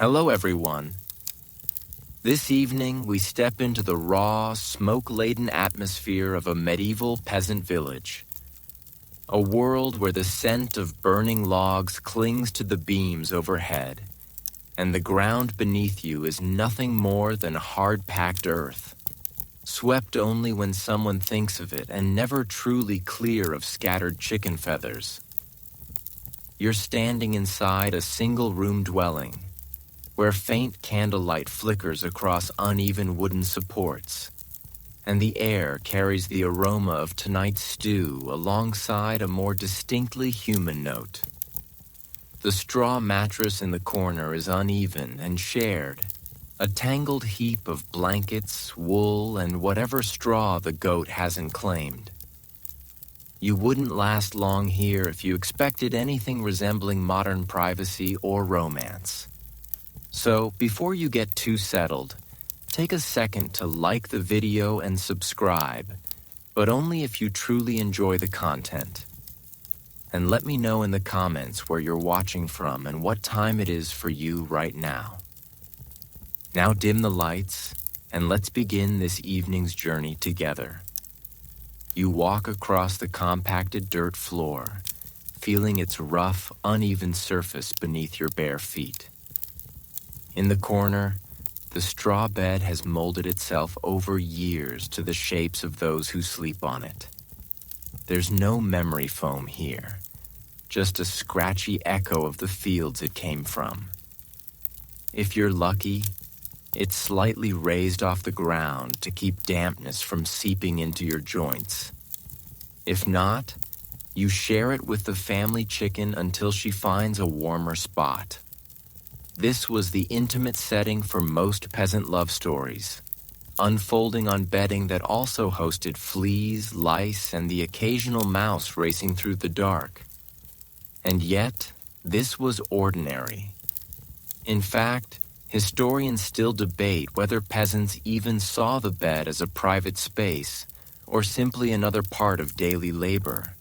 Hello, everyone. This evening, we step into the raw, smoke-laden atmosphere of a medieval peasant village. A world where the scent of burning logs clings to the beams overhead, and the ground beneath you is nothing more than hard-packed earth, swept only when someone thinks of it and never truly clear of scattered chicken feathers. You're standing inside a single-room dwelling, where faint candlelight flickers across uneven wooden supports, and the air carries the aroma of tonight's stew alongside a more distinctly human note. The straw mattress in the corner is uneven and shared, a tangled heap of blankets, wool, and whatever straw the goat hasn't claimed. You wouldn't last long here if you expected anything resembling modern privacy or romance. So, before you get too settled, take a second to like the video and subscribe, but only if you truly enjoy the content. And let me know in the comments where you're watching from and what time it is for you right now. Now dim the lights, and let's begin this evening's journey together. You walk across the compacted dirt floor, feeling its rough, uneven surface beneath your bare feet. In the corner, the straw bed has molded itself over years to the shapes of those who sleep on it. There's no memory foam here, just a scratchy echo of the fields it came from. If you're lucky, it's slightly raised off the ground to keep dampness from seeping into your joints. If not, you share it with the family chicken until she finds a warmer spot. This was the intimate setting for most peasant love stories, unfolding on bedding that also hosted fleas, lice, and the occasional mouse racing through the dark. And yet, this was ordinary. In fact, historians still debate whether peasants even saw the bed as a private space or simply another part of daily labor.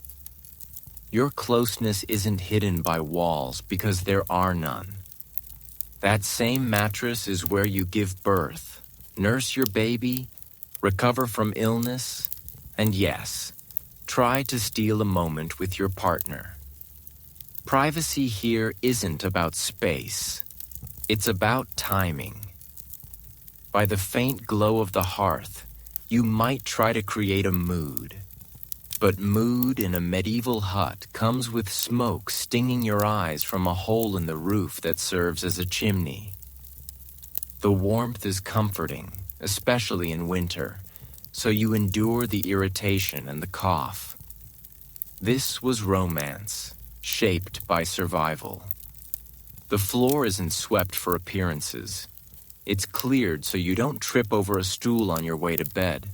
Your closeness isn't hidden by walls because there are none. That same mattress is where you give birth, nurse your baby, recover from illness, and yes, try to steal a moment with your partner. Privacy here isn't about space. It's about timing. By the faint glow of the hearth, you might try to create a mood. But mood in a medieval hut comes with smoke stinging your eyes from a hole in the roof that serves as a chimney. The warmth is comforting, especially in winter, so you endure the irritation and the cough. This was romance, shaped by survival. The floor isn't swept for appearances. It's cleared so you don't trip over a stool on your way to bed.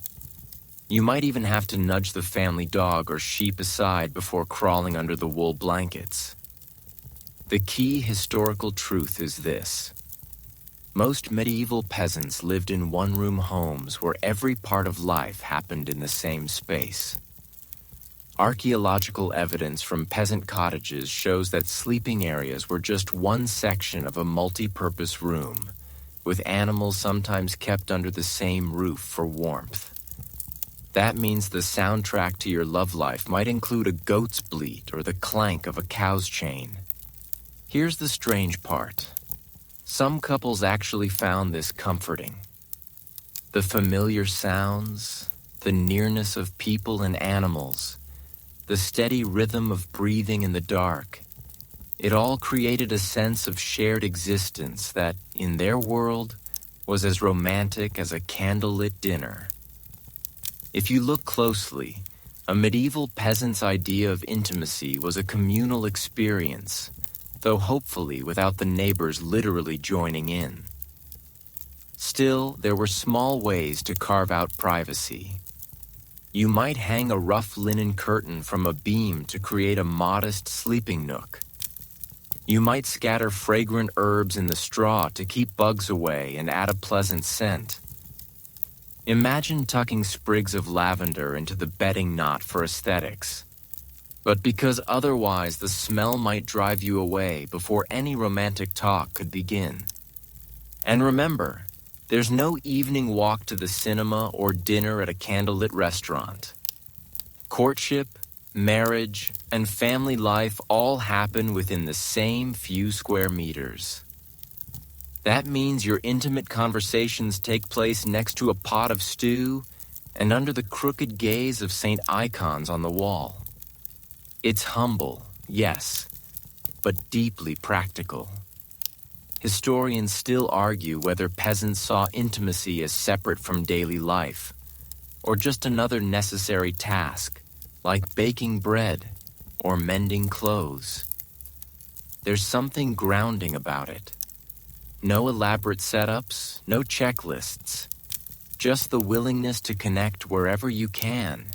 You might even have to nudge the family dog or sheep aside before crawling under the wool blankets. The key historical truth is this. Most medieval peasants lived in one-room homes where every part of life happened in the same space. Archaeological evidence from peasant cottages shows that sleeping areas were just one section of a multi-purpose room, with animals sometimes kept under the same roof for warmth. That means the soundtrack to your love life might include a goat's bleat or the clank of a cow's chain. Here's the strange part. Some couples actually found this comforting. The familiar sounds, the nearness of people and animals, the steady rhythm of breathing in the dark, it all created a sense of shared existence that, in their world, was as romantic as a candlelit dinner. If you look closely, a medieval peasant's idea of intimacy was a communal experience, though hopefully without the neighbors literally joining in. Still, there were small ways to carve out privacy. You might hang a rough linen curtain from a beam to create a modest sleeping nook. You might scatter fragrant herbs in the straw to keep bugs away and add a pleasant scent. Imagine tucking sprigs of lavender into the bedding knot for aesthetics. But because otherwise the smell might drive you away before any romantic talk could begin. And remember, there's no evening walk to the cinema or dinner at a candlelit restaurant. Courtship, marriage, and family life all happen within the same few square meters. That means your intimate conversations take place next to a pot of stew and under the crooked gaze of Saint icons on the wall. It's humble, yes, but deeply practical. Historians still argue whether peasants saw intimacy as separate from daily life, or just another necessary task, like baking bread or mending clothes. There's something grounding about it. No elaborate setups, no checklists, just the willingness to connect wherever you can,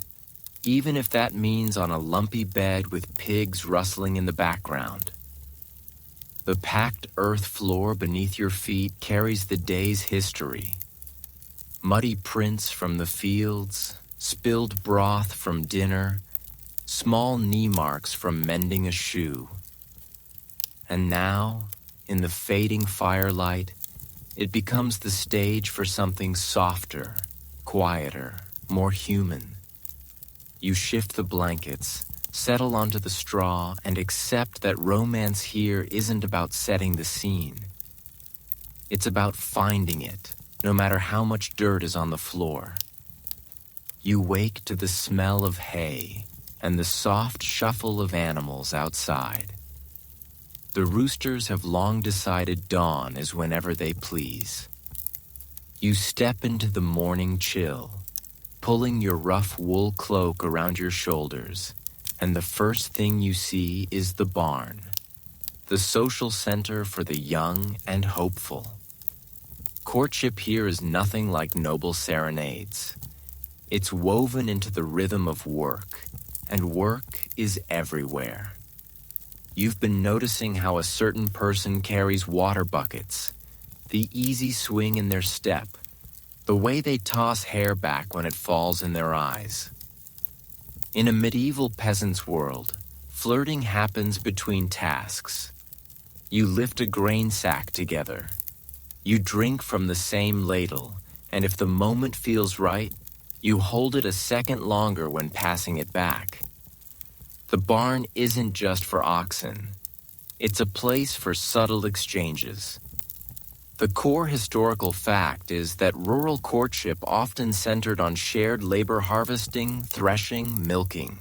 even if that means on a lumpy bed with pigs rustling in the background. The packed earth floor beneath your feet carries the day's history. Muddy prints from the fields, spilled broth from dinner, small knee marks from mending a shoe. And now, in the fading firelight, it becomes the stage for something softer, quieter, more human. You shift the blankets, settle onto the straw, and accept that romance here isn't about setting the scene. It's about finding it, no matter how much dirt is on the floor. You wake to the smell of hay and the soft shuffle of animals outside. The roosters have long decided dawn is whenever they please. You step into the morning chill, pulling your rough wool cloak around your shoulders, and the first thing you see is the barn, the social center for the young and hopeful. Courtship here is nothing like noble serenades. It's woven into the rhythm of work, and work is everywhere. You've been noticing how a certain person carries water buckets, the easy swing in their step, the way they toss hair back when it falls in their eyes. In a medieval peasant's world, flirting happens between tasks. You lift a grain sack together. You drink from the same ladle, and if the moment feels right, you hold it a second longer when passing it back. The barn isn't just for oxen. It's a place for subtle exchanges. The core historical fact is that rural courtship often centered on shared labor harvesting, threshing, milking.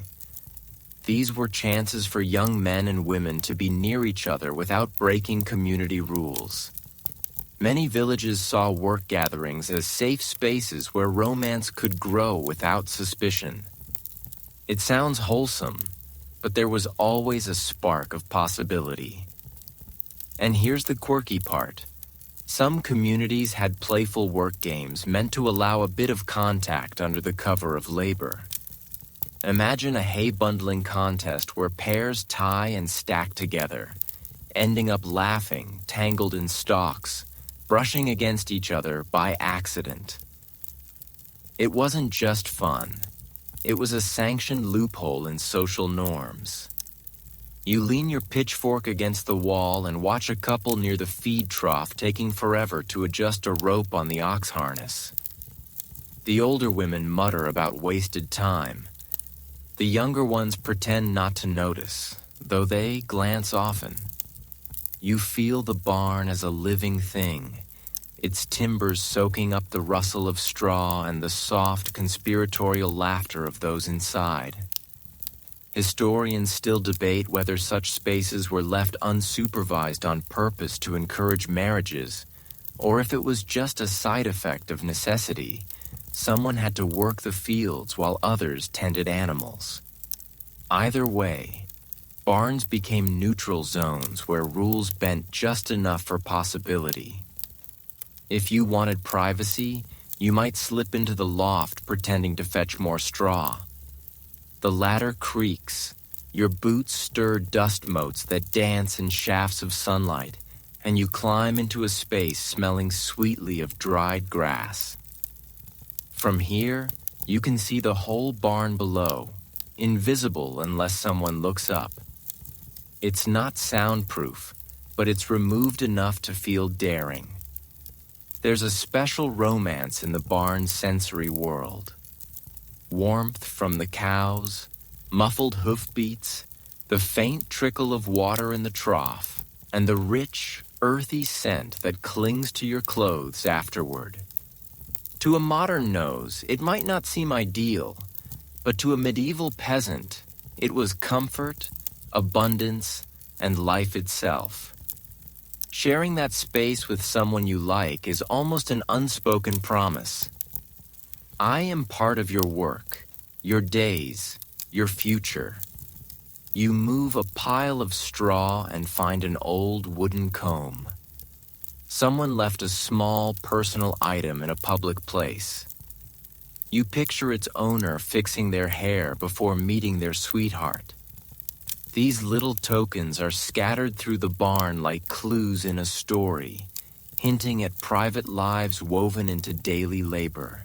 These were chances for young men and women to be near each other without breaking community rules. Many villages saw work gatherings as safe spaces where romance could grow without suspicion. It sounds wholesome, but there was always a spark of possibility. And here's the quirky part. Some communities had playful work games meant to allow a bit of contact under the cover of labor. Imagine a hay bundling contest where pairs tie and stack together, ending up laughing, tangled in stalks, brushing against each other by accident. It wasn't just fun. It was a sanctioned loophole in social norms. You lean your pitchfork against the wall and watch a couple near the feed trough taking forever to adjust a rope on the ox harness. The older women mutter about wasted time. The younger ones pretend not to notice, though they glance often. You feel the barn as a living thing, its timbers soaking up the rustle of straw and the soft, conspiratorial laughter of those inside. Historians still debate whether such spaces were left unsupervised on purpose to encourage marriages, or if it was just a side effect of necessity. Someone had to work the fields while others tended animals. Either way, barns became neutral zones where rules bent just enough for possibility. If you wanted privacy, you might slip into the loft pretending to fetch more straw. The ladder creaks, your boots stir dust motes that dance in shafts of sunlight, and you climb into a space smelling sweetly of dried grass. From here, you can see the whole barn below, invisible unless someone looks up. It's not soundproof, but it's removed enough to feel daring. There's a special romance in the barn's sensory world. Warmth from the cows, muffled hoofbeats, the faint trickle of water in the trough, and the rich, earthy scent that clings to your clothes afterward. To a modern nose, it might not seem ideal, but to a medieval peasant, it was comfort, abundance, and life itself. Sharing that space with someone you like is almost an unspoken promise. I am part of your work, your days, your future. You move a pile of straw and find an old wooden comb. Someone left a small personal item in a public place. You picture its owner fixing their hair before meeting their sweetheart. These little tokens are scattered through the barn like clues in a story, hinting at private lives woven into daily labor.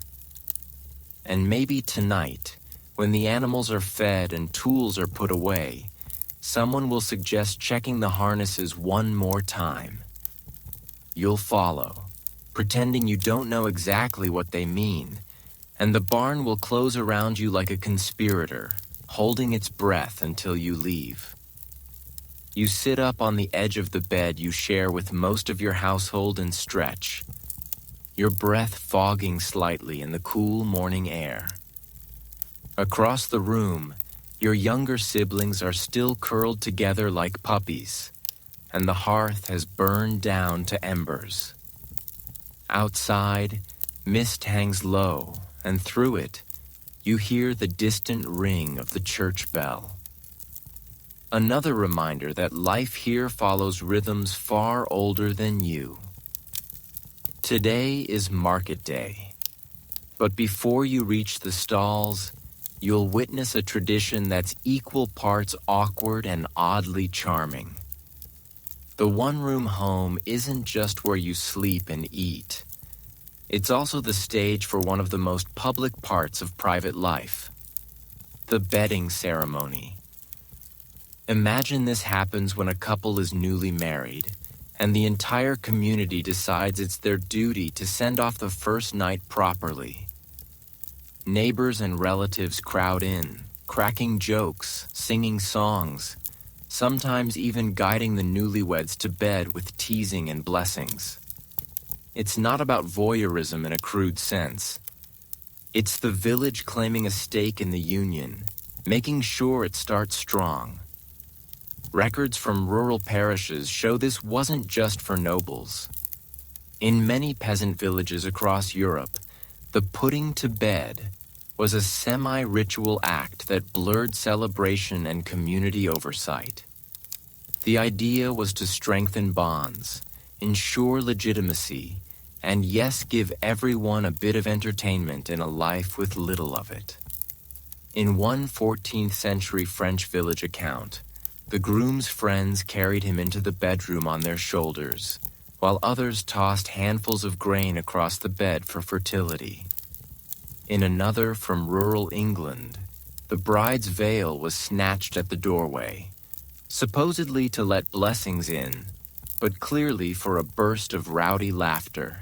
And maybe tonight, when the animals are fed and tools are put away, someone will suggest checking the harnesses one more time. You'll follow, pretending you don't know exactly what they mean, and the barn will close around you like a conspirator, holding its breath until you leave. You sit up on the edge of the bed you share with most of your household and stretch, your breath fogging slightly in the cool morning air. Across the room, your younger siblings are still curled together like puppies, and the hearth has burned down to embers. Outside, mist hangs low, and through it, you hear the distant ring of the church bell. Another reminder that life here follows rhythms far older than you. Today is market day, but before you reach the stalls, you'll witness a tradition that's equal parts awkward and oddly charming. The one-room home isn't just where you sleep and eat. It's also the stage for one of the most public parts of private life, the bedding ceremony. Imagine this happens when a couple is newly married, and the entire community decides it's their duty to send off the first night properly. Neighbors and relatives crowd in, cracking jokes, singing songs, sometimes even guiding the newlyweds to bed with teasing and blessings. It's not about voyeurism in a crude sense. It's the village claiming a stake in the union, making sure it starts strong. Records from rural parishes show this wasn't just for nobles. In many peasant villages across Europe, the putting to bed was a semi-ritual act that blurred celebration and community oversight. The idea was to strengthen bonds, ensure legitimacy, and yes, give everyone a bit of entertainment in a life with little of it. In one 14th century French village account, the groom's friends carried him into the bedroom on their shoulders, while others tossed handfuls of grain across the bed for fertility. In another from rural England, the bride's veil was snatched at the doorway, supposedly to let blessings in, but clearly for a burst of rowdy laughter.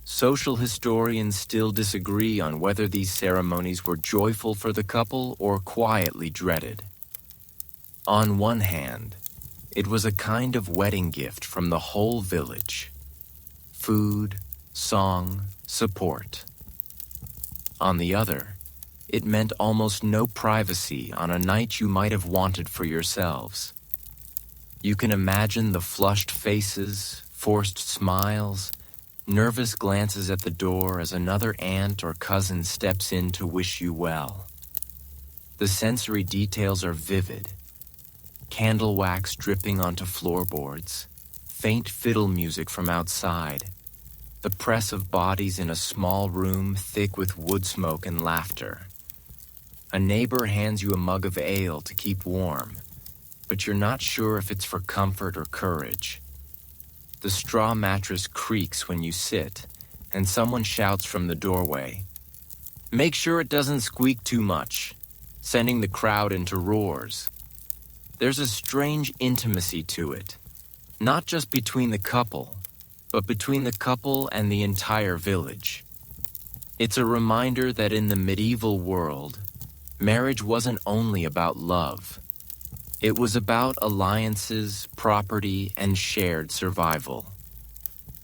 Social historians still disagree on whether these ceremonies were joyful for the couple or quietly dreaded. On one hand, it was a kind of wedding gift from the whole village. Food, song, support. On the other, it meant almost no privacy on a night you might have wanted for yourselves. You can imagine the flushed faces, forced smiles, nervous glances at the door as another aunt or cousin steps in to wish you well. The sensory details are vivid. Candle wax dripping onto floorboards, faint fiddle music from outside, the press of bodies in a small room thick with wood smoke and laughter. A neighbor hands you a mug of ale to keep warm, but you're not sure if it's for comfort or courage. The straw mattress creaks when you sit, and someone shouts from the doorway, "Make sure it doesn't squeak too much," sending the crowd into roars. There's a strange intimacy to it, not just between the couple, but between the couple and the entire village. It's a reminder that in the medieval world, marriage wasn't only about love. It was about alliances, property, and shared survival.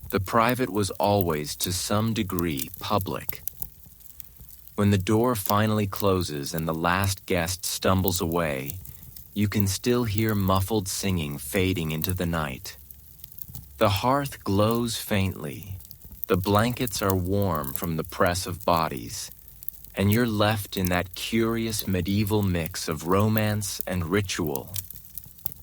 The private was always, to some degree, public. When the door finally closes and the last guest stumbles away, you can still hear muffled singing fading into the night. The hearth glows faintly. The blankets are warm from the press of bodies, and you're left in that curious medieval mix of romance and ritual,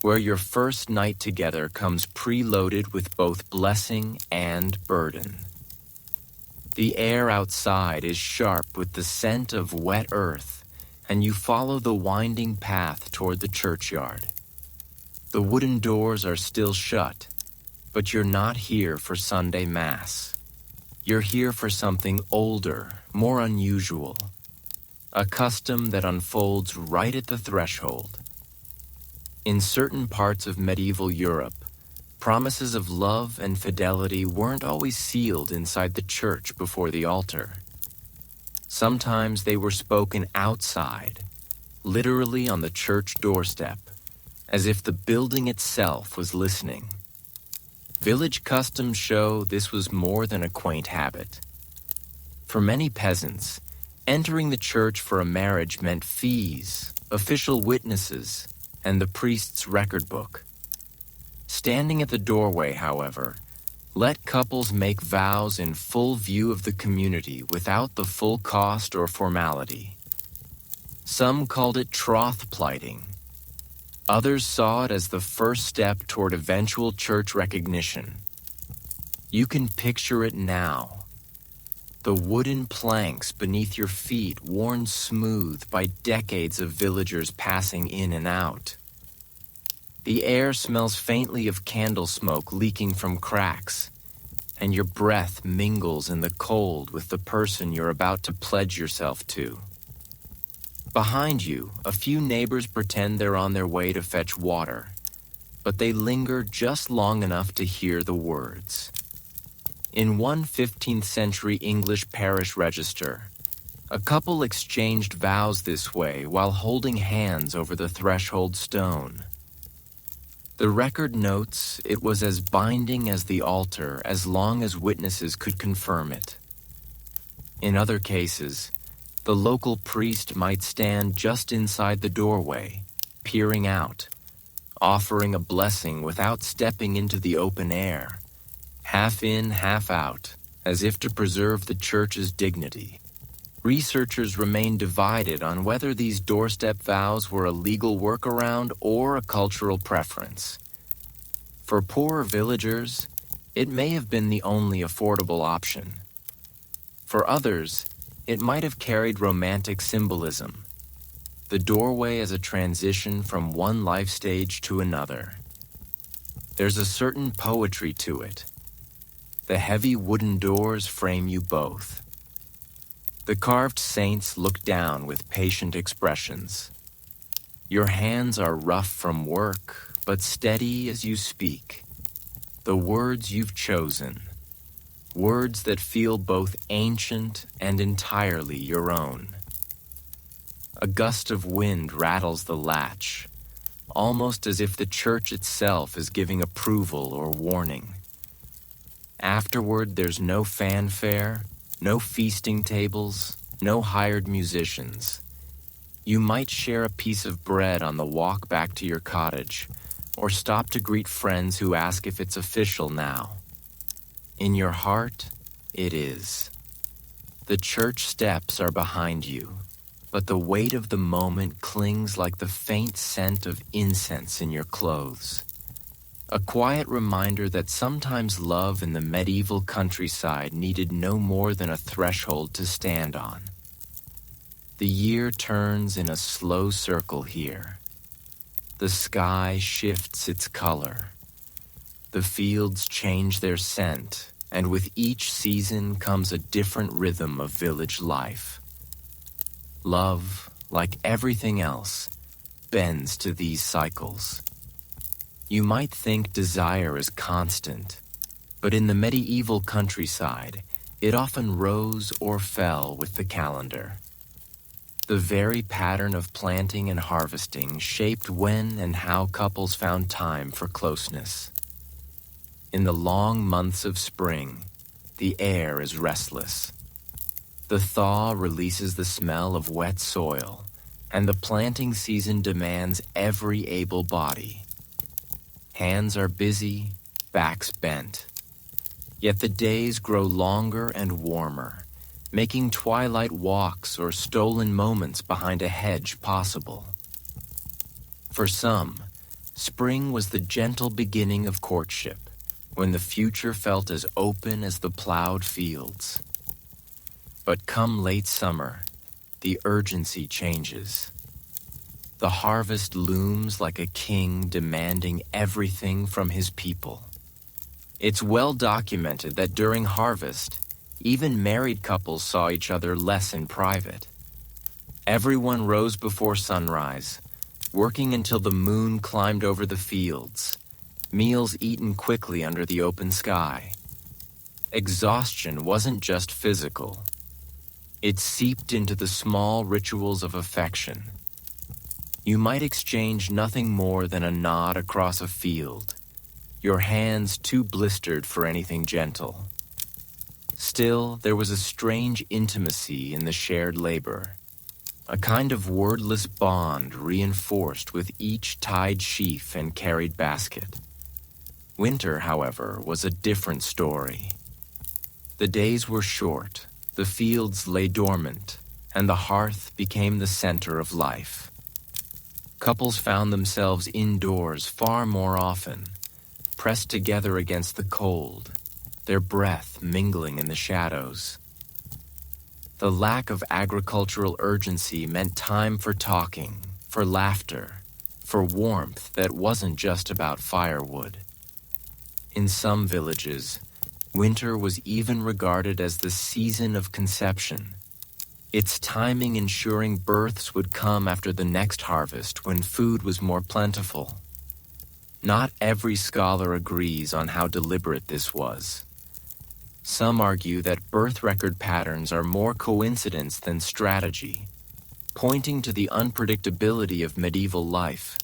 where your first night together comes preloaded with both blessing and burden. The air outside is sharp with the scent of wet earth, and you follow the winding path toward the churchyard. The wooden doors are still shut, but you're not here for Sunday Mass. You're here for something older, more unusual, a custom that unfolds right at the threshold. In certain parts of medieval Europe, promises of love and fidelity weren't always sealed inside the church before the altar. Sometimes they were spoken outside, literally on the church doorstep, as if the building itself was listening. Village customs show this was more than a quaint habit. For many peasants, entering the church for a marriage meant fees, official witnesses, and the priest's record book. Standing at the doorway, however, let couples make vows in full view of the community without the full cost or formality. Some called it troth plighting. Others saw it as the first step toward eventual church recognition. You can picture it now. The wooden planks beneath your feet worn smooth by decades of villagers passing in and out. The air smells faintly of candle smoke leaking from cracks, and your breath mingles in the cold with the person you're about to pledge yourself to. Behind you, a few neighbors pretend they're on their way to fetch water, but they linger just long enough to hear the words. In one 15th century English parish register, a couple exchanged vows this way while holding hands over the threshold stone. The record notes it was as binding as the altar as long as witnesses could confirm it. In other cases, the local priest might stand just inside the doorway, peering out, offering a blessing without stepping into the open air, half in, half out, as if to preserve the church's dignity. Researchers remain divided on whether these doorstep vows were a legal workaround or a cultural preference. For poorer villagers, it may have been the only affordable option. For others, it might have carried romantic symbolism, the doorway as a transition from one life stage to another. There's a certain poetry to it. The heavy wooden doors frame you both. The carved saints look down with patient expressions. Your hands are rough from work, but steady as you speak. The words you've chosen, words that feel both ancient and entirely your own. A gust of wind rattles the latch, almost as if the church itself is giving approval or warning. Afterward, there's no fanfare, no feasting tables, no hired musicians. You might share a piece of bread on the walk back to your cottage, or stop to greet friends who ask if it's official now. In your heart, it is. The church steps are behind you, but the weight of the moment clings like the faint scent of incense in your clothes. A quiet reminder that sometimes love in the medieval countryside needed no more than a threshold to stand on. The year turns in a slow circle here. The sky shifts its color. The fields change their scent, and with each season comes a different rhythm of village life. Love, like everything else, bends to these cycles. You might think desire is constant, But in the medieval countryside, it often rose or fell with the calendar. The very pattern of planting and harvesting shaped when and how couples found time for closeness. In the long months of spring, the air is restless. The thaw releases the smell of wet soil, and the planting season demands every able body. Hands are busy, backs bent. Yet the days grow longer and warmer, making twilight walks or stolen moments behind a hedge possible. For some, spring was the gentle beginning of courtship, when the future felt as open as the plowed fields. But come late summer, the urgency changes. The harvest looms like a king demanding everything from his people. It's well documented that during harvest, even married couples saw each other less in private. Everyone rose before sunrise, working until the moon climbed over the fields, meals eaten quickly under the open sky. Exhaustion wasn't just physical. It seeped into the small rituals of affection. You might exchange nothing more than a nod across a field, your hands too blistered for anything gentle. Still, there was a strange intimacy in the shared labor, a kind of wordless bond reinforced with each tied sheaf and carried basket. Winter, however, was a different story. The days were short, the fields lay dormant, and the hearth became the center of life. Couples found themselves indoors far more often, pressed together against the cold, their breath mingling in the shadows. The lack of agricultural urgency meant time for talking, for laughter, for warmth that wasn't just about firewood. In some villages, winter was even regarded as the season of conception, its timing ensuring births would come after the next harvest when food was more plentiful. Not every scholar agrees on how deliberate this was. Some argue that birth record patterns are more coincidence than strategy, pointing to the unpredictability of medieval life.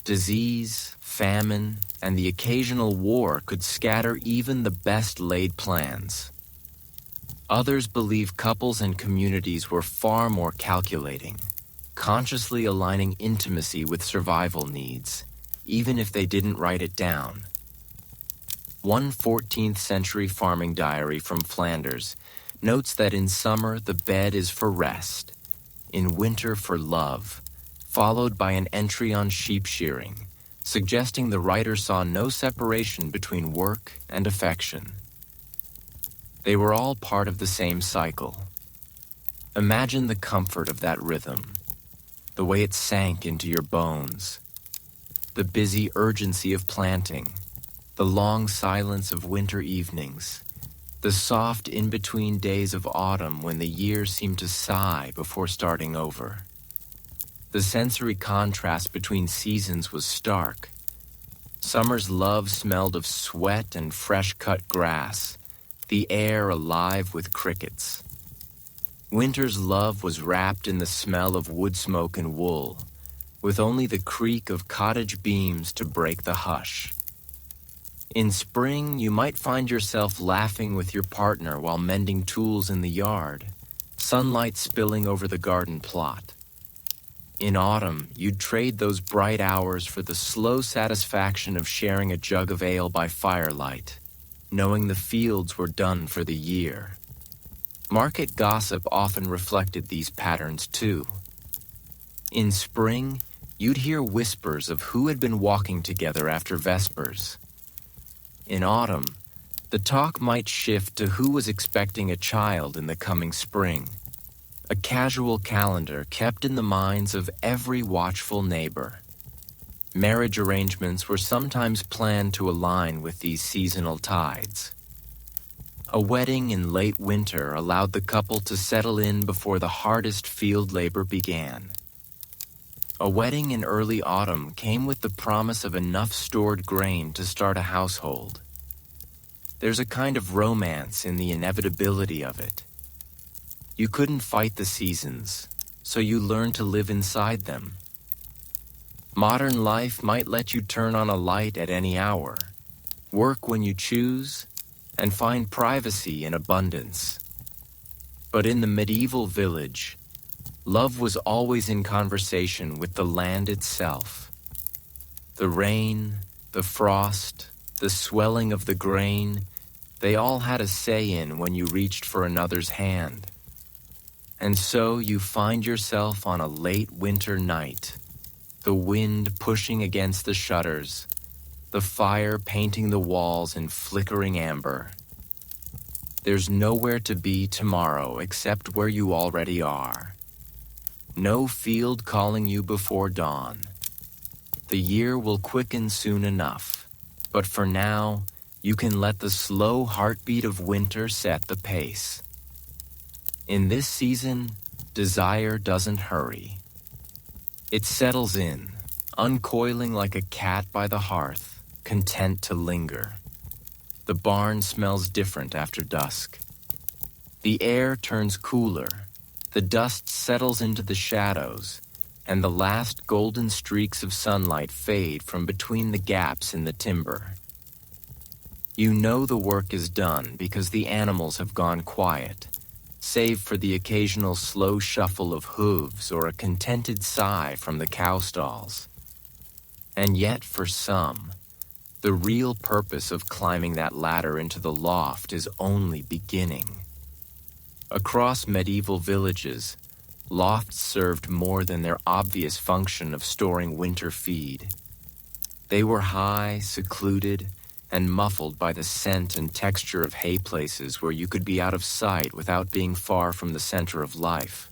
Disease, famine, and the occasional war could scatter even the best laid plans. Others believe couples and communities were far more calculating, consciously aligning intimacy with survival needs, even if they didn't write it down. One 14th century farming diary from Flanders notes that in summer the bed is for rest, in winter for love, followed by an entry on sheep shearing, suggesting the writer saw no separation between work and affection. They were all part of the same cycle. Imagine the comfort of that rhythm, the way it sank into your bones, the busy urgency of planting, the long silence of winter evenings, the soft in-between days of autumn when the year seemed to sigh before starting over. The sensory contrast between seasons was stark. Summer's love smelled of sweat and fresh-cut grass, the air alive with crickets. Winter's love was wrapped in the smell of wood smoke and wool, with only the creak of cottage beams to break the hush. In spring, you might find yourself laughing with your partner while mending tools in the yard, sunlight spilling over the garden plot. In autumn, you'd trade those bright hours for the slow satisfaction of sharing a jug of ale by firelight, knowing the fields were done for the year. Market gossip often reflected these patterns too. In spring, you'd hear whispers of who had been walking together after Vespers. In autumn, the talk might shift to who was expecting a child in the coming spring, a casual calendar kept in the minds of every watchful neighbor. Marriage arrangements were sometimes planned to align with these seasonal tides. A wedding in late winter allowed the couple to settle in before the hardest field labor began. A wedding in early autumn came with the promise of enough stored grain to start a household. There's a kind of romance in the inevitability of it. You couldn't fight the seasons, so you learn to live inside them. Modern life might let you turn on a light at any hour, work when you choose, and find privacy in abundance. But in the medieval village, love was always in conversation with the land itself. The rain, the frost, the swelling of the grain, they all had a say in when you reached for another's hand. And so you find yourself on a late winter night, the wind pushing against the shutters, the fire painting the walls in flickering amber. There's nowhere to be tomorrow except where you already are. No field calling you before dawn. The year will quicken soon enough, but for now, you can let the slow heartbeat of winter set the pace. In this season, desire doesn't hurry. It settles in, uncoiling like a cat by the hearth, content to linger. The barn smells different after dusk. The air turns cooler, the dust settles into the shadows, and the last golden streaks of sunlight fade from between the gaps in the timber. You know the work is done because the animals have gone quiet, save for the occasional slow shuffle of hooves or a contented sigh from the cow stalls. And yet, for some, the real purpose of climbing that ladder into the loft is only beginning. Across medieval villages, lofts served more than their obvious function of storing winter feed. They were high, secluded, and muffled by the scent and texture of hay places where you could be out of sight without being far from the center of life.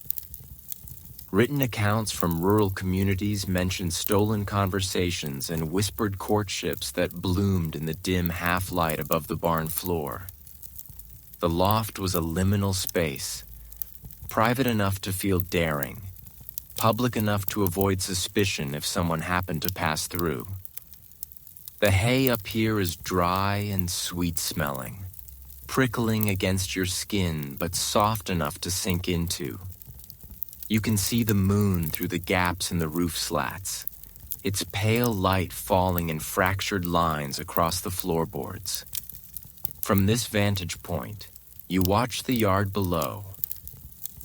Written accounts from rural communities mention stolen conversations and whispered courtships that bloomed in the dim half-light above the barn floor. The loft was a liminal space, private enough to feel daring, public enough to avoid suspicion if someone happened to pass through. The hay up here is dry and sweet-smelling, prickling against your skin but soft enough to sink into. You can see the moon through the gaps in the roof slats, its pale light falling in fractured lines across the floorboards. From this vantage point, you watch the yard below.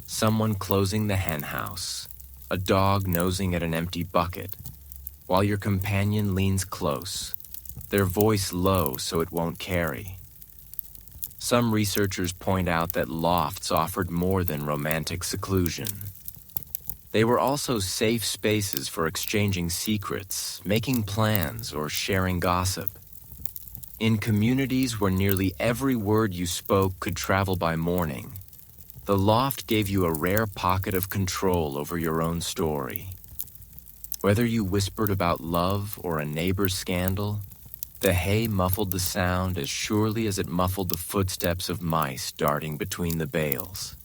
Someone closing the henhouse, a dog nosing at an empty bucket, while your companion leans close, their voice low so it won't carry. Some researchers point out that lofts offered more than romantic seclusion. They were also safe spaces for exchanging secrets, making plans, or sharing gossip. In communities where nearly every word you spoke could travel by morning, the loft gave you a rare pocket of control over your own story. Whether you whispered about love or a neighbor's scandal, the hay muffled the sound as surely as it muffled the footsteps of mice darting between the bales.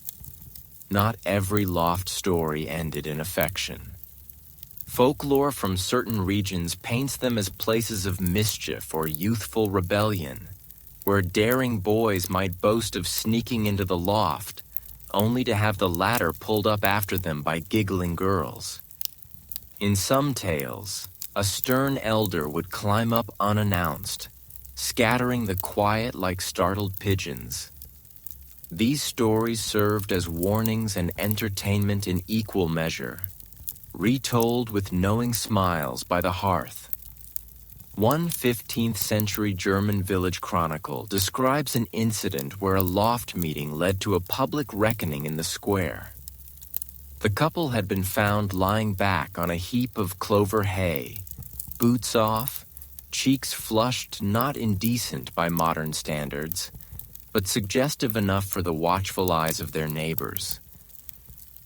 Not every loft story ended in affection. Folklore from certain regions paints them as places of mischief or youthful rebellion, where daring boys might boast of sneaking into the loft, only to have the ladder pulled up after them by giggling girls. In some tales, a stern elder would climb up unannounced, scattering the quiet like startled pigeons. These stories served as warnings and entertainment in equal measure, retold with knowing smiles by the hearth. One 15th century German village chronicle describes an incident where a loft meeting led to a public reckoning in the square. The couple had been found lying back on a heap of clover hay, boots off, cheeks flushed not indecent by modern standards, but suggestive enough for the watchful eyes of their neighbors.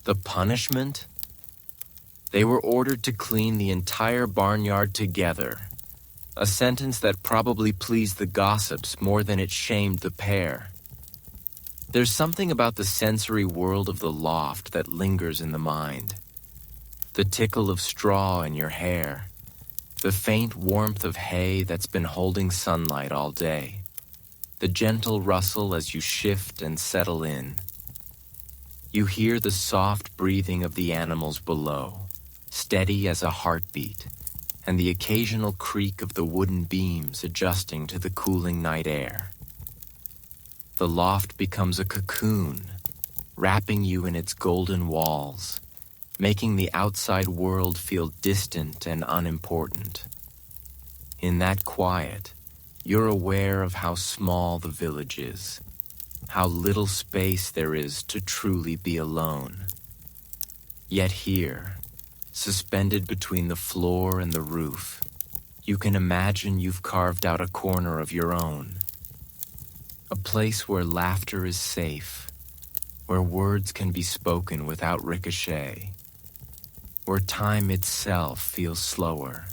The punishment? They were ordered to clean the entire barnyard together, a sentence that probably pleased the gossips more than it shamed the pair. There's something about the sensory world of the loft that lingers in the mind. The tickle of straw in your hair, the faint warmth of hay that's been holding sunlight all day. the gentle rustle as you shift and settle in. You hear the soft breathing of the animals below, steady as a heartbeat, and the occasional creak of the wooden beams adjusting to the cooling night air. The loft becomes a cocoon, wrapping you in its golden walls, making the outside world feel distant and unimportant. In that quiet, you're aware of how small the village is, how little space there is to truly be alone. Yet here, suspended between the floor and the roof, you can imagine you've carved out a corner of your own. A place where laughter is safe, where words can be spoken without ricochet, where time itself feels slower.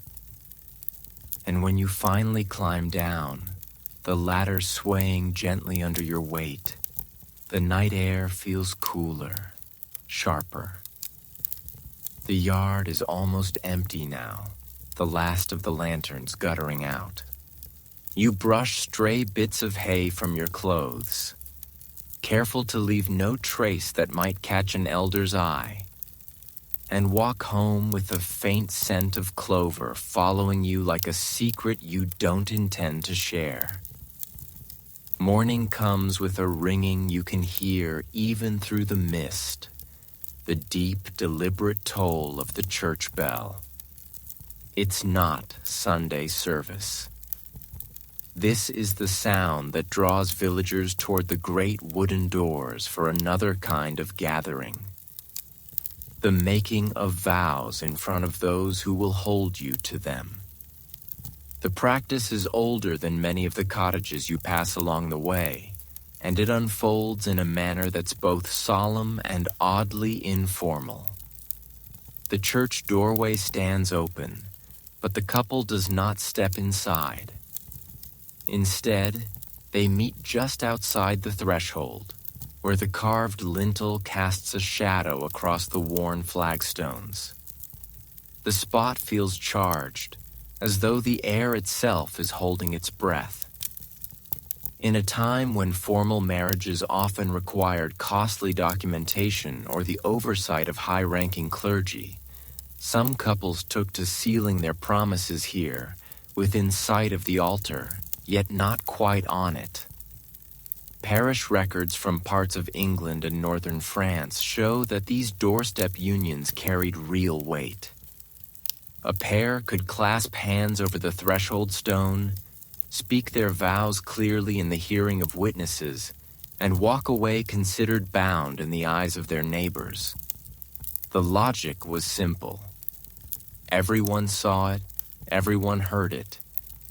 And when you finally climb down, the ladder swaying gently under your weight, the night air feels cooler, sharper. The yard is almost empty now, the last of the lanterns guttering out. You brush stray bits of hay from your clothes, careful to leave no trace that might catch an elder's eye, and walk home with a faint scent of clover following you like a secret you don't intend to share. Morning comes with a ringing you can hear even through the mist, the deep, deliberate toll of the church bell. It's not Sunday service. This is the sound that draws villagers toward the great wooden doors for another kind of gathering. The making of vows in front of those who will hold you to them. The practice is older than many of the cottages you pass along the way, and it unfolds in a manner that's both solemn and oddly informal. The church doorway stands open, but the couple does not step inside. Instead, they meet just outside the threshold, where the carved lintel casts a shadow across the worn flagstones. The spot feels charged, as though the air itself is holding its breath. In a time when formal marriages often required costly documentation or the oversight of high-ranking clergy, some couples took to sealing their promises here, within sight of the altar, yet not quite on it. Parish records from parts of England and northern France show that these doorstep unions carried real weight. A pair could clasp hands over the threshold stone, speak their vows clearly in the hearing of witnesses, and walk away considered bound in the eyes of their neighbors. The logic was simple. Everyone saw it, everyone heard it,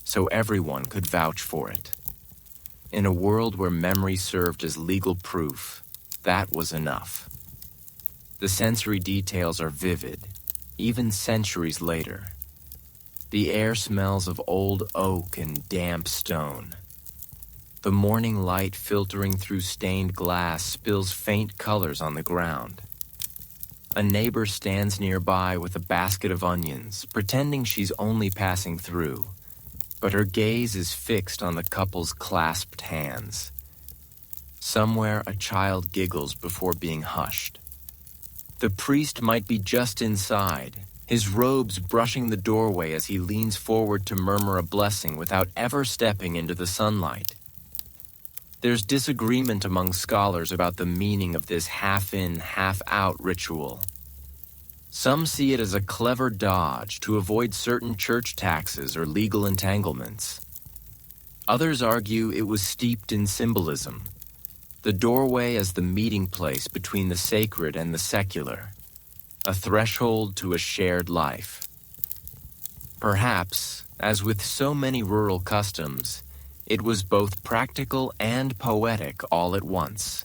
so everyone could vouch for it. In a world where memory served as legal proof, that was enough. The sensory details are vivid, even centuries later. The air smells of old oak and damp stone. The morning light filtering through stained glass spills faint colors on the ground. A neighbor stands nearby with a basket of onions, pretending she's only passing through, but her gaze is fixed on the couple's clasped hands. Somewhere a child giggles before being hushed. The priest might be just inside, his robes brushing the doorway as he leans forward to murmur a blessing without ever stepping into the sunlight. There's disagreement among scholars about the meaning of this half-in, half-out ritual. Some see it as a clever dodge to avoid certain church taxes or legal entanglements. Others argue it was steeped in symbolism, the doorway as the meeting place between the sacred and the secular, a threshold to a shared life. Perhaps, as with so many rural customs, it was both practical and poetic all at once.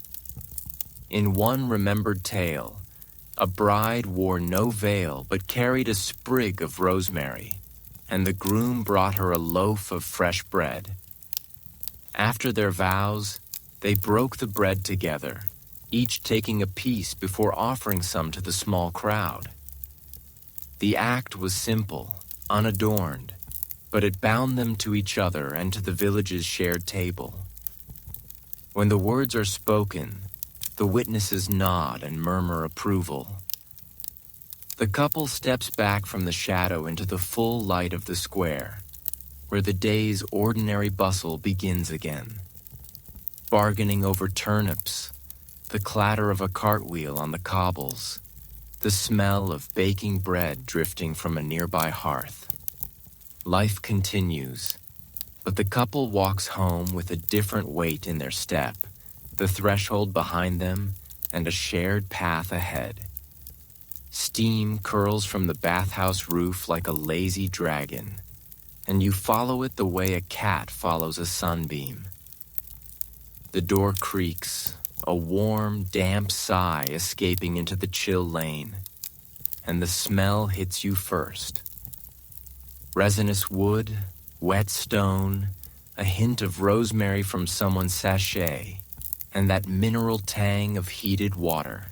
In one remembered tale, a bride wore no veil but carried a sprig of rosemary, and the groom brought her a loaf of fresh bread. After their vows, they broke the bread together, each taking a piece before offering some to the small crowd. The act was simple, unadorned, but it bound them to each other and to the village's shared table. When the words are spoken, the witnesses nod and murmur approval. The couple steps back from the shadow into the full light of the square, where the day's ordinary bustle begins again. Bargaining over turnips, the clatter of a cartwheel on the cobbles, the smell of baking bread drifting from a nearby hearth. Life continues, but the couple walks home with a different weight in their step, the threshold behind them, and a shared path ahead. Steam curls from the bathhouse roof like a lazy dragon, and you follow it the way a cat follows a sunbeam. The door creaks, a warm, damp sigh escaping into the chill lane, and the smell hits you first. Resinous wood, wet stone, a hint of rosemary from someone's sachet, and that mineral tang of heated water.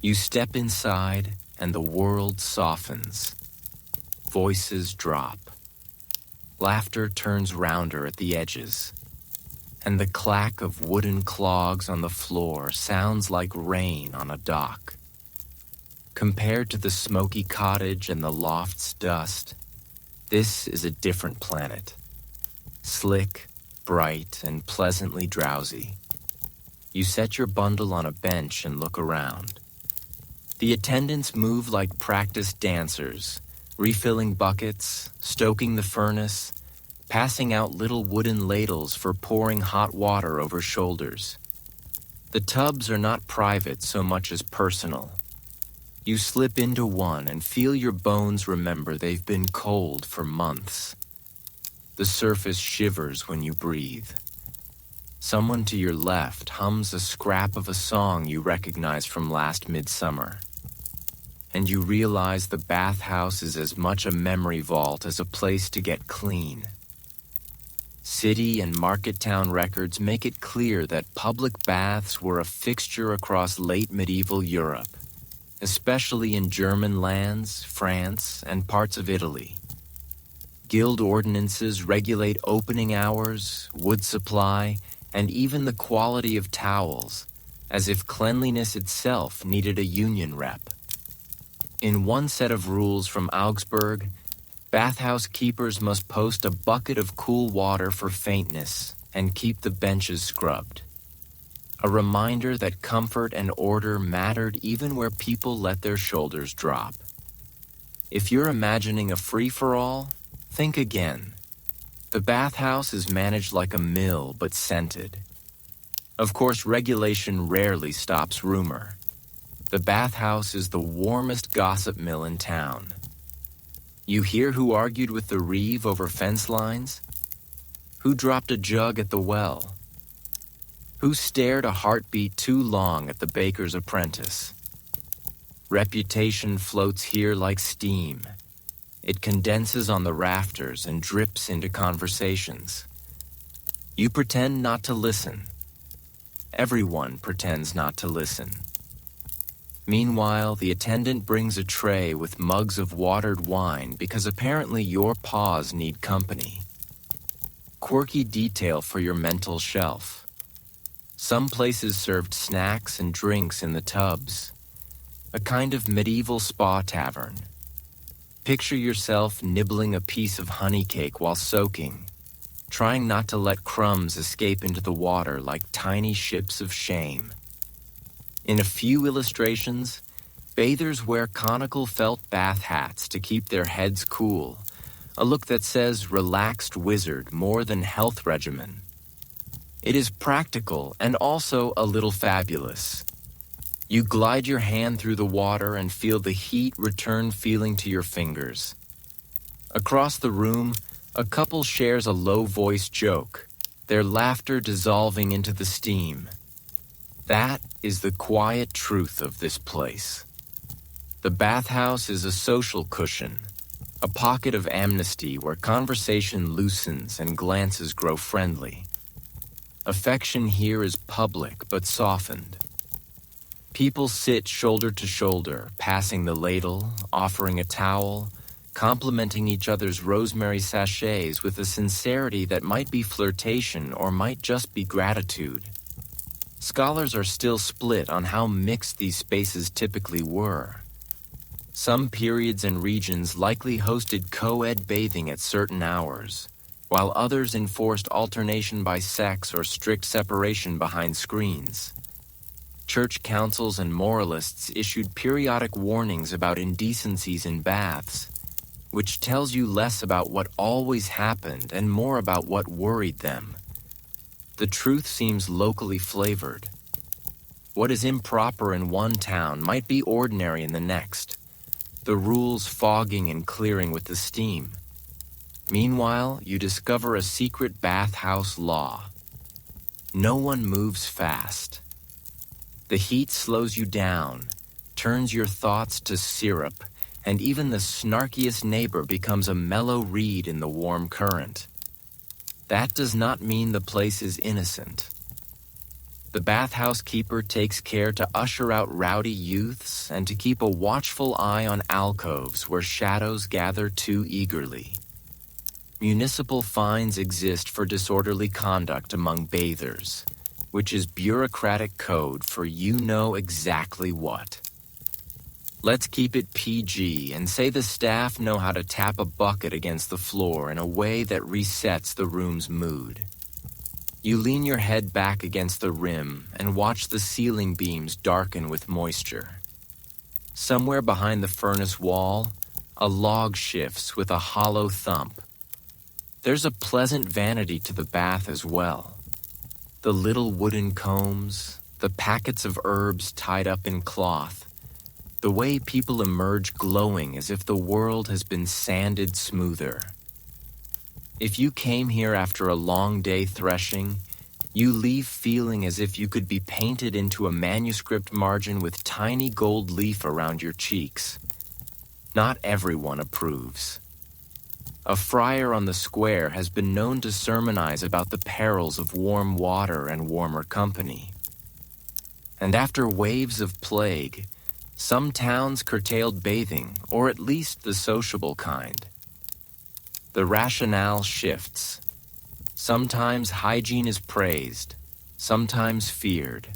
You step inside, and the world softens. Voices drop. Laughter turns rounder at the edges, and the clack of wooden clogs on the floor sounds like rain on a dock. Compared to the smoky cottage and the loft's dust, this is a different planet. Slick, bright, and pleasantly drowsy. You set your bundle on a bench and look around. The attendants move like practiced dancers, refilling buckets, stoking the furnace, passing out little wooden ladles for pouring hot water over shoulders. The tubs are not private so much as personal. You slip into one and feel your bones remember they've been cold for months. The surface shivers when you breathe. Someone to your left hums a scrap of a song you recognize from last midsummer. And you realize the bathhouse is as much a memory vault as a place to get clean. City and market town records make it clear that public baths were a fixture across late medieval Europe, especially in German lands, France, and parts of Italy. Guild ordinances regulate opening hours, wood supply, and even the quality of towels, as if cleanliness itself needed a union rep. In one set of rules from Augsburg, bathhouse keepers must post a bucket of cool water for faintness and keep the benches scrubbed. A reminder that comfort and order mattered even where people let their shoulders drop. If you're imagining a free-for-all, think again. The bathhouse is managed like a mill but scented. Of course, regulation rarely stops rumor. The bathhouse is the warmest gossip mill in town. You hear who argued with the reeve over fence lines? Who dropped a jug at the well? Who stared a heartbeat too long at the baker's apprentice? Reputation floats here like steam. It condenses on the rafters and drips into conversations. You pretend not to listen. Everyone pretends not to listen. Meanwhile, the attendant brings a tray with mugs of watered wine because apparently your paws need company. Quirky detail for your mental shelf. Some places served snacks and drinks in the tubs. A kind of medieval spa tavern. Picture yourself nibbling a piece of honey cake while soaking, trying not to let crumbs escape into the water like tiny ships of shame. In a few illustrations, bathers wear conical felt bath hats to keep their heads cool, a look that says relaxed wizard more than health regimen. It is practical and also a little fabulous. You glide your hand through the water and feel the heat return feeling to your fingers. Across the room, a couple shares a low-voiced joke, their laughter dissolving into the steam. That is the quiet truth of this place. The bathhouse is a social cushion, a pocket of amnesty where conversation loosens and glances grow friendly. Affection here is public but softened. People sit shoulder to shoulder, passing the ladle, offering a towel, complimenting each other's rosemary sachets with a sincerity that might be flirtation or might just be gratitude. Scholars are still split on how mixed these spaces typically were. Some periods and regions likely hosted co-ed bathing at certain hours, while others enforced alternation by sex or strict separation behind screens. Church councils and moralists issued periodic warnings about indecencies in baths, which tells you less about what always happened and more about what worried them. The truth seems locally flavored. What is improper in one town might be ordinary in the next, the rules fogging and clearing with the steam. Meanwhile, you discover a secret bathhouse law. No one moves fast. The heat slows you down, turns your thoughts to syrup, and even the snarkiest neighbor becomes a mellow reed in the warm current. That does not mean the place is innocent. The bathhouse keeper takes care to usher out rowdy youths and to keep a watchful eye on alcoves where shadows gather too eagerly. Municipal fines exist for disorderly conduct among bathers, which is bureaucratic code for you know exactly what. Let's keep it PG and say the staff know how to tap a bucket against the floor in a way that resets the room's mood. You lean your head back against the rim and watch the ceiling beams darken with moisture. Somewhere behind the furnace wall, a log shifts with a hollow thump. There's a pleasant vanity to the bath as well. The little wooden combs, the packets of herbs tied up in cloth, the way people emerge glowing as if the world has been sanded smoother. If you came here after a long day threshing, you leave feeling as if you could be painted into a manuscript margin with tiny gold leaf around your cheeks. Not everyone approves. A friar on the square has been known to sermonize about the perils of warm water and warmer company. And after waves of plague, some towns curtailed bathing, or at least the sociable kind. The rationale shifts. Sometimes hygiene is praised, sometimes feared.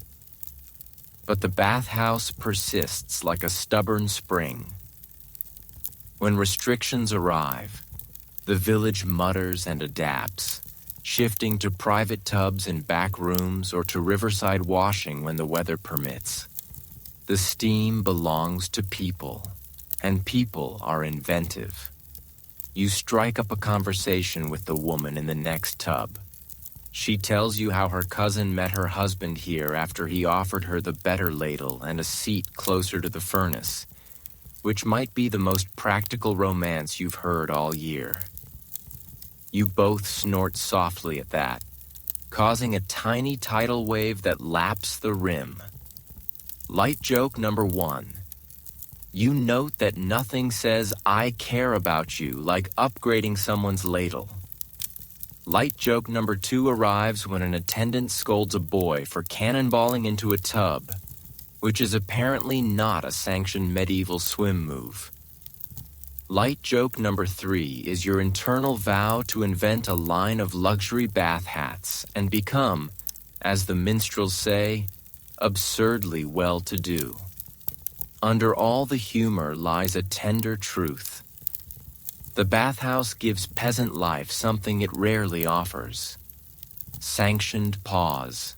But the bathhouse persists like a stubborn spring. When restrictions arrive, the village mutters and adapts, shifting to private tubs in back rooms or to riverside washing when the weather permits. The steam belongs to people, and people are inventive. You strike up a conversation with the woman in the next tub. She tells you how her cousin met her husband here after he offered her the better ladle and a seat closer to the furnace, which might be the most practical romance you've heard all year. You both snort softly at that, causing a tiny tidal wave that laps the rim. Light joke number 1. You note that nothing says "I care about you" like upgrading someone's ladle. Light joke number 2 arrives when an attendant scolds a boy for cannonballing into a tub, which is apparently not a sanctioned medieval swim move. Light joke number 3 is your internal vow to invent a line of luxury bath hats and become, as the minstrels say, absurdly well-to-do. Under all the humor lies a tender truth. The bathhouse gives peasant life something it rarely offers: sanctioned pause.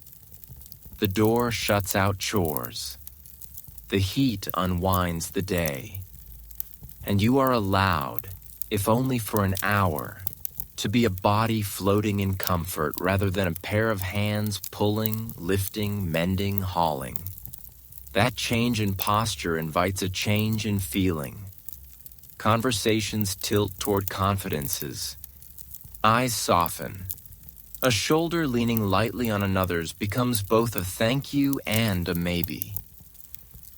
The door shuts out chores. The heat unwinds the day. And you are allowed, if only for an hour, to be a body floating in comfort rather than a pair of hands pulling, lifting, mending, hauling. That change in posture invites a change in feeling. Conversations tilt toward confidences. Eyes soften. A shoulder leaning lightly on another's becomes both a thank you and a maybe.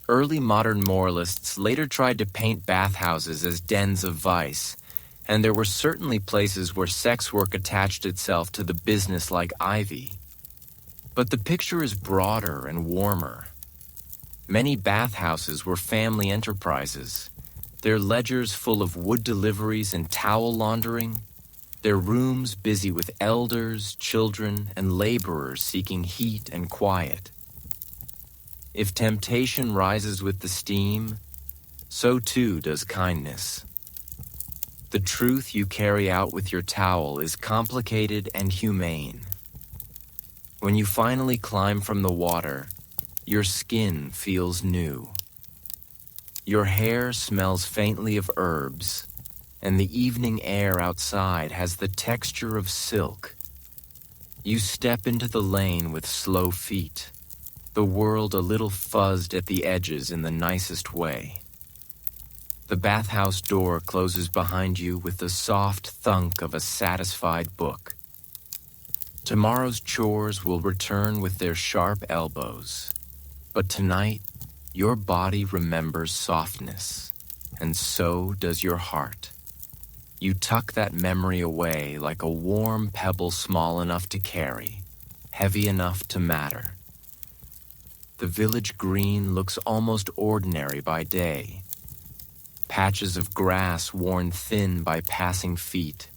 Early modern moralists later tried to paint bathhouses as dens of vice, and there were certainly places where sex work attached itself to the business like ivy. But the picture is broader and warmer. Many bathhouses were family enterprises, their ledgers full of wood deliveries and towel laundering, their rooms busy with elders, children, and laborers seeking heat and quiet. If temptation rises with the steam, so too does kindness. The truth you carry out with your towel is complicated and humane. When you finally climb from the water, your skin feels new. Your hair smells faintly of herbs, and the evening air outside has the texture of silk. You step into the lane with slow feet, the world a little fuzzed at the edges in the nicest way. The bathhouse door closes behind you with the soft thunk of a satisfied book. Tomorrow's chores will return with their sharp elbows, but tonight, your body remembers softness, and so does your heart. You tuck that memory away like a warm pebble small enough to carry, heavy enough to matter. The village green looks almost ordinary by day. Patches of grass worn thin by passing feet,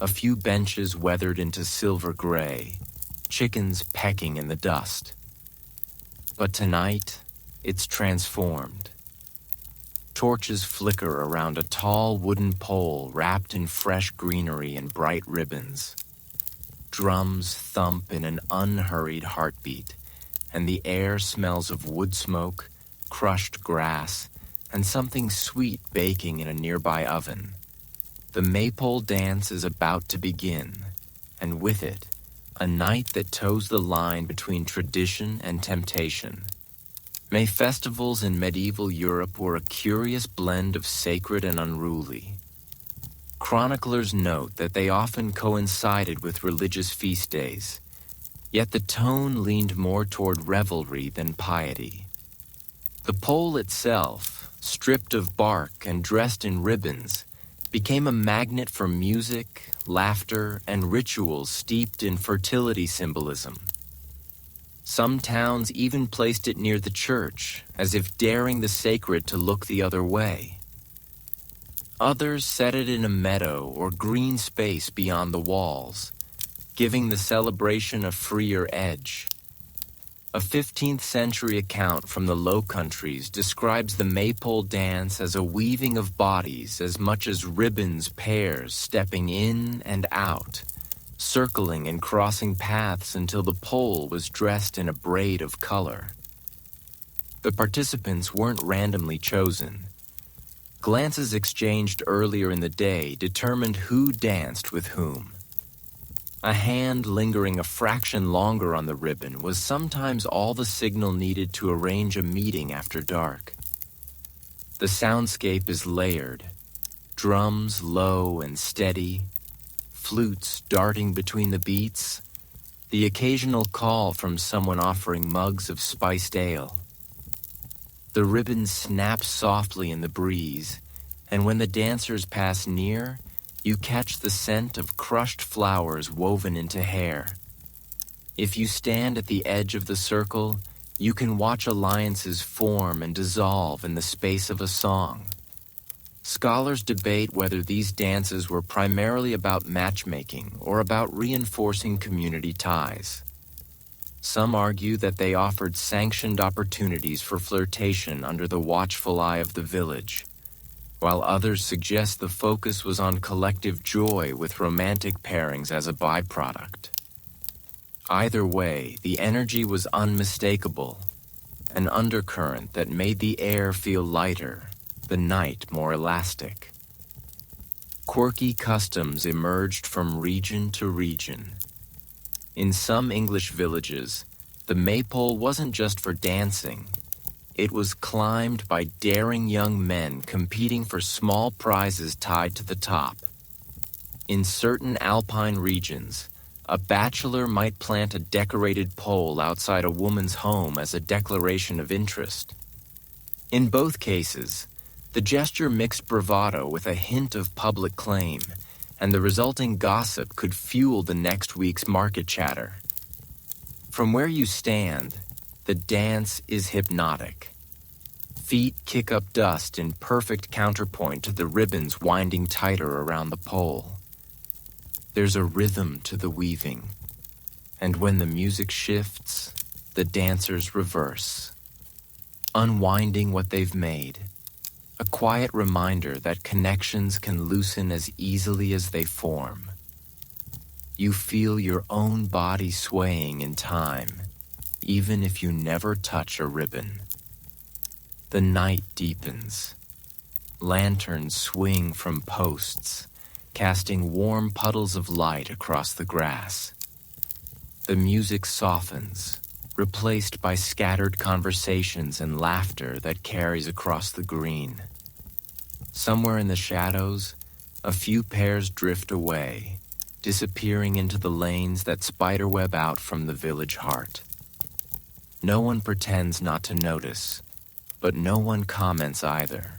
a few benches weathered into silver gray, chickens pecking in the dust. But tonight, it's transformed. Torches flicker around a tall wooden pole wrapped in fresh greenery and bright ribbons. Drums thump in an unhurried heartbeat, and the air smells of wood smoke, crushed grass, and something sweet baking in a nearby oven. The maypole dance is about to begin, and with it, a night that toes the line between tradition and temptation. May festivals in medieval Europe were a curious blend of sacred and unruly. Chroniclers note that they often coincided with religious feast days, yet the tone leaned more toward revelry than piety. The pole itself, stripped of bark and dressed in ribbons, became a magnet for music, laughter, and rituals steeped in fertility symbolism. Some towns even placed it near the church, as if daring the sacred to look the other way. Others set it in a meadow or green space beyond the walls, giving the celebration a freer edge. A 15th century account from the Low Countries describes the maypole dance as a weaving of bodies as much as ribbons pairs stepping in and out, circling and crossing paths until the pole was dressed in a braid of color. The participants weren't randomly chosen. Glances exchanged earlier in the day determined who danced with whom. A hand lingering a fraction longer on the ribbon was sometimes all the signal needed to arrange a meeting after dark. The soundscape is layered, drums low and steady, flutes darting between the beats, the occasional call from someone offering mugs of spiced ale. The ribbon snaps softly in the breeze, and when the dancers pass near, you catch the scent of crushed flowers woven into hair. If you stand at the edge of the circle, you can watch alliances form and dissolve in the space of a song. Scholars debate whether these dances were primarily about matchmaking or about reinforcing community ties. Some argue that they offered sanctioned opportunities for flirtation under the watchful eye of the village, while others suggest the focus was on collective joy with romantic pairings as a byproduct. Either way, the energy was unmistakable, an undercurrent that made the air feel lighter, the night more elastic. Quirky customs emerged from region to region. In some English villages, the maypole wasn't just for dancing. It was climbed by daring young men competing for small prizes tied to the top. In certain alpine regions, a bachelor might plant a decorated pole outside a woman's home as a declaration of interest. In both cases, the gesture mixed bravado with a hint of public claim, and the resulting gossip could fuel the next week's market chatter. From where you stand, the dance is hypnotic. Feet kick up dust in perfect counterpoint to the ribbons winding tighter around the pole. There's a rhythm to the weaving, and when the music shifts, the dancers reverse, unwinding what they've made, a quiet reminder that connections can loosen as easily as they form. You feel your own body swaying in time, even if you never touch a ribbon. The night deepens. Lanterns swing from posts, casting warm puddles of light across the grass. The music softens, replaced by scattered conversations and laughter that carries across the green. Somewhere in the shadows, a few pairs drift away, disappearing into the lanes that spiderweb out from the village heart. No one pretends not to notice, but no one comments either.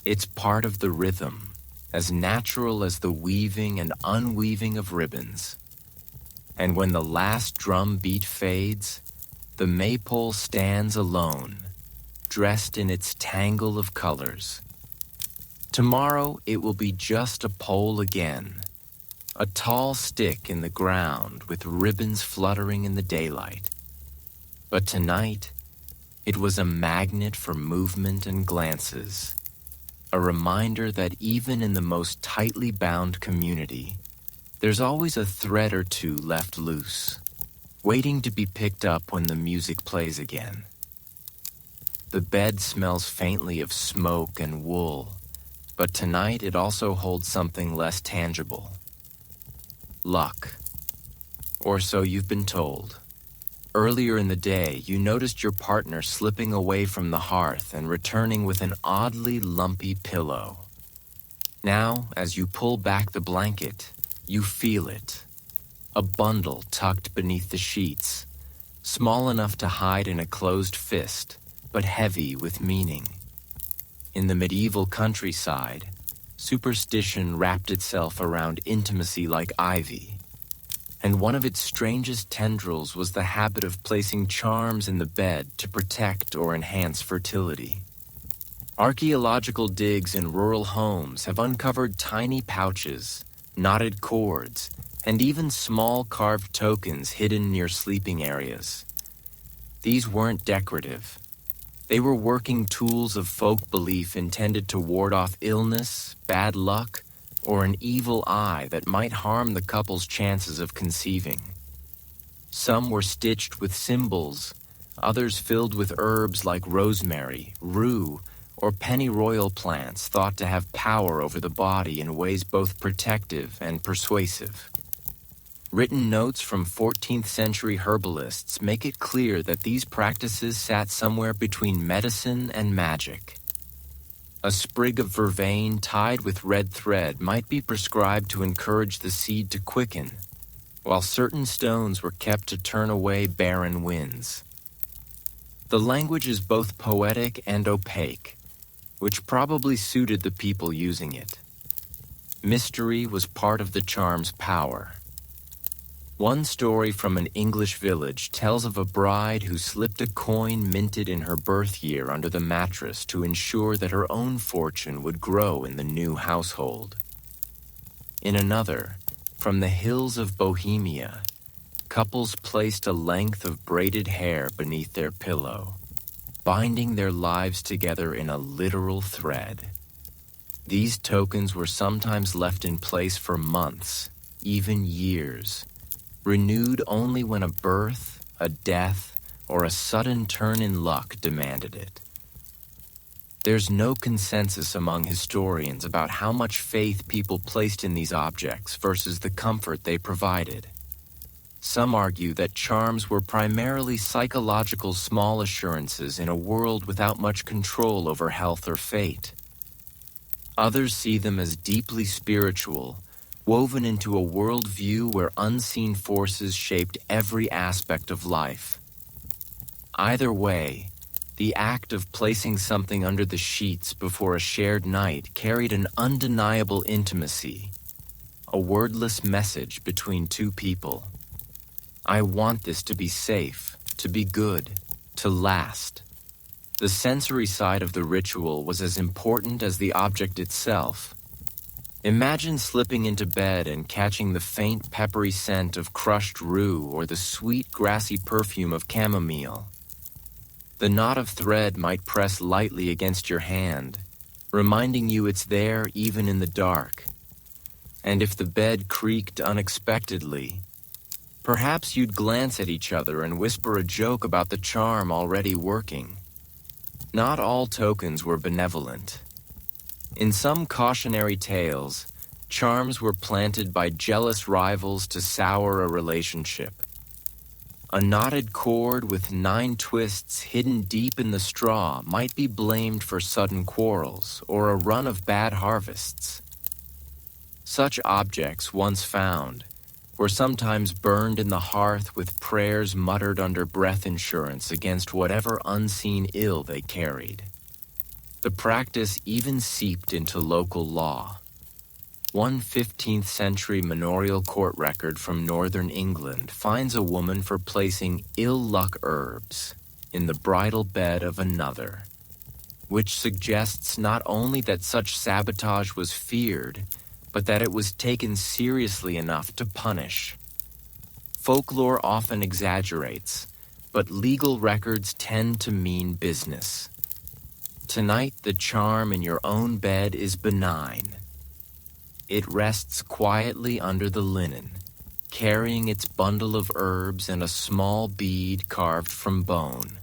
It's part of the rhythm, as natural as the weaving and unweaving of ribbons. And when the last drum beat fades, the maypole stands alone, dressed in its tangle of colors. Tomorrow it will be just a pole again, a tall stick in the ground with ribbons fluttering in the daylight. But tonight, it was a magnet for movement and glances, a reminder that even in the most tightly bound community, there's always a thread or two left loose, waiting to be picked up when the music plays again. The bed smells faintly of smoke and wool, but tonight it also holds something less tangible. Luck. Or so you've been told. Earlier in the day, you noticed your partner slipping away from the hearth and returning with an oddly lumpy pillow. Now, as you pull back the blanket, you feel it. A bundle tucked beneath the sheets, small enough to hide in a closed fist, but heavy with meaning. In the medieval countryside, superstition wrapped itself around intimacy like ivy, and one of its strangest tendrils was the habit of placing charms in the bed to protect or enhance fertility. Archaeological digs in rural homes have uncovered tiny pouches, knotted cords, and even small carved tokens hidden near sleeping areas. These weren't decorative. They were working tools of folk belief intended to ward off illness, bad luck, or an evil eye that might harm the couple's chances of conceiving. Some were stitched with symbols, others filled with herbs like rosemary, rue, or pennyroyal plants thought to have power over the body in ways both protective and persuasive. Written notes from 14th century herbalists make it clear that these practices sat somewhere between medicine and magic. A sprig of vervain tied with red thread might be prescribed to encourage the seed to quicken, while certain stones were kept to turn away barren winds. The language is both poetic and opaque, which probably suited the people using it. Mystery was part of the charm's power. One story from an English village tells of a bride who slipped a coin minted in her birth year under the mattress to ensure that her own fortune would grow in the new household. In another, from the hills of Bohemia, couples placed a length of braided hair beneath their pillow, binding their lives together in a literal thread. These tokens were sometimes left in place for months, even years, renewed only when a birth, a death, or a sudden turn in luck demanded it. There's no consensus among historians about how much faith people placed in these objects versus the comfort they provided. Some argue that charms were primarily psychological small assurances in a world without much control over health or fate. Others see them as deeply spiritual, woven into a worldview where unseen forces shaped every aspect of life. Either way, the act of placing something under the sheets before a shared night carried an undeniable intimacy, a wordless message between two people. I want this to be safe, to be good, to last. The sensory side of the ritual was as important as the object itself. Imagine slipping into bed and catching the faint peppery scent of crushed rue or the sweet grassy perfume of chamomile. The knot of thread might press lightly against your hand, reminding you it's there even in the dark. And if the bed creaked unexpectedly, perhaps you'd glance at each other and whisper a joke about the charm already working. Not all tokens were benevolent. In some cautionary tales, charms were planted by jealous rivals to sour a relationship. A knotted cord with 9 twists hidden deep in the straw might be blamed for sudden quarrels or a run of bad harvests. Such objects, once found, were sometimes burned in the hearth with prayers muttered under breath insurance against whatever unseen ill they carried. The practice even seeped into local law. One 15th century manorial court record from northern England finds a woman for placing ill-luck herbs in the bridal bed of another, which suggests not only that such sabotage was feared, but that it was taken seriously enough to punish. Folklore often exaggerates, but legal records tend to mean business. Tonight, the charm in your own bed is benign. It rests quietly under the linen, carrying its bundle of herbs and a small bead carved from bone.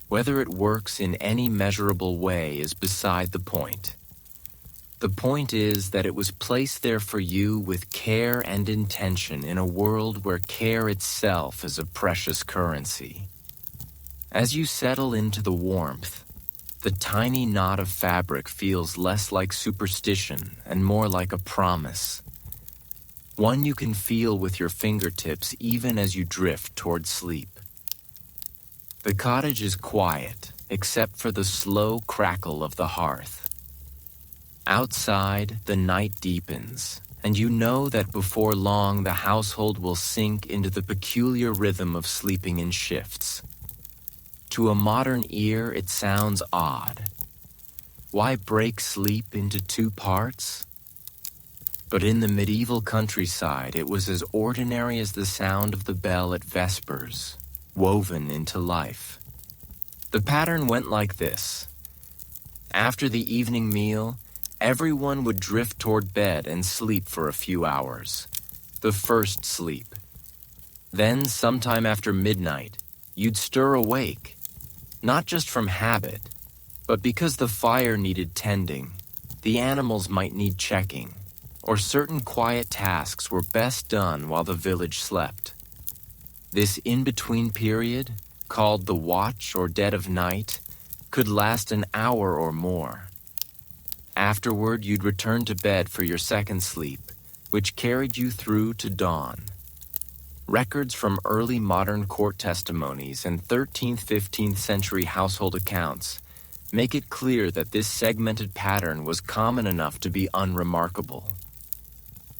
Whether it works in any measurable way is beside the point. The point is that it was placed there for you with care and intention in a world where care itself is a precious currency. As you settle into the warmth, the tiny knot of fabric feels less like superstition and more like a promise. One you can feel with your fingertips even as you drift toward sleep. The cottage is quiet, except for the slow crackle of the hearth. Outside, the night deepens, and you know that before long the household will sink into the peculiar rhythm of sleeping in shifts. To a modern ear, it sounds odd. Why break sleep into 2 parts? But in the medieval countryside, it was as ordinary as the sound of the bell at vespers, woven into life. The pattern went like this. After the evening meal, everyone would drift toward bed and sleep for a few hours, the first sleep. Then, sometime after midnight, you'd stir awake, not just from habit, but because the fire needed tending, the animals might need checking, or certain quiet tasks were best done while the village slept. This in-between period, called the watch or dead of night, could last an hour or more. Afterward, you'd return to bed for your second sleep, which carried you through to dawn. Records from early modern court testimonies and 13th-15th century household accounts make it clear that this segmented pattern was common enough to be unremarkable.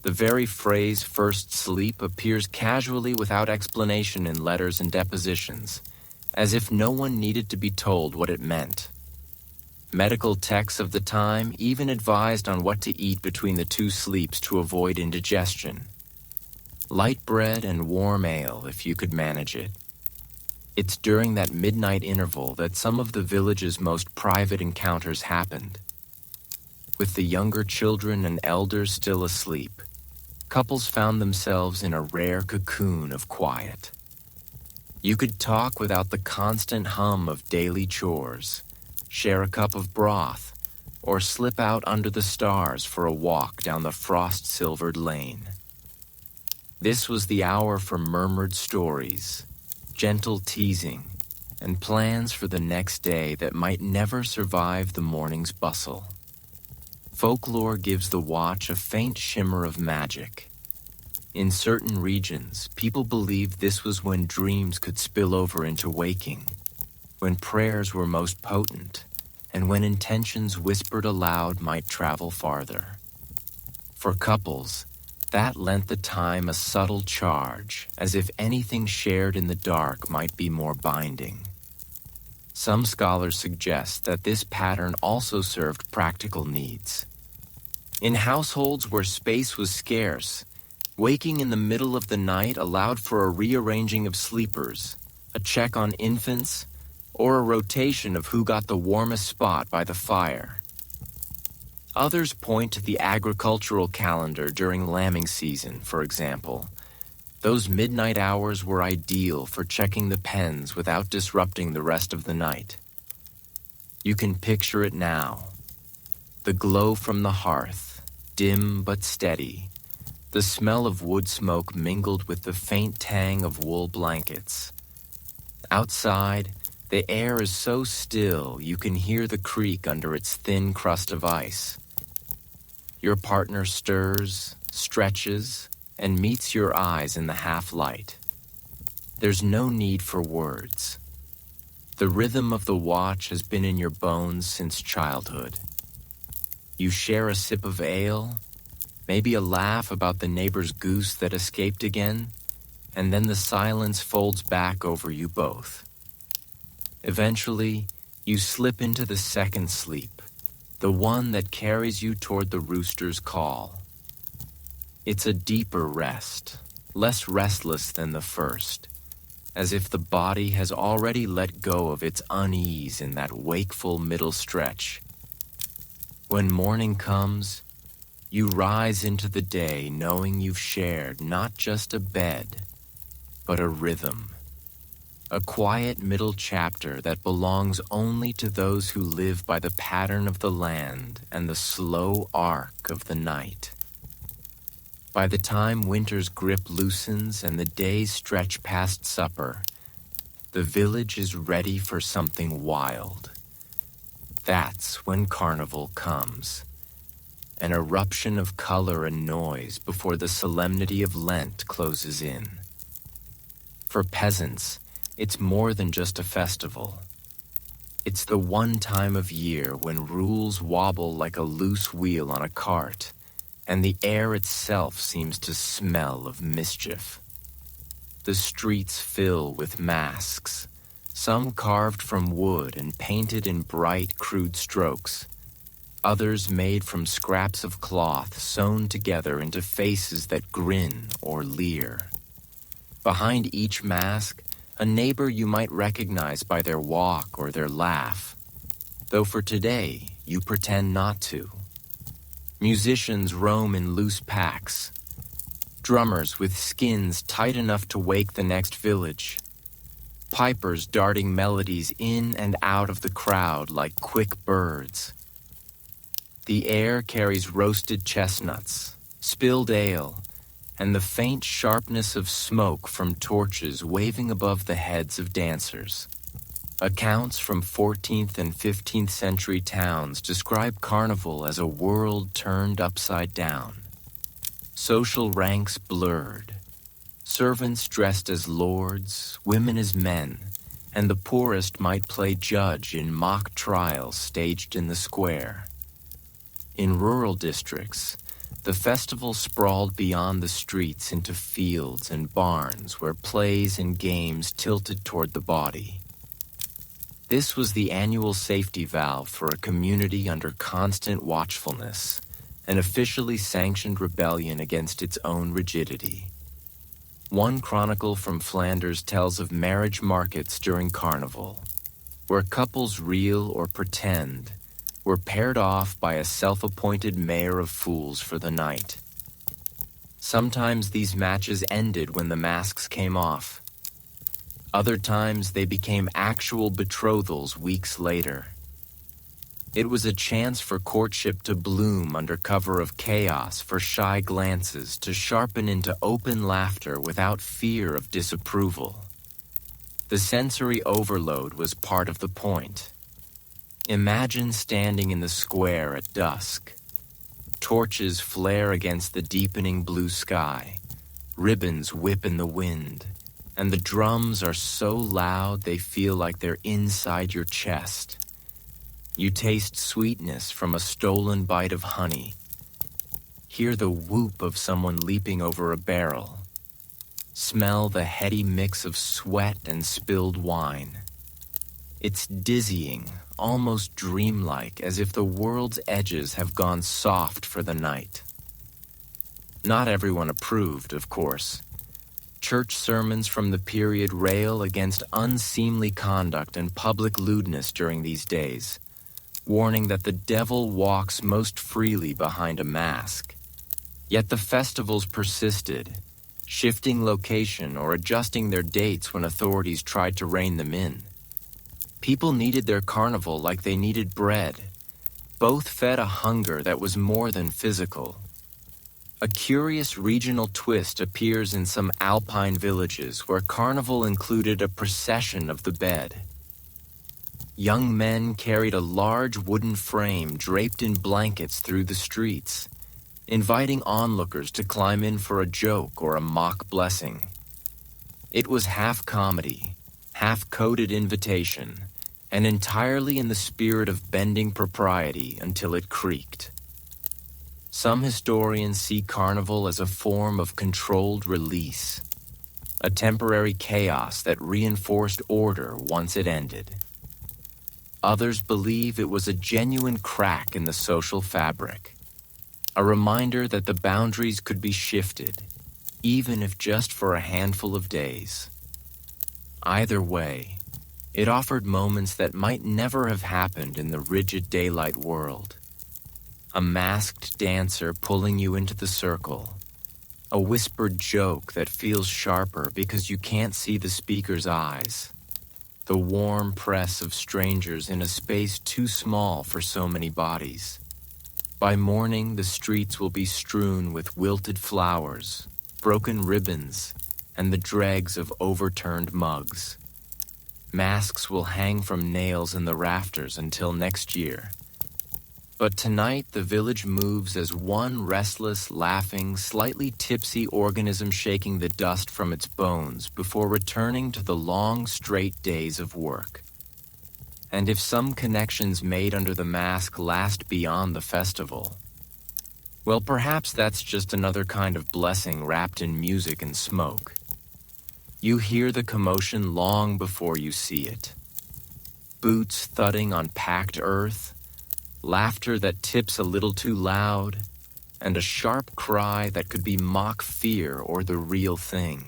The very phrase "first sleep" appears casually without explanation in letters and depositions, as if no one needed to be told what it meant. Medical texts of the time even advised on what to eat between the 2 sleeps to avoid indigestion. Light bread and warm ale if you could manage it. It's during that midnight interval that some of the village's most private encounters happened. With the younger children and elders still asleep, couples found themselves in a rare cocoon of quiet. You could talk without the constant hum of daily chores, share a cup of broth, or slip out under the stars for a walk down the frost-silvered lane. This was the hour for murmured stories, gentle teasing, and plans for the next day that might never survive the morning's bustle. Folklore gives the watch a faint shimmer of magic. In certain regions, people believed this was when dreams could spill over into waking, when prayers were most potent, and when intentions whispered aloud might travel farther. For couples, that lent the time a subtle charge, as if anything shared in the dark might be more binding. Some scholars suggest that this pattern also served practical needs. In households where space was scarce, waking in the middle of the night allowed for a rearranging of sleepers, a check on infants, or a rotation of who got the warmest spot by the fire. Others point to the agricultural calendar during lambing season, for example. Those midnight hours were ideal for checking the pens without disrupting the rest of the night. You can picture it now. The glow from the hearth, dim but steady, the smell of wood smoke mingled with the faint tang of wool blankets. Outside, the air is so still you can hear the creak under its thin crust of ice. Your partner stirs, stretches, and meets your eyes in the half-light. There's no need for words. The rhythm of the watch has been in your bones since childhood. You share a sip of ale, maybe a laugh about the neighbor's goose that escaped again, and then the silence folds back over you both. Eventually, you slip into the second sleep, the one that carries you toward the rooster's call. It's a deeper rest, less restless than the first, as if the body has already let go of its unease in that wakeful middle stretch. When morning comes, you rise into the day knowing you've shared not just a bed, but a rhythm. A quiet middle chapter that belongs only to those who live by the pattern of the land and the slow arc of the night. By the time winter's grip loosens and the days stretch past supper, the village is ready for something wild. That's when carnival comes. An eruption of color and noise before the solemnity of Lent closes in. For peasants, it's more than just a festival. It's the one time of year when rules wobble like a loose wheel on a cart, and the air itself seems to smell of mischief. The streets fill with masks, some carved from wood and painted in bright, crude strokes, others made from scraps of cloth sewn together into faces that grin or leer. Behind each mask, a neighbor you might recognize by their walk or their laugh, though for today you pretend not to. Musicians roam in loose packs, drummers with skins tight enough to wake the next village, pipers darting melodies in and out of the crowd like quick birds. The air carries roasted chestnuts, spilled ale, and the faint sharpness of smoke from torches waving above the heads of dancers. Accounts from 14th and 15th century towns describe carnival as a world turned upside down. Social ranks blurred. Servants dressed as lords, women as men, and the poorest might play judge in mock trials staged in the square. In rural districts, the festival sprawled beyond the streets into fields and barns where plays and games tilted toward the body. This was the annual safety valve for a community under constant watchfulness, an officially sanctioned rebellion against its own rigidity. One chronicle from Flanders tells of marriage markets during carnival, where couples real or pretend were paired off by a self-appointed mayor of fools for the night. Sometimes these matches ended when the masks came off. Other times they became actual betrothals weeks later. It was a chance for courtship to bloom under cover of chaos, for shy glances to sharpen into open laughter without fear of disapproval. The sensory overload was part of the point. Imagine standing in the square at dusk. Torches flare against the deepening blue sky. Ribbons whip in the wind. And the drums are so loud they feel like they're inside your chest. You taste sweetness from a stolen bite of honey. Hear the whoop of someone leaping over a barrel. Smell the heady mix of sweat and spilled wine. It's dizzying, almost dreamlike, as if the world's edges have gone soft for the night. Not everyone approved, of course. Church sermons from the period rail against unseemly conduct and public lewdness during these days, warning that the devil walks most freely behind a mask. Yet the festivals persisted, shifting location or adjusting their dates when authorities tried to rein them in. People needed their carnival like they needed bread. Both fed a hunger that was more than physical. A curious regional twist appears in some alpine villages where carnival included a procession of the bed. Young men carried a large wooden frame draped in blankets through the streets, inviting onlookers to climb in for a joke or a mock blessing. It was half comedy, half coded invitation, and entirely in the spirit of bending propriety until it creaked. Some historians see carnival as a form of controlled release, a temporary chaos that reinforced order once it ended. Others believe it was a genuine crack in the social fabric, a reminder that the boundaries could be shifted, even if just for a handful of days. Either way, it offered moments that might never have happened in the rigid daylight world. A masked dancer pulling you into the circle, a whispered joke that feels sharper because you can't see the speaker's eyes, the warm press of strangers in a space too small for so many bodies. By morning, the streets will be strewn with wilted flowers, broken ribbons, and the dregs of overturned mugs. Masks will hang from nails in the rafters until next year. But tonight, the village moves as one restless, laughing, slightly tipsy organism shaking the dust from its bones before returning to the long, straight days of work. And if some connections made under the mask last beyond the festival, well, perhaps that's just another kind of blessing wrapped in music and smoke. You hear the commotion long before you see it. Boots thudding on packed earth, laughter that tips a little too loud, and a sharp cry that could be mock fear or the real thing.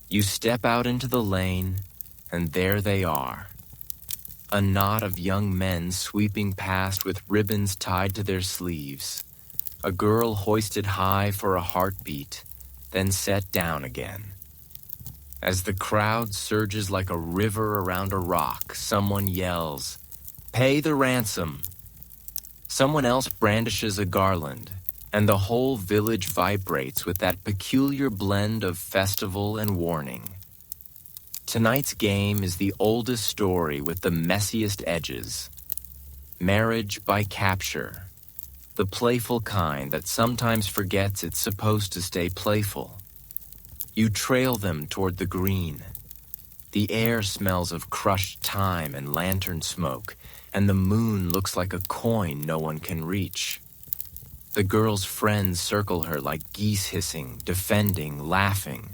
You step out into the lane, and there they are. A knot of young men sweeping past with ribbons tied to their sleeves. A girl hoisted high for a heartbeat, then set down again. As the crowd surges like a river around a rock, someone yells, "Pay the ransom!" Someone else brandishes a garland, and the whole village vibrates with that peculiar blend of festival and warning. Tonight's game is the oldest story with the messiest edges. Marriage by capture, the playful kind that sometimes forgets it's supposed to stay playful. You trail them toward the green. The air smells of crushed thyme and lantern smoke, and the moon looks like a coin no one can reach. The girl's friends circle her like geese hissing, defending, laughing,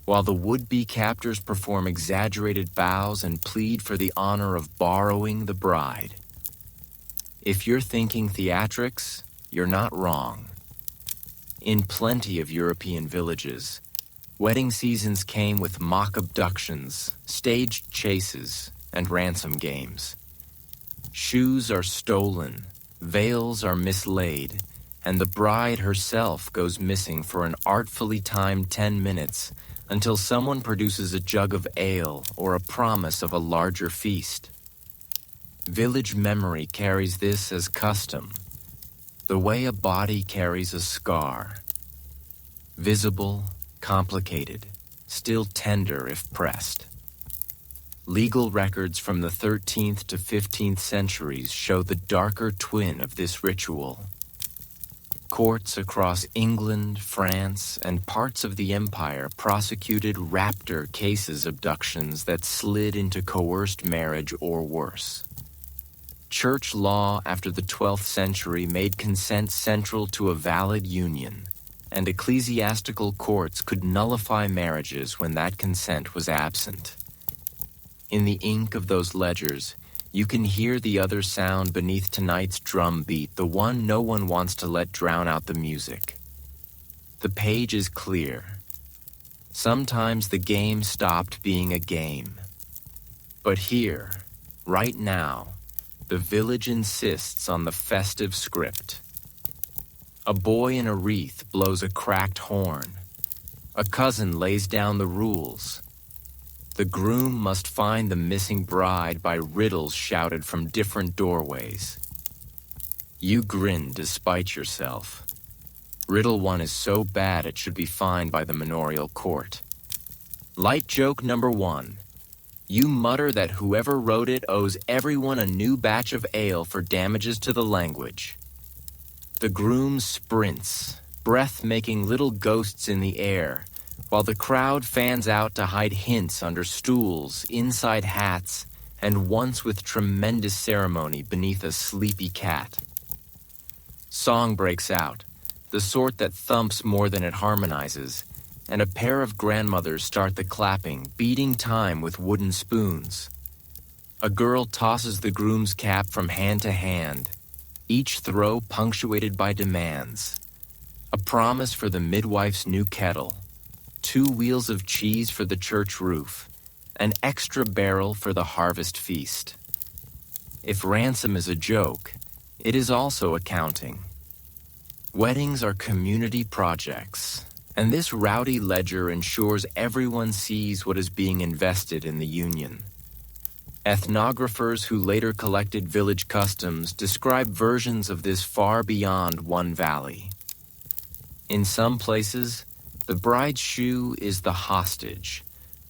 while the would-be captors perform exaggerated bows and plead for the honor of borrowing the bride. If you're thinking theatrics, you're not wrong. In plenty of European villages, wedding seasons came with mock abductions, staged chases, and ransom games. Shoes are stolen, veils are mislaid, and the bride herself goes missing for an artfully timed 10 minutes until someone produces a jug of ale or a promise of a larger feast. Village memory carries this as custom, the way a body carries a scar. Visible, complicated, still tender if pressed. Legal records from the 13th to 15th centuries show the darker twin of this ritual. Courts across England, France, and parts of the empire prosecuted raptor cases abductions that slid into coerced marriage or worse. Church law after the 12th century made consent central to a valid union, and ecclesiastical courts could nullify marriages when that consent was absent. In the ink of those ledgers, you can hear the other sound beneath tonight's drum beat, the one no one wants to let drown out the music. The page is clear. Sometimes the game stopped being a game. But here, right now, the village insists on the festive script. A boy in a wreath blows a cracked horn. A cousin lays down the rules. The groom must find the missing bride by riddles shouted from different doorways. You grin despite yourself. Riddle 1 is so bad it should be fined by the manorial court. Light joke number 1. You mutter that whoever wrote it owes everyone a new batch of ale for damages to the language. The groom sprints, breath making little ghosts in the air, while the crowd fans out to hide hints under stools, inside hats, and once with tremendous ceremony beneath a sleepy cat. Song breaks out, the sort that thumps more than it harmonizes, and a pair of grandmothers start the clapping, beating time with wooden spoons. A girl tosses the groom's cap from hand to hand, each throw punctuated by demands. A promise for the midwife's new kettle, 2 wheels of cheese for the church roof, an extra barrel for the harvest feast. If ransom is a joke, it is also accounting. Weddings are community projects, and this rowdy ledger ensures everyone sees what is being invested in the union. Ethnographers who later collected village customs describe versions of this far beyond one valley. In some places, the bride's shoe is the hostage,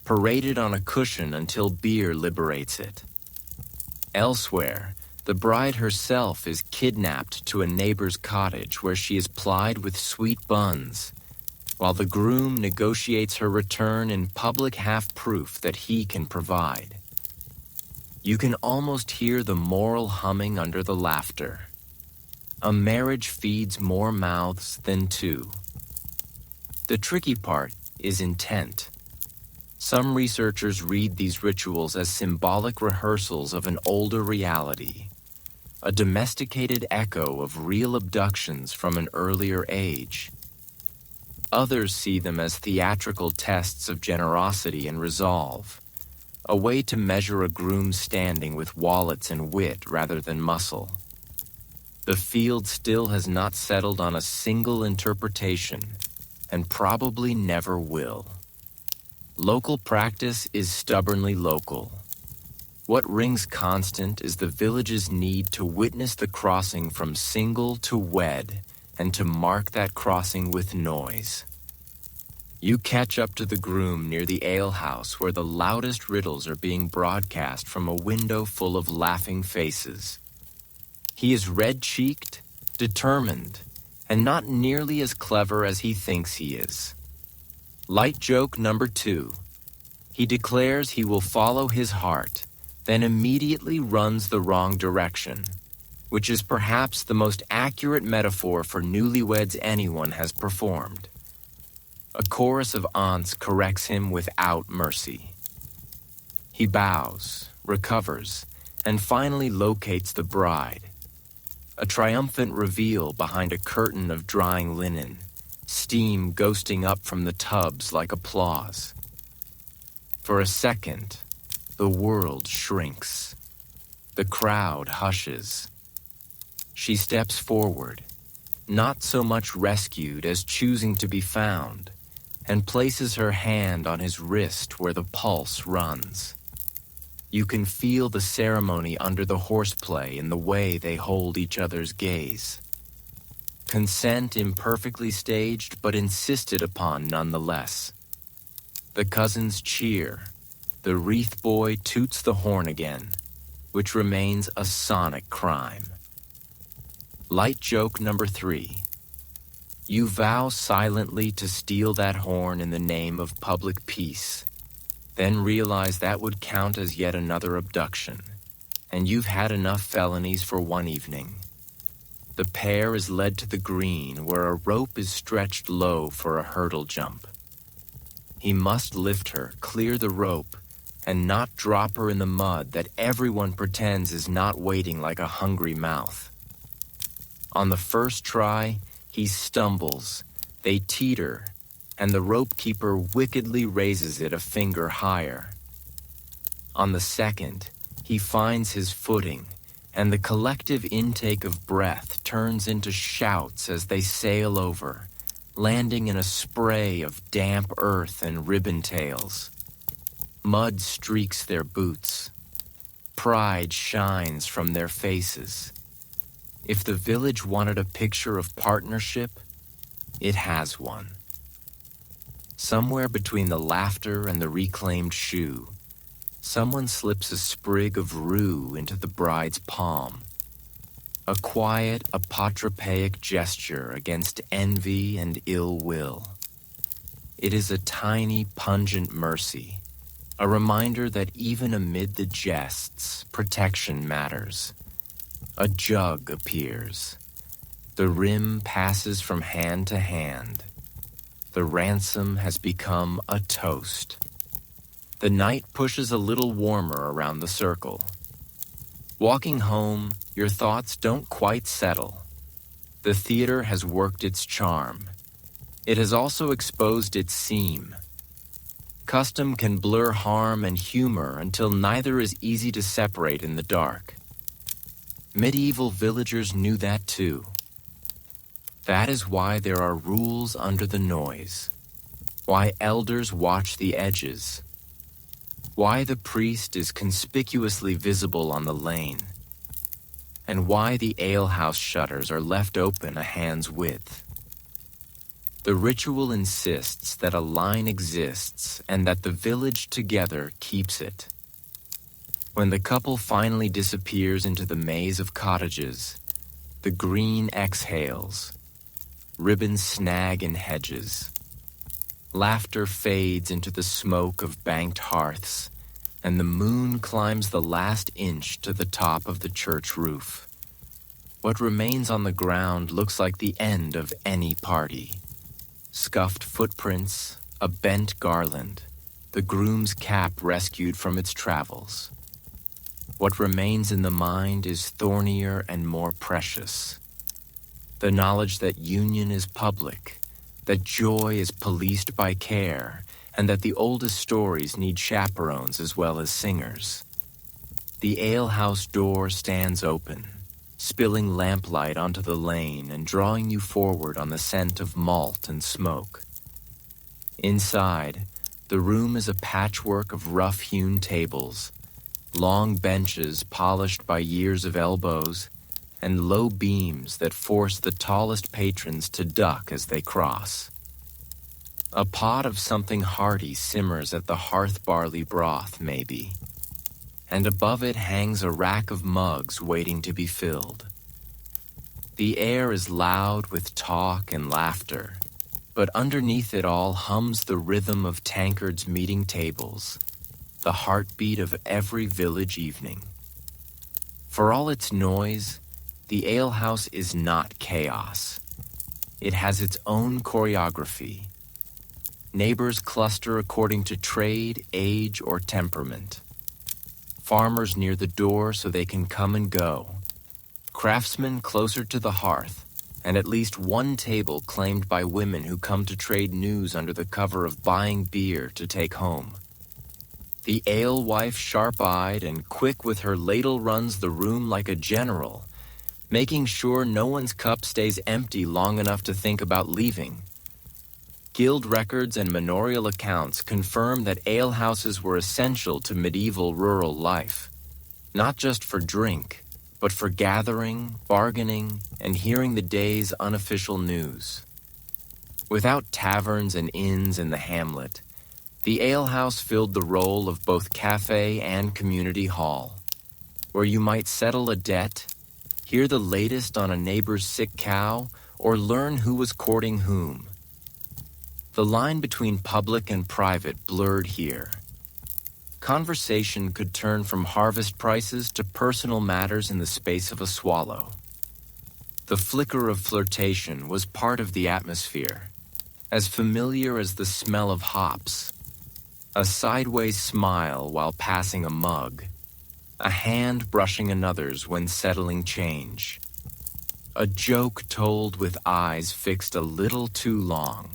paraded on a cushion until beer liberates it. Elsewhere, the bride herself is kidnapped to a neighbor's cottage where she is plied with sweet buns, while the groom negotiates her return in public half-proof that he can provide. You can almost hear the moral humming under the laughter. A marriage feeds more mouths than 2. The tricky part is intent. Some researchers read these rituals as symbolic rehearsals of an older reality, a domesticated echo of real abductions from an earlier age. Others see them as theatrical tests of generosity and resolve, a way to measure a groom's standing with wallets and wit rather than muscle. The field still has not settled on a single interpretation, and probably never will. Local practice is stubbornly local. What rings constant is the village's need to witness the crossing from single to wed, and to mark that crossing with noise. You catch up to the groom near the alehouse where the loudest riddles are being broadcast from a window full of laughing faces. He is red-cheeked, determined, and not nearly as clever as he thinks he is. Light joke number 2. He declares he will follow his heart, then immediately runs the wrong direction, which is perhaps the most accurate metaphor for newlyweds anyone has performed. A chorus of aunts corrects him without mercy. He bows, recovers, and finally locates the bride. A triumphant reveal behind a curtain of drying linen, steam ghosting up from the tubs like applause. For a second, the world shrinks. The crowd hushes. She steps forward, not so much rescued as choosing to be found, and places her hand on his wrist where the pulse runs. You can feel the ceremony under the horseplay in the way they hold each other's gaze. Consent imperfectly staged but insisted upon nonetheless. The cousins cheer. The wreath boy toots the horn again, which remains a sonic crime. Light joke number 3. You vow silently to steal that horn in the name of public peace, then realize that would count as yet another abduction, and you've had enough felonies for one evening. The pair is led to the green where a rope is stretched low for a hurdle jump. He must lift her, clear the rope, and not drop her in the mud that everyone pretends is not waiting like a hungry mouth. On the first try, he stumbles, they teeter, and the rope keeper wickedly raises it a finger higher. On the second, he finds his footing, and the collective intake of breath turns into shouts as they sail over, landing in a spray of damp earth and ribbon tails. Mud streaks their boots. Pride shines from their faces. If the village wanted a picture of partnership, it has one. Somewhere between the laughter and the reclaimed shoe, someone slips a sprig of rue into the bride's palm. A quiet, apotropaic gesture against envy and ill will. It is a tiny, pungent mercy, a reminder that even amid the jests, protection matters. A jug appears. The rim passes from hand to hand. The ransom has become a toast. The night pushes a little warmer around the circle. Walking home, your thoughts don't quite settle. The theater has worked its charm. It has also exposed its seam. Custom can blur harm and humor until neither is easy to separate in the dark. Medieval villagers knew that too. That is why there are rules under the noise, why elders watch the edges, why the priest is conspicuously visible on the lane, and why the alehouse shutters are left open a hand's width. The ritual insists that a line exists and that the village together keeps it. When the couple finally disappears into the maze of cottages, the green exhales, ribbons snag in hedges. Laughter fades into the smoke of banked hearths, and the moon climbs the last inch to the top of the church roof. What remains on the ground looks like the end of any party. Scuffed footprints, a bent garland, the groom's cap rescued from its travels. What remains in the mind is thornier and more precious. The knowledge that union is public, that joy is policed by care, and that the oldest stories need chaperones as well as singers. The alehouse door stands open, spilling lamplight onto the lane and drawing you forward on the scent of malt and smoke. Inside, the room is a patchwork of rough-hewn tables, long benches polished by years of elbows, and low beams that force the tallest patrons to duck as they cross. A pot of something hearty simmers at the hearth barley broth, maybe, and above it hangs a rack of mugs waiting to be filled. The air is loud with talk and laughter, but underneath it all hums the rhythm of tankards meeting tables, the heartbeat of every village evening. For all its noise, the alehouse is not chaos. It has its own choreography. Neighbors cluster according to trade, age, or temperament. Farmers near the door so they can come and go. Craftsmen closer to the hearth, and at least one table claimed by women who come to trade news under the cover of buying beer to take home. The alewife, sharp-eyed and quick with her ladle, runs the room like a general, making sure no one's cup stays empty long enough to think about leaving. Guild records and manorial accounts confirm that alehouses were essential to medieval rural life, not just for drink, but for gathering, bargaining, and hearing the day's unofficial news. Without taverns and inns in the hamlet, the alehouse filled the role of both cafe and community hall, where you might settle a debt, hear the latest on a neighbor's sick cow, or learn who was courting whom. The line between public and private blurred here. Conversation could turn from harvest prices to personal matters in the space of a swallow. The flicker of flirtation was part of the atmosphere, as familiar as the smell of hops. A sideways smile while passing a mug, a hand brushing another's when settling change. A joke told with eyes fixed a little too long.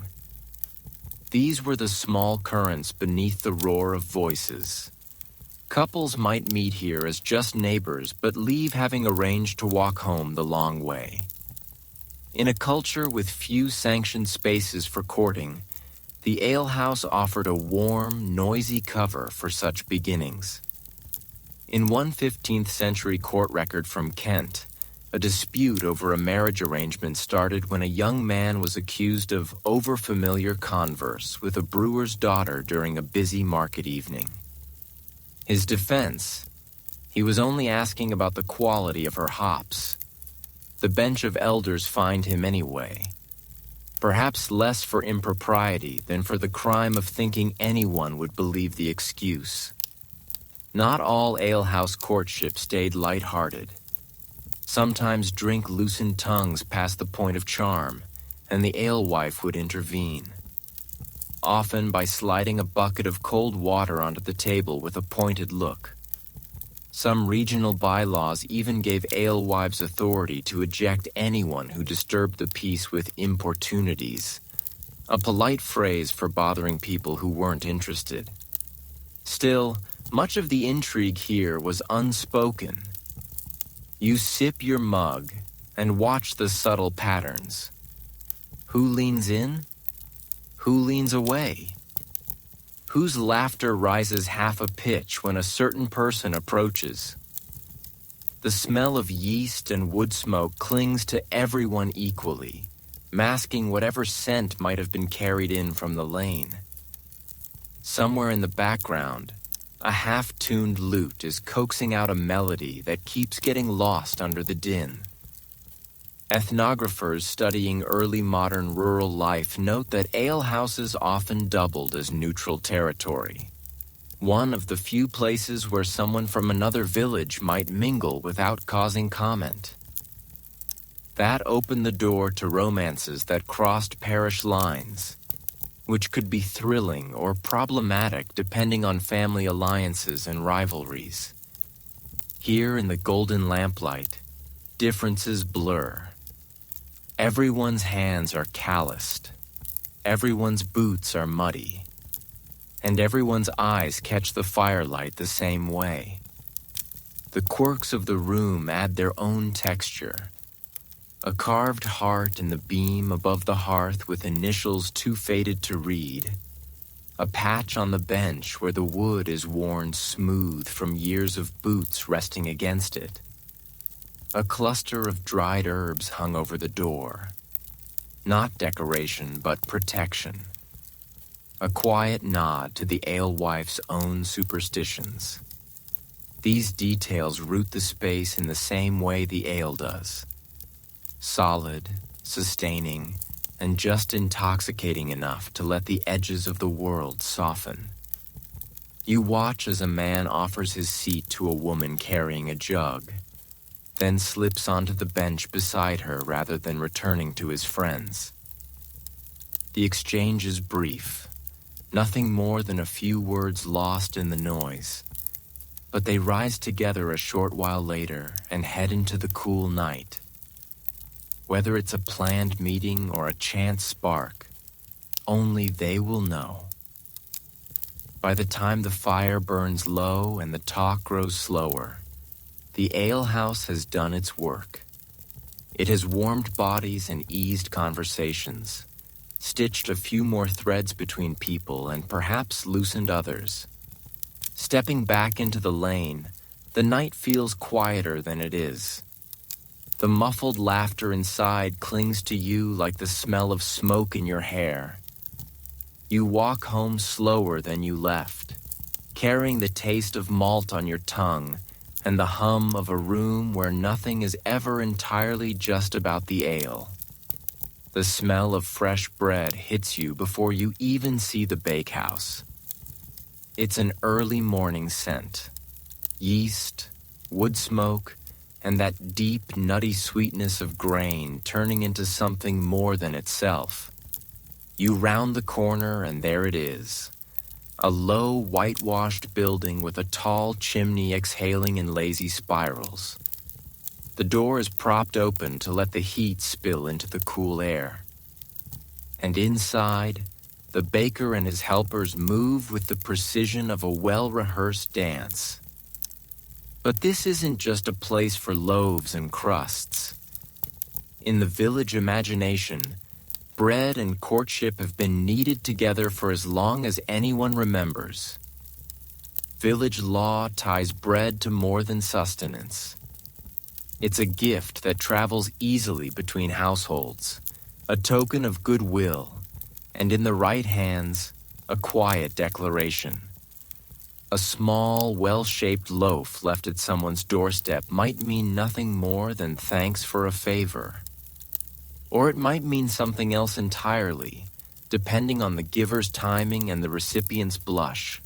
These were the small currents beneath the roar of voices. Couples might meet here as just neighbors, but leave having arranged to walk home the long way. In a culture with few sanctioned spaces for courting, the alehouse offered a warm, noisy cover for such beginnings. In one 15th century court record from Kent, a dispute over a marriage arrangement started when a young man was accused of overfamiliar converse with a brewer's daughter during a busy market evening. His defense: he was only asking about the quality of her hops. The bench of elders fined him anyway, perhaps less for impropriety than for the crime of thinking anyone would believe the excuse. Not all alehouse courtship stayed light-hearted. Sometimes drink loosened tongues past the point of charm, and the alewife would intervene, often by sliding a bucket of cold water onto the table with a pointed look. Some regional bylaws even gave alewives authority to eject anyone who disturbed the peace with importunities, a polite phrase for bothering people who weren't interested. Still, much of the intrigue here was unspoken. You sip your mug and watch the subtle patterns. Who leans in? Who leans away? Whose laughter rises half a pitch when a certain person approaches? The smell of yeast and wood smoke clings to everyone equally, masking whatever scent might have been carried in from the lane. Somewhere in the background, a half-tuned lute is coaxing out a melody that keeps getting lost under the din. Ethnographers studying early modern rural life note that alehouses often doubled as neutral territory, one of the few places where someone from another village might mingle without causing comment. That opened the door to romances that crossed parish lines, which could be thrilling or problematic depending on family alliances and rivalries. Here in the golden lamplight, differences blur. Everyone's hands are calloused, everyone's boots are muddy, and everyone's eyes catch the firelight the same way. The quirks of the room add their own texture. A carved heart in the beam above the hearth with initials too faded to read. A patch on the bench where the wood is worn smooth from years of boots resting against it. A cluster of dried herbs hung over the door. Not decoration, but protection. A quiet nod to the alewife's own superstitions. These details root the space in the same way the ale does. Solid, sustaining, and just intoxicating enough to let the edges of the world soften. You watch as a man offers his seat to a woman carrying a jug, then slips onto the bench beside her rather than returning to his friends. The exchange is brief, nothing more than a few words lost in the noise, but they rise together a short while later and head into the cool night. Whether it's a planned meeting or a chance spark, only they will know. By the time the fire burns low and the talk grows slower, the alehouse has done its work. It has warmed bodies and eased conversations, stitched a few more threads between people and perhaps loosened others. Stepping back into the lane, the night feels quieter than it is. The muffled laughter inside clings to you like the smell of smoke in your hair. You walk home slower than you left, carrying the taste of malt on your tongue and the hum of a room where nothing is ever entirely just about the ale. The smell of fresh bread hits you before you even see the bakehouse. It's an early morning scent. Yeast, wood smoke, and that deep, nutty sweetness of grain turning into something more than itself. You round the corner and there it is. A low, whitewashed building with a tall chimney exhaling in lazy spirals. The door is propped open to let the heat spill into the cool air. And inside, the baker and his helpers move with the precision of a well-rehearsed dance. But this isn't just a place for loaves and crusts. In the village imagination, bread and courtship have been kneaded together for as long as anyone remembers. Village law ties bread to more than sustenance. It's a gift that travels easily between households, a token of goodwill, and in the right hands, a quiet declaration. A small, well-shaped loaf left at someone's doorstep might mean nothing more than thanks for a favor. Or it might mean something else entirely, depending on the giver's timing and the recipient's blush.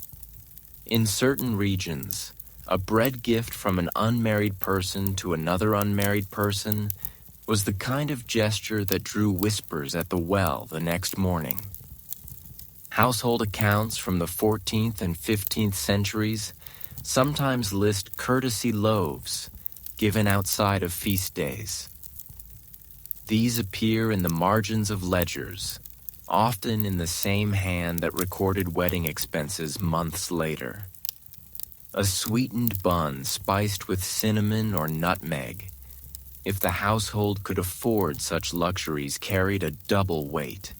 In certain regions, a bread gift from an unmarried person to another unmarried person was the kind of gesture that drew whispers at the well the next morning. Household accounts from the 14th and 15th centuries sometimes list courtesy loaves given outside of feast days. These appear in the margins of ledgers, often in the same hand that recorded wedding expenses months later. A sweetened bun spiced with cinnamon or nutmeg, if the household could afford such luxuries, carried a double weight.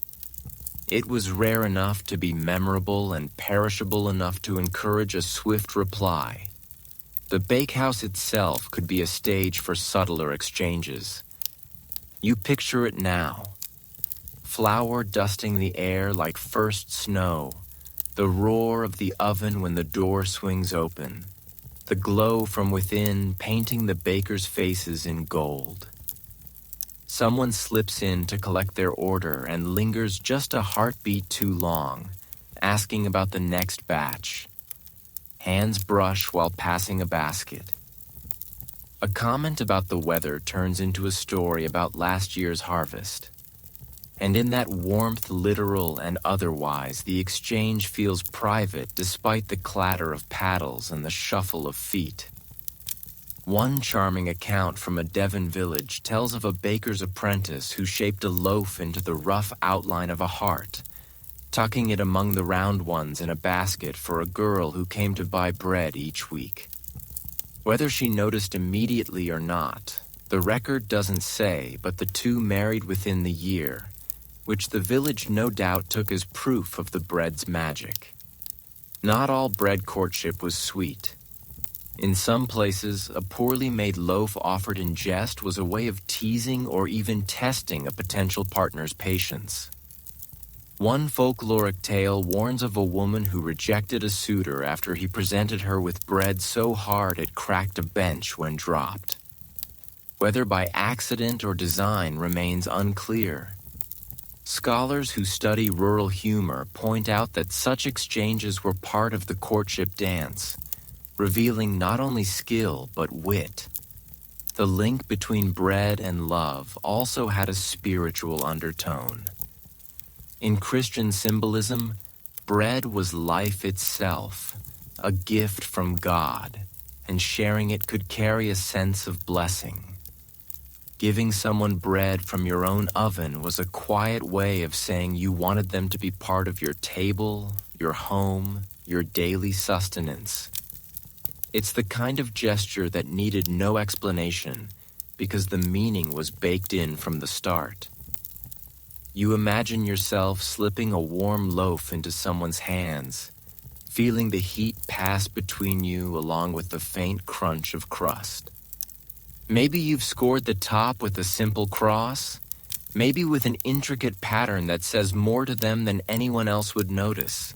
It was rare enough to be memorable and perishable enough to encourage a swift reply. The bakehouse itself could be a stage for subtler exchanges. You picture it now. Flour dusting the air like first snow, the roar of the oven when the door swings open, the glow from within painting the bakers' faces in gold. Someone slips in to collect their order and lingers just a heartbeat too long, asking about the next batch. Hands brush while passing a basket. A comment about the weather turns into a story about last year's harvest. And in that warmth, literal and otherwise, the exchange feels private despite the clatter of paddles and the shuffle of feet. One charming account from a Devon village tells of a baker's apprentice who shaped a loaf into the rough outline of a heart, tucking it among the round ones in a basket for a girl who came to buy bread each week. Whether she noticed immediately or not, the record doesn't say, but the two married within the year, which the village no doubt took as proof of the bread's magic. Not all bread courtship was sweet. In some places, a poorly made loaf offered in jest was a way of teasing or even testing a potential partner's patience. One folkloric tale warns of a woman who rejected a suitor after he presented her with bread so hard it cracked a bench when dropped. Whether by accident or design remains unclear. Scholars who study rural humor point out that such exchanges were part of the courtship dance, revealing not only skill but wit. The link between bread and love also had a spiritual undertone. In Christian symbolism, bread was life itself, a gift from God, and sharing it could carry a sense of blessing. Giving someone bread from your own oven was a quiet way of saying you wanted them to be part of your table, your home, your daily sustenance. It's the kind of gesture that needed no explanation because the meaning was baked in from the start. You imagine yourself slipping a warm loaf into someone's hands, feeling the heat pass between you along with the faint crunch of crust. Maybe you've scored the top with a simple cross, maybe with an intricate pattern that says more to them than anyone else would notice.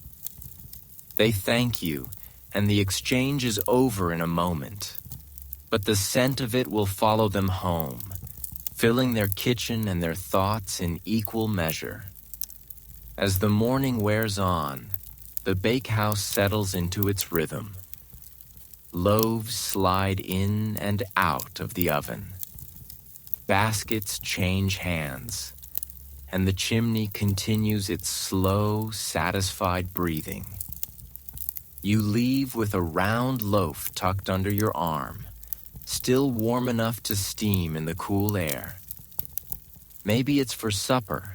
They thank you, and the exchange is over in a moment. But the scent of it will follow them home, filling their kitchen and their thoughts in equal measure. As the morning wears on, the bakehouse settles into its rhythm. Loaves slide in and out of the oven. Baskets change hands, and the chimney continues its slow, satisfied breathing. You leave with a round loaf tucked under your arm, still warm enough to steam in the cool air. Maybe it's for supper.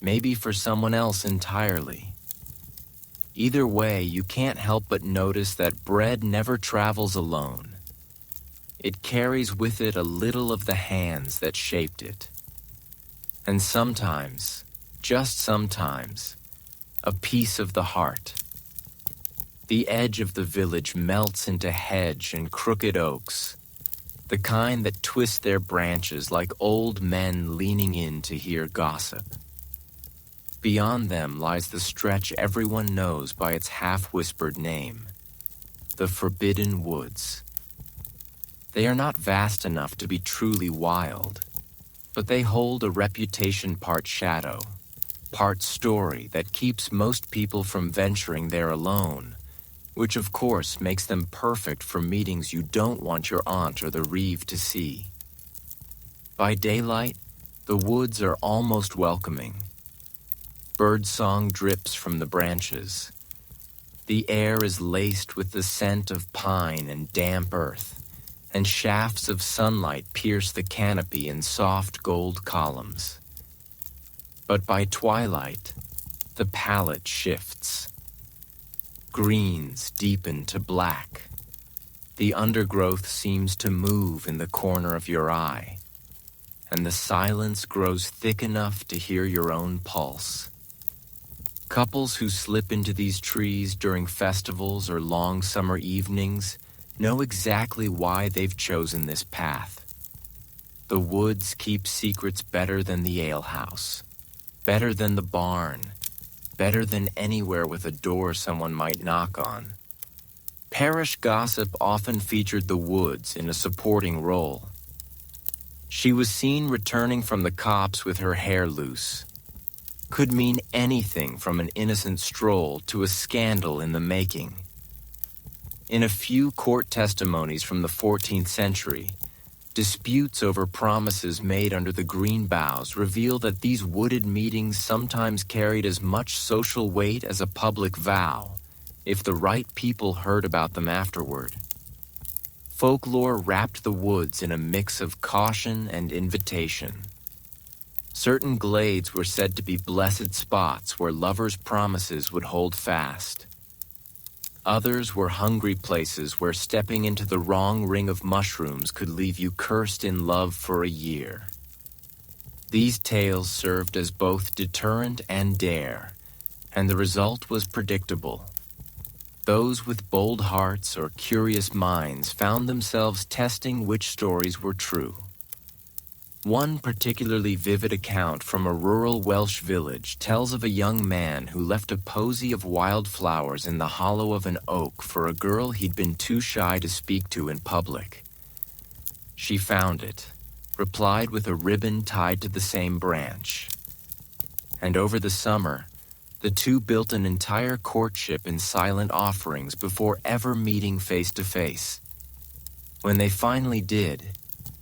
maybe for someone else entirely. Either way, you can't help but notice that bread never travels alone. It carries with it a little of the hands that shaped it. And sometimes, just sometimes, a piece of the heart. The edge of the village melts into hedge and crooked oaks, the kind that twist their branches like old men leaning in to hear gossip. Beyond them lies the stretch everyone knows by its half-whispered name, the Forbidden Woods. They are not vast enough to be truly wild, but they hold a reputation part shadow, part story that keeps most people from venturing there alone, which of course makes them perfect for meetings you don't want your aunt or the Reeve to see. By daylight, the woods are almost welcoming. Birdsong drips from the branches. The air is laced with the scent of pine and damp earth, and shafts of sunlight pierce the canopy in soft gold columns. But by twilight, the palette shifts. Greens deepen to black. The undergrowth seems to move in the corner of your eye, and the silence grows thick enough to hear your own pulse. Couples who slip into these trees during festivals or long summer evenings know exactly why they've chosen this path. The woods keep secrets better than the alehouse, better than the barn, better than anywhere with a door someone might knock on. Parish gossip often featured the woods in a supporting role. She was seen returning from the copse with her hair loose. Could mean anything from an innocent stroll to a scandal in the making. In a few court testimonies from the 14th century, disputes over promises made under the green boughs reveal that these wooded meetings sometimes carried as much social weight as a public vow, if the right people heard about them afterward. Folklore wrapped the woods in a mix of caution and invitation. Certain glades were said to be blessed spots where lovers' promises would hold fast. Others were hungry places where stepping into the wrong ring of mushrooms could leave you cursed in love for a year. These tales served as both deterrent and dare, and the result was predictable. Those with bold hearts or curious minds found themselves testing which stories were true. One particularly vivid account from a rural Welsh village tells of a young man who left a posy of wildflowers in the hollow of an oak for a girl he'd been too shy to speak to in public. She found it, replied with a ribbon tied to the same branch. And over the summer, the two built an entire courtship in silent offerings before ever meeting face to face. When they finally did,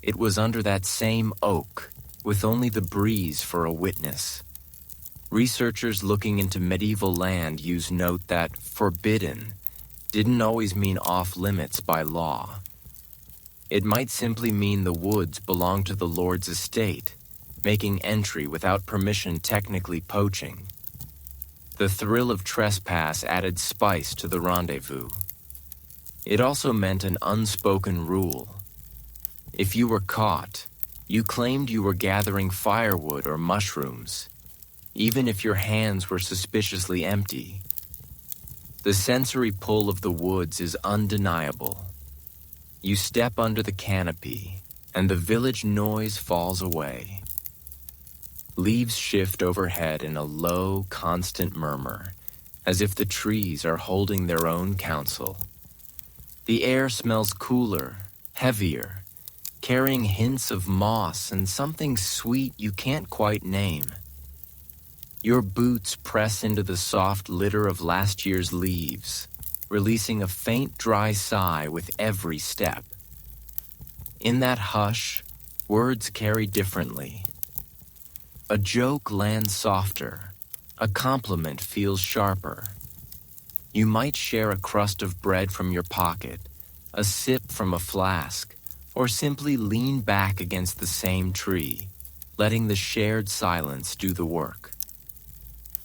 it was under that same oak, with only the breeze for a witness. Researchers looking into medieval land use note that forbidden didn't always mean off-limits by law. It might simply mean the woods belonged to the Lord's estate, making entry without permission technically poaching. The thrill of trespass added spice to the rendezvous. It also meant an unspoken rule. If you were caught, you claimed you were gathering firewood or mushrooms, even if your hands were suspiciously empty. The sensory pull of the woods is undeniable. You step under the canopy, and the village noise falls away. Leaves shift overhead in a low, constant murmur, as if the trees are holding their own counsel. The air smells cooler, heavier, carrying hints of moss and something sweet you can't quite name. Your boots press into the soft litter of last year's leaves, releasing a faint dry sigh with every step. In that hush, words carry differently. A joke lands softer, a compliment feels sharper. You might share a crust of bread from your pocket, a sip from a flask, or simply lean back against the same tree, letting the shared silence do the work.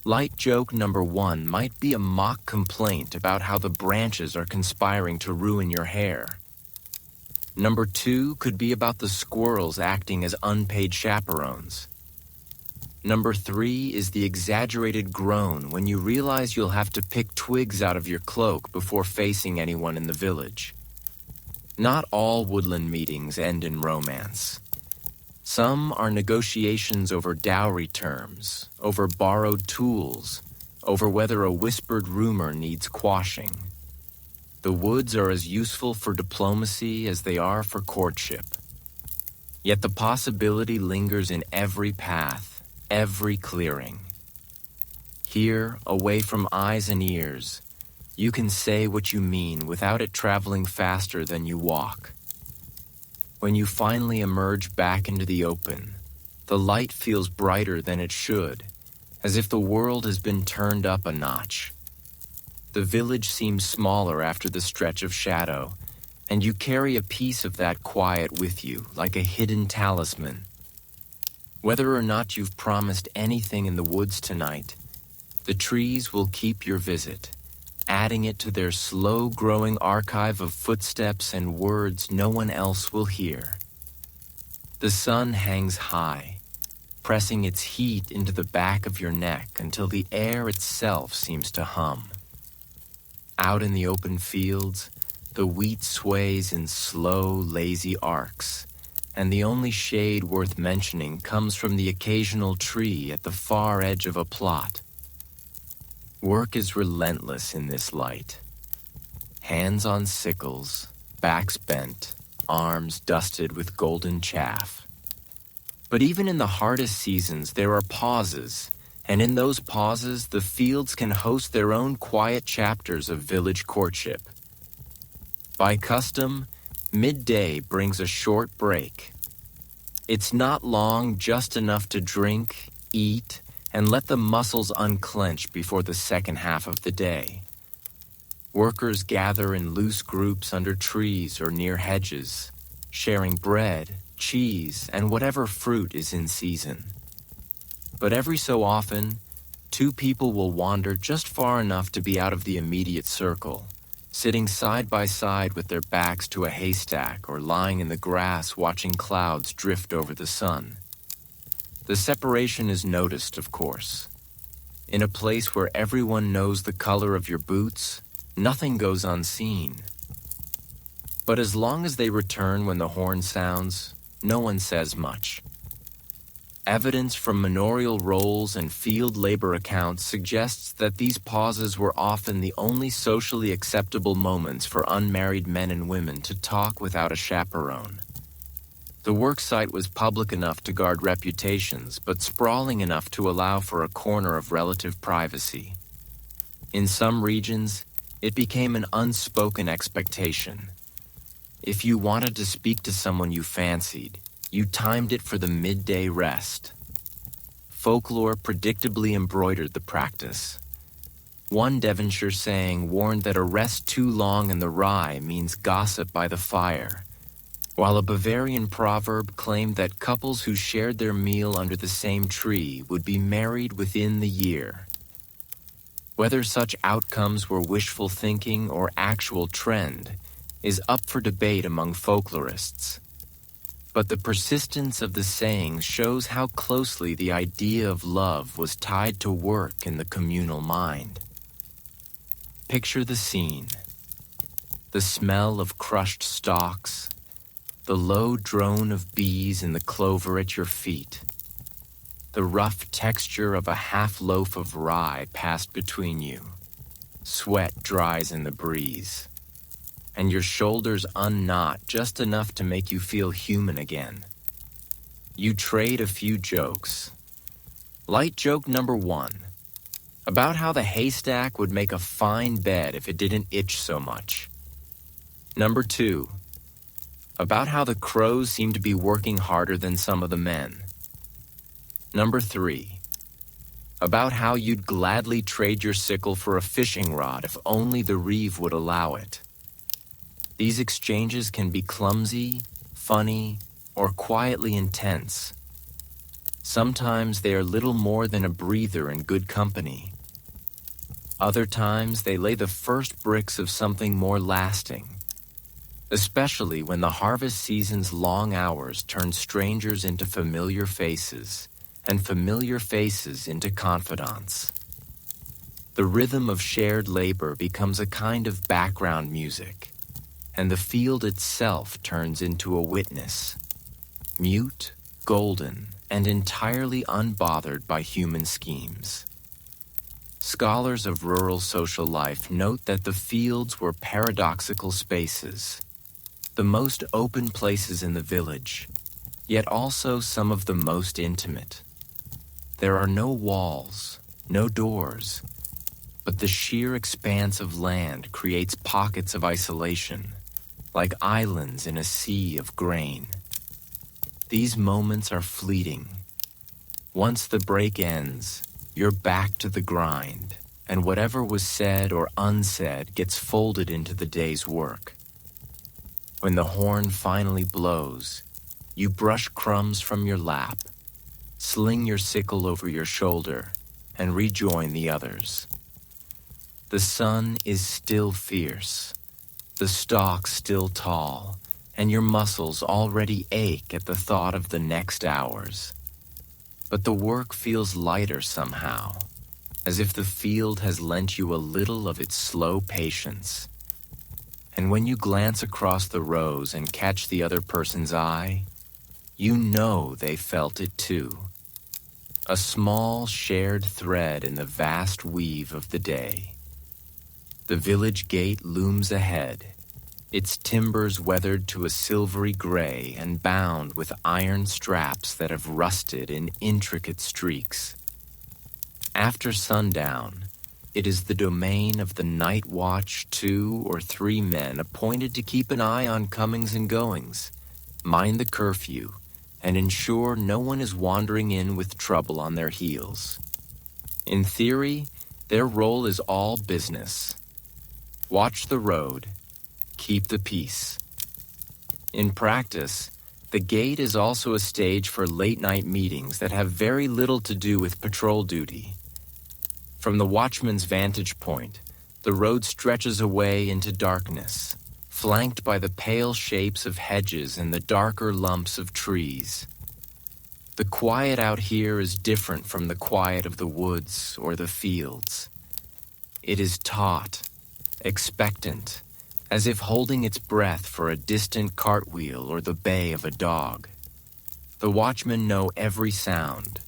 Light joke number 1 might be a mock complaint about how the branches are conspiring to ruin your hair. Number 2 could be about the squirrels acting as unpaid chaperones. Number 3 is the exaggerated groan when you realize you'll have to pick twigs out of your cloak before facing anyone in the village. Not all woodland meetings end in romance. Some are negotiations over dowry terms, over borrowed tools, over whether a whispered rumor needs quashing. The woods are as useful for diplomacy as they are for courtship. Yet the possibility lingers in every path, every clearing. Here, away from eyes and ears, you can say what you mean without it traveling faster than you walk. When you finally emerge back into the open, the light feels brighter than it should, as if the world has been turned up a notch. The village seems smaller after the stretch of shadow, and you carry a piece of that quiet with you, like a hidden talisman. Whether or not you've promised anything in the woods tonight, the trees will keep your visit, adding it to their slow-growing archive of footsteps and words no one else will hear. The sun hangs high, pressing its heat into the back of your neck until the air itself seems to hum. Out in the open fields, the wheat sways in slow, lazy arcs, and the only shade worth mentioning comes from the occasional tree at the far edge of a plot. Work is relentless in this light. Hands on sickles, backs bent, arms dusted with golden chaff. But even in the hardest seasons, there are pauses, and in those pauses, the fields can host their own quiet chapters of village courtship. By custom, midday brings a short break. It's not long, just enough to drink, eat, and let the muscles unclench before the second half of the day. Workers gather in loose groups under trees or near hedges, sharing bread, cheese, and whatever fruit is in season. But every so often, two people will wander just far enough to be out of the immediate circle, sitting side by side with their backs to a haystack or lying in the grass watching clouds drift over the sun. The separation is noticed, of course. In a place where everyone knows the color of your boots, nothing goes unseen. But as long as they return when the horn sounds, no one says much. Evidence from manorial rolls and field labor accounts suggests that these pauses were often the only socially acceptable moments for unmarried men and women to talk without a chaperone. The worksite was public enough to guard reputations, but sprawling enough to allow for a corner of relative privacy. In some regions, it became an unspoken expectation. If you wanted to speak to someone you fancied, you timed it for the midday rest. Folklore predictably embroidered the practice. One Devonshire saying warned that a rest too long in the rye means gossip by the fire, while a Bavarian proverb claimed that couples who shared their meal under the same tree would be married within the year. Whether such outcomes were wishful thinking or actual trend is up for debate among folklorists. But the persistence of the saying shows how closely the idea of love was tied to work in the communal mind. Picture the scene. The smell of crushed stalks, the low drone of bees in the clover at your feet, the rough texture of a half loaf of rye passed between you. Sweat dries in the breeze, and your shoulders unknot just enough to make you feel human again. You trade a few jokes. Light joke number 1, about how the haystack would make a fine bed if it didn't itch so much. Number 2, about how the crows seem to be working harder than some of the men. Number 3, about how you'd gladly trade your sickle for a fishing rod if only the reeve would allow it. These exchanges can be clumsy, funny, or quietly intense. Sometimes they are little more than a breather in good company. Other times they lay the first bricks of something more lasting, especially when the harvest season's long hours turn strangers into familiar faces and familiar faces into confidants. The rhythm of shared labor becomes a kind of background music, and the field itself turns into a witness, mute, golden, and entirely unbothered by human schemes. Scholars of rural social life note that the fields were paradoxical spaces, the most open places in the village, yet also some of the most intimate. There are no walls, no doors, but the sheer expanse of land creates pockets of isolation, like islands in a sea of grain. These moments are fleeting. Once the break ends, you're back to the grind, and whatever was said or unsaid gets folded into the day's work. When the horn finally blows, you brush crumbs from your lap, sling your sickle over your shoulder, and rejoin the others. The sun is still fierce, the stalk still tall, and your muscles already ache at the thought of the next hours. But the work feels lighter somehow, as if the field has lent you a little of its slow patience. And when you glance across the rows and catch the other person's eye, you know they felt it too. A small shared thread in the vast weave of the day. The village gate looms ahead, its timbers weathered to a silvery gray and bound with iron straps that have rusted in intricate streaks. After sundown, it is the domain of the night watch 2 or 3 men appointed to keep an eye on comings and goings, mind the curfew, and ensure no one is wandering in with trouble on their heels. In theory, their role is all business. Watch the road, keep the peace. In practice, the gate is also a stage for late-night meetings that have very little to do with patrol duty. From the watchman's vantage point, the road stretches away into darkness, flanked by the pale shapes of hedges and the darker lumps of trees. The quiet out here is different from the quiet of the woods or the fields. It is taut, expectant, as if holding its breath for a distant cartwheel or the bay of a dog. The watchmen know every sound,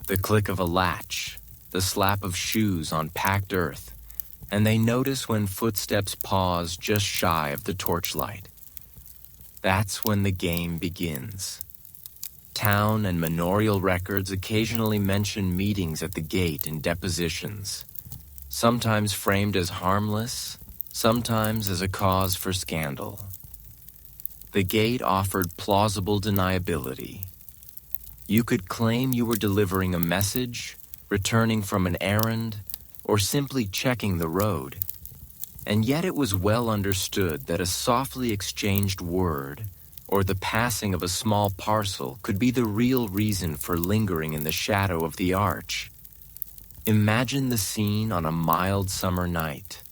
the click of a latch, the slap of shoes on packed earth, and they notice when footsteps pause just shy of the torchlight. That's when the game begins. Town and manorial records occasionally mention meetings at the gate and depositions, sometimes framed as harmless, sometimes as a cause for scandal. The gate offered plausible deniability. You could claim you were delivering a message, returning from an errand, or simply checking the road. And yet it was well understood that a softly exchanged word, or the passing of a small parcel, could be the real reason for lingering in the shadow of the arch. Imagine the scene on a mild summer night.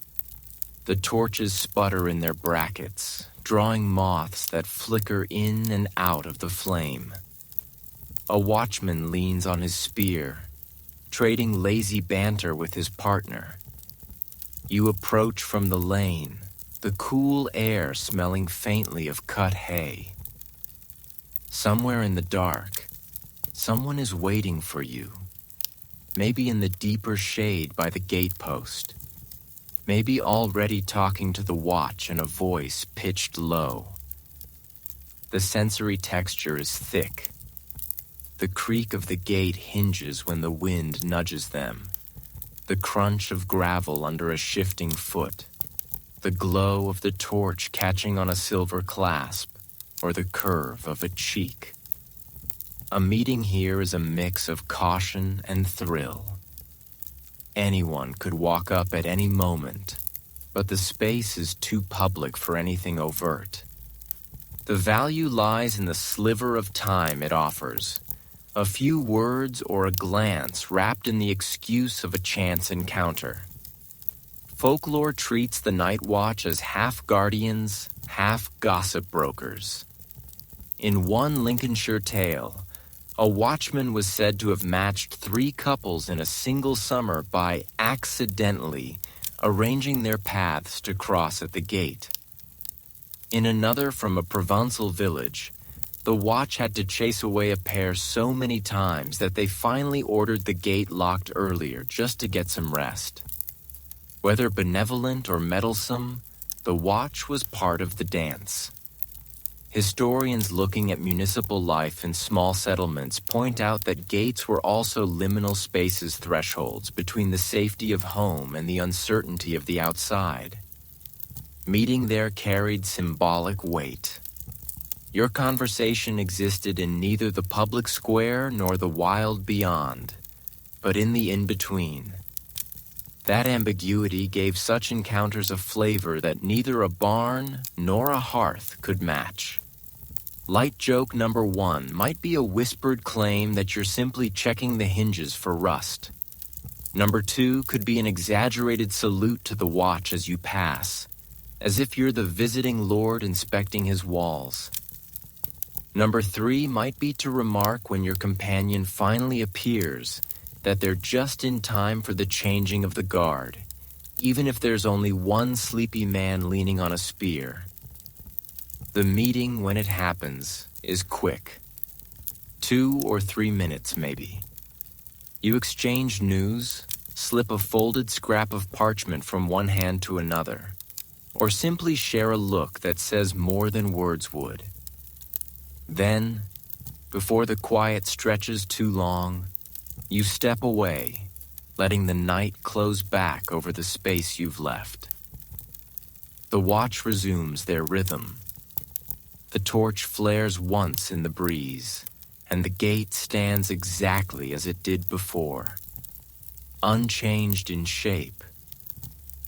The torches sputter in their brackets, drawing moths that flicker in and out of the flame. A watchman leans on his spear, trading lazy banter with his partner. You approach from the lane, the cool air smelling faintly of cut hay. Somewhere in the dark, someone is waiting for you, maybe in the deeper shade by the gatepost. Maybe already talking to the watch in a voice pitched low. The sensory texture is thick. The creak of the gate hinges when the wind nudges them. The crunch of gravel under a shifting foot. The glow of the torch catching on a silver clasp, or the curve of a cheek. A meeting here is a mix of caution and thrill. Anyone could walk up at any moment, but the space is too public for anything overt. The value lies in the sliver of time it offers, A few words or a glance wrapped in the excuse of a chance encounter. Folklore treats the night watch as half guardians, half gossip brokers. In one Lincolnshire tale, a watchman was said to have matched 3 couples in a single summer by accidentally arranging their paths to cross at the gate. In another from a Provençal village, the watch had to chase away a pair so many times that they finally ordered the gate locked earlier just to get some rest. Whether benevolent or meddlesome, the watch was part of the dance. Historians looking at municipal life in small settlements point out that gates were also liminal spaces, thresholds between the safety of home and the uncertainty of the outside. Meeting there carried symbolic weight. Your conversation existed in neither the public square nor the wild beyond, but in the in-between. That ambiguity gave such encounters a flavor that neither a barn nor a hearth could match. Light joke number 1 might be a whispered claim that you're simply checking the hinges for rust. Number 2 could be an exaggerated salute to the watch as you pass, as if you're the visiting lord inspecting his walls. Number 3 might be to remark when your companion finally appears that they're just in time for the changing of the guard, even if there's only one sleepy man leaning on a spear. The meeting, when it happens, is quick. 2 or 3 minutes, maybe. You exchange news, slip a folded scrap of parchment from one hand to another, or simply share a look that says more than words would. Then, before the quiet stretches too long, you step away, letting the night close back over the space you've left. The watch resumes their rhythm. The torch flares once in the breeze, and the gate stands exactly as it did before, unchanged in shape,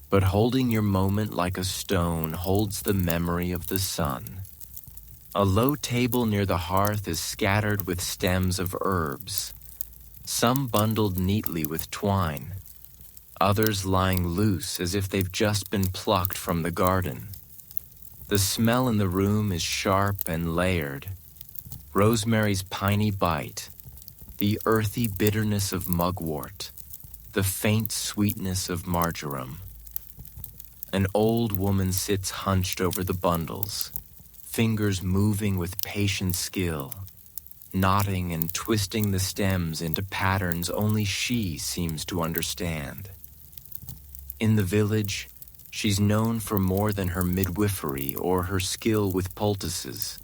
but holding your moment like a stone holds the memory of the sun. A low table near the hearth is scattered with stems of herbs, some bundled neatly with twine, others lying loose as if they've just been plucked from the garden. The smell in the room is sharp and layered. Rosemary's piney bite, the earthy bitterness of mugwort, the faint sweetness of marjoram. An old woman sits hunched over the bundles, fingers moving with patient skill, knotting and twisting the stems into patterns only she seems to understand. In the village, she's known for more than her midwifery or her skill with poultices.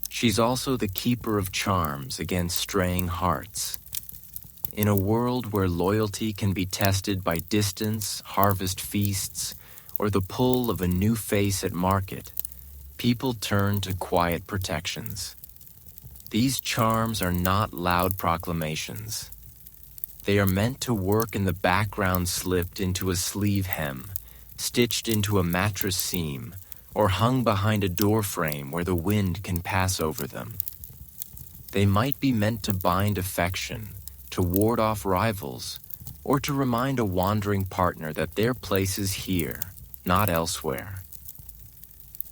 She's also the keeper of charms against straying hearts. In a world where loyalty can be tested by distance, harvest feasts, or the pull of a new face at market, people turn to quiet protections. These charms are not loud proclamations. They are meant to work in the background, slipped into a sleeve hem, stitched into a mattress seam, or hung behind a door frame where the wind can pass over them. They might be meant to bind affection, to ward off rivals, or to remind a wandering partner that their place is here, not elsewhere.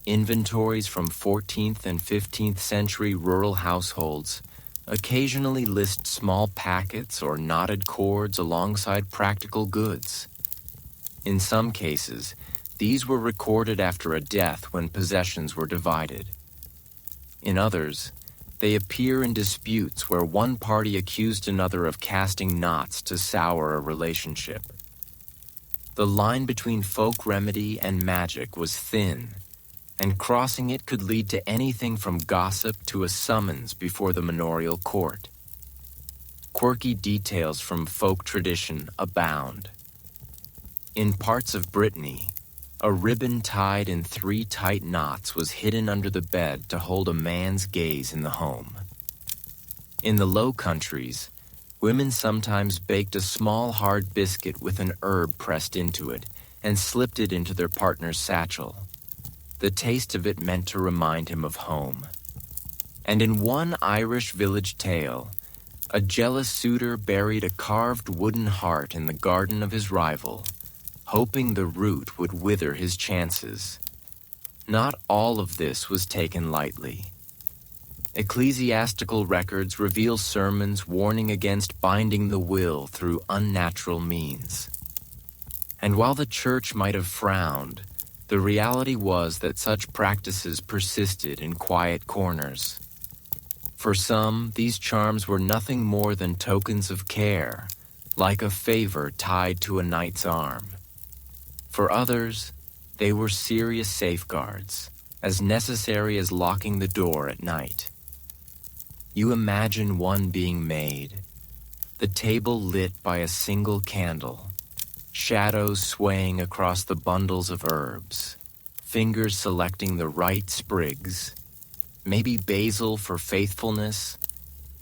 Inventories from 14th and 15th century rural households occasionally list small packets or knotted cords alongside practical goods. In some cases, these were recorded after a death when possessions were divided. In others, they appear in disputes where one party accused another of casting knots to sour a relationship. The line between folk remedy and magic was thin, and crossing it could lead to anything from gossip to a summons before the manorial court. Quirky details from folk tradition abound. In parts of Brittany, a ribbon tied in 3 tight knots was hidden under the bed to hold a man's gaze in the home. In the Low Countries, women sometimes baked a small hard biscuit with an herb pressed into it and slipped it into their partner's satchel. The taste of it meant to remind him of home. And in one Irish village tale, A jealous suitor buried a carved wooden heart in the garden of his rival, hoping the root would wither his chances. Not all of this was taken lightly. Ecclesiastical records reveal sermons warning against binding the will through unnatural means. And while the church might have frowned, the reality was that such practices persisted in quiet corners. For some, these charms were nothing more than tokens of care, like a favor tied to a knight's arm. For others, they were serious safeguards, as necessary as locking the door at night. You imagine one being made, the table lit by a single candle, shadows swaying across the bundles of herbs, fingers selecting the right sprigs, maybe basil for faithfulness,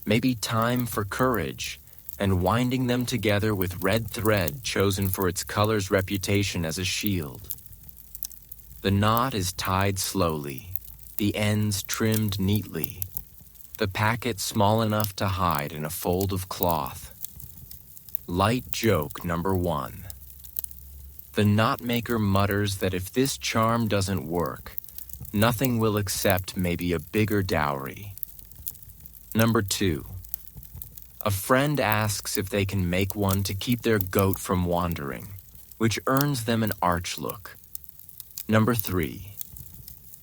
maybe thyme for courage, and winding them together with red thread chosen for its color's reputation as a shield. The knot is tied slowly, the ends trimmed neatly, the packet small enough to hide in a fold of cloth. Light joke number 1. The knot maker mutters that if this charm doesn't work, nothing will accept maybe a bigger dowry. Number 2. A friend asks if they can make one to keep their goat from wandering, which earns them an arch look. Number 3.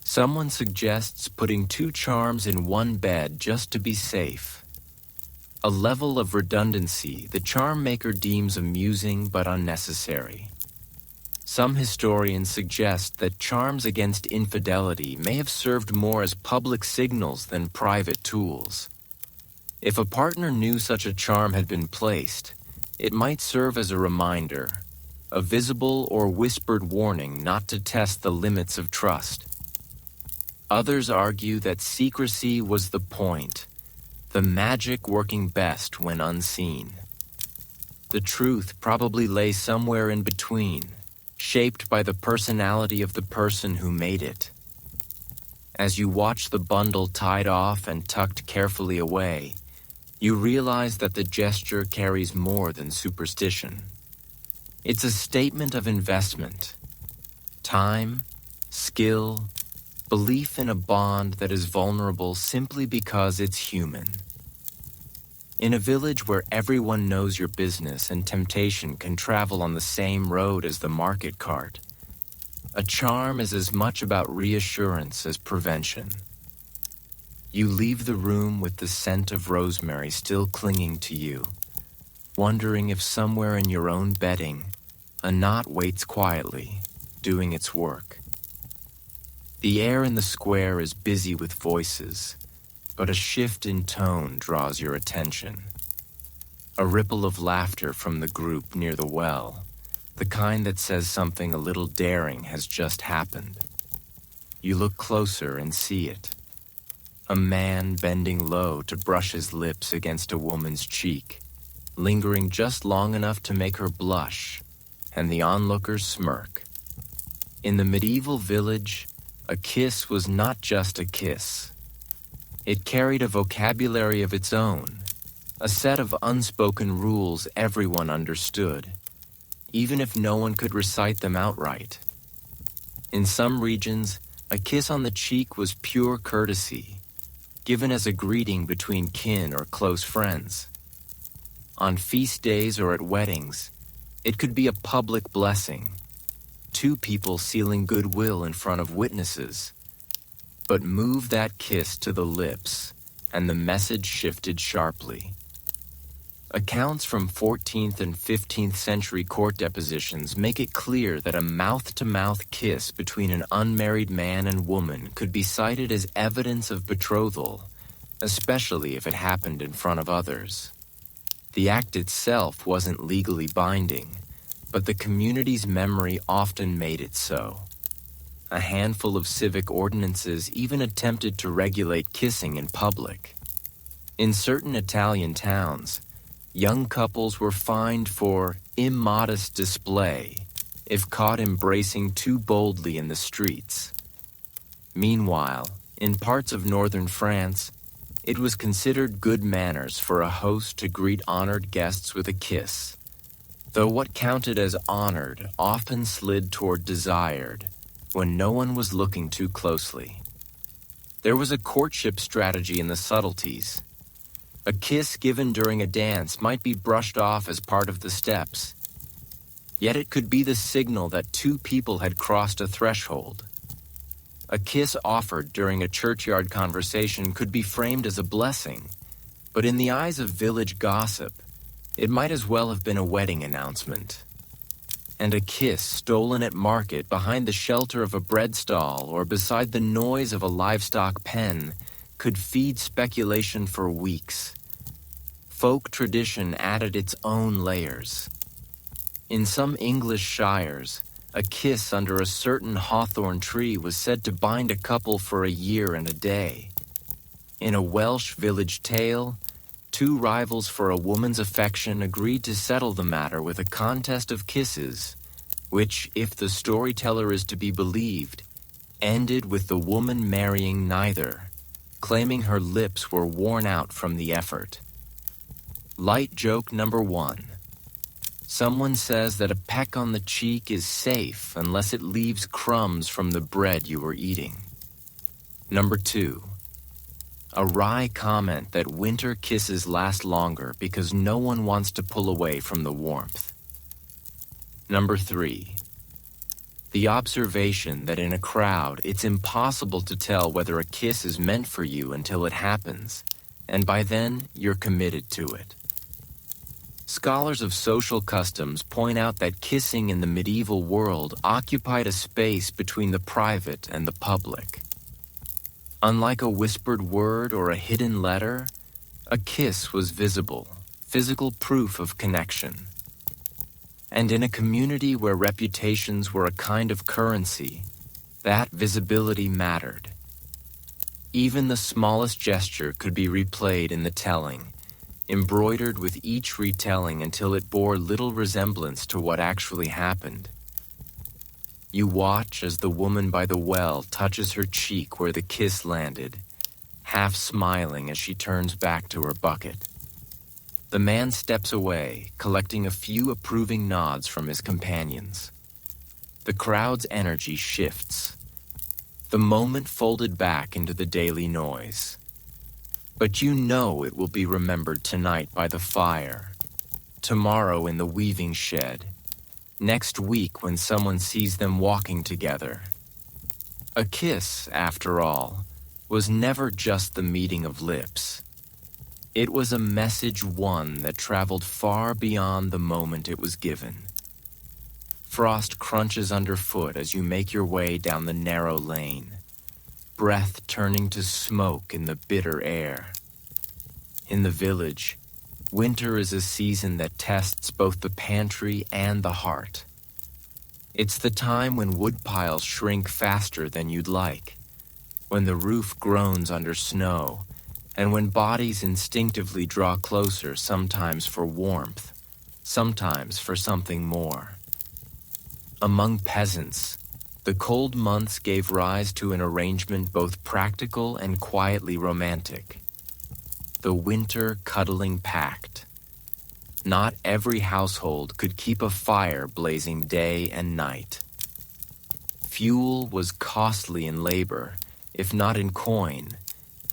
Someone suggests putting 2 charms in one bed just to be safe. A level of redundancy the charm maker deems amusing but unnecessary. Some historians suggest that charms against infidelity may have served more as public signals than private tools. If a partner knew such a charm had been placed, it might serve as a reminder, a visible or whispered warning not to test the limits of trust. Others argue that secrecy was the point, the magic working best when unseen. The truth probably lay somewhere in between, shaped by the personality of the person who made it. As you watch the bundle tied off and tucked carefully away, you realize that the gesture carries more than superstition. It's a statement of investment, time, skill, belief in a bond that is vulnerable simply because it's human. In a village where everyone knows your business and temptation can travel on the same road as the market cart, a charm is as much about reassurance as prevention. You leave the room with the scent of rosemary still clinging to you, wondering if somewhere in your own bedding, a knot waits quietly, doing its work. The air in the square is busy with voices, but a shift in tone draws your attention. A ripple of laughter from the group near the well, the kind that says something a little daring has just happened. You look closer and see it. A man bending low to brush his lips against a woman's cheek, lingering just long enough to make her blush, and the onlookers smirk. In the medieval village, a kiss was not just a kiss. It carried a vocabulary of its own, a set of unspoken rules everyone understood, even if no one could recite them outright. In some regions, a kiss on the cheek was pure courtesy, given as a greeting between kin or close friends. On feast days or at weddings, it could be a public blessing, 2 people sealing goodwill in front of witnesses. But move that kiss to the lips, and the message shifted sharply. Accounts from 14th and 15th century court depositions make it clear that a mouth-to-mouth kiss between an unmarried man and woman could be cited as evidence of betrothal, especially if it happened in front of others. The act itself wasn't legally binding, but the community's memory often made it so. A handful of civic ordinances even attempted to regulate kissing in public. In certain Italian towns, young couples were fined for immodest display if caught embracing too boldly in the streets. Meanwhile, in parts of northern France, It was considered good manners for a host to greet honored guests with a kiss, though what counted as honored often slid toward desired when no one was looking too closely. There was a courtship strategy in the subtleties. A kiss given during a dance might be brushed off as part of the steps, yet it could be the signal that two people had crossed a threshold. A kiss offered during a churchyard conversation could be framed as a blessing, but in the eyes of village gossip, it might as well have been a wedding announcement. And a kiss stolen at market behind the shelter of a bread stall or beside the noise of a livestock pen could feed speculation for weeks. Folk tradition added its own layers. In some English shires, a kiss under a certain hawthorn tree was said to bind a couple for a year and a day. In a Welsh village tale, two rivals for a woman's affection agreed to settle the matter with a contest of kisses, which, if the storyteller is to be believed, ended with the woman marrying neither, claiming her lips were worn out from the effort. Light joke number 1. Someone says that a peck on the cheek is safe unless it leaves crumbs from the bread you were eating. Number 2. A wry comment that winter kisses last longer because no one wants to pull away from the warmth. Number 3. The observation that in a crowd it's impossible to tell whether a kiss is meant for you until it happens, and by then you're committed to it. Scholars of social customs point out that kissing in the medieval world occupied a space between the private and the public. Unlike a whispered word or a hidden letter, a kiss was visible, physical proof of connection. And in a community where reputations were a kind of currency, that visibility mattered. Even the smallest gesture could be replayed in the telling, embroidered with each retelling until it bore little resemblance to what actually happened. You watch as the woman by the well touches her cheek where the kiss landed, half smiling as she turns back to her bucket. The man steps away, collecting a few approving nods from his companions. The crowd's energy shifts. The moment folded back into the daily noise. But you know it will be remembered tonight by the fire, tomorrow in the weaving shed, next week when someone sees them walking together. A kiss, after all, was never just the meeting of lips. It was a message one that traveled far beyond the moment it was given. Frost crunches underfoot as you make your way down the narrow lane, breath turning to smoke in the bitter air. In the village, winter is a season that tests both the pantry and the heart. It's the time when woodpiles shrink faster than you'd like, when the roof groans under snow, and when bodies instinctively draw closer, sometimes for warmth, sometimes for something more. Among peasants, the cold months gave rise to an arrangement both practical and quietly romantic. The winter cuddling pact. Not every household could keep a fire blazing day and night. Fuel was costly in labor, if not in coin,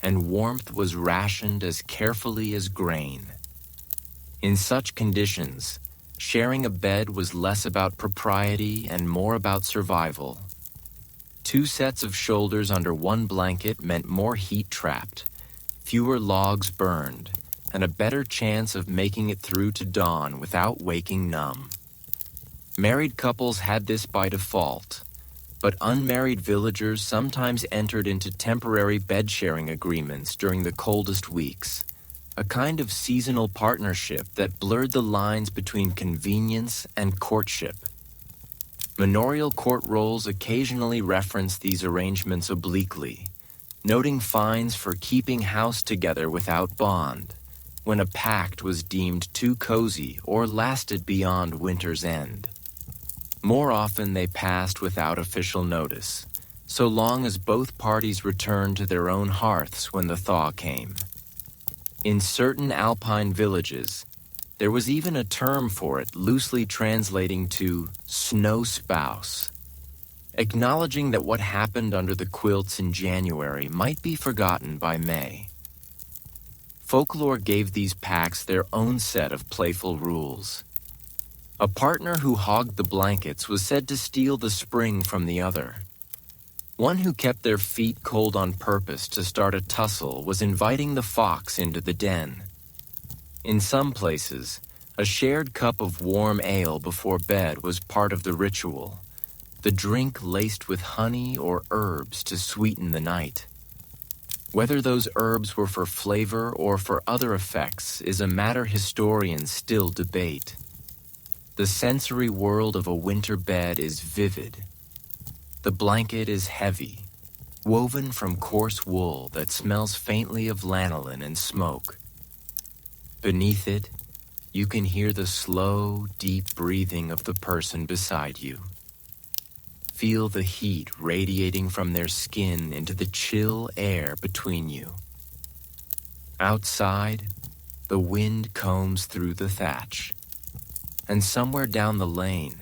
and warmth was rationed as carefully as grain. In such conditions, sharing a bed was less about propriety and more about survival. Two sets of shoulders under one blanket meant more heat trapped, fewer logs burned, and a better chance of making it through to dawn without waking numb. Married couples had this by default, but unmarried villagers sometimes entered into temporary bed-sharing agreements during the coldest weeks, a kind of seasonal partnership that blurred the lines between convenience and courtship. Manorial court rolls occasionally reference these arrangements obliquely, noting fines for keeping house together without bond, when a pact was deemed too cozy or lasted beyond winter's end. More often they passed without official notice, so long as both parties returned to their own hearths when the thaw came. In certain alpine villages, there was even a term for it, loosely translating to snow spouse, acknowledging that what happened under the quilts in January might be forgotten by May. Folklore gave these packs their own set of playful rules. A partner who hogged the blankets was said to steal the spring from the other. One who kept their feet cold on purpose to start a tussle was inviting the fox into the den. In some places, a shared cup of warm ale before bed was part of the ritual, the drink laced with honey or herbs to sweeten the night. Whether those herbs were for flavor or for other effects is a matter historians still debate. The sensory world of a winter bed is vivid. The blanket is heavy, woven from coarse wool that smells faintly of lanolin and smoke. Beneath it, you can hear the slow, deep breathing of the person beside you. Feel the heat radiating from their skin into the chill air between you. Outside, the wind combs through the thatch, and somewhere down the lane,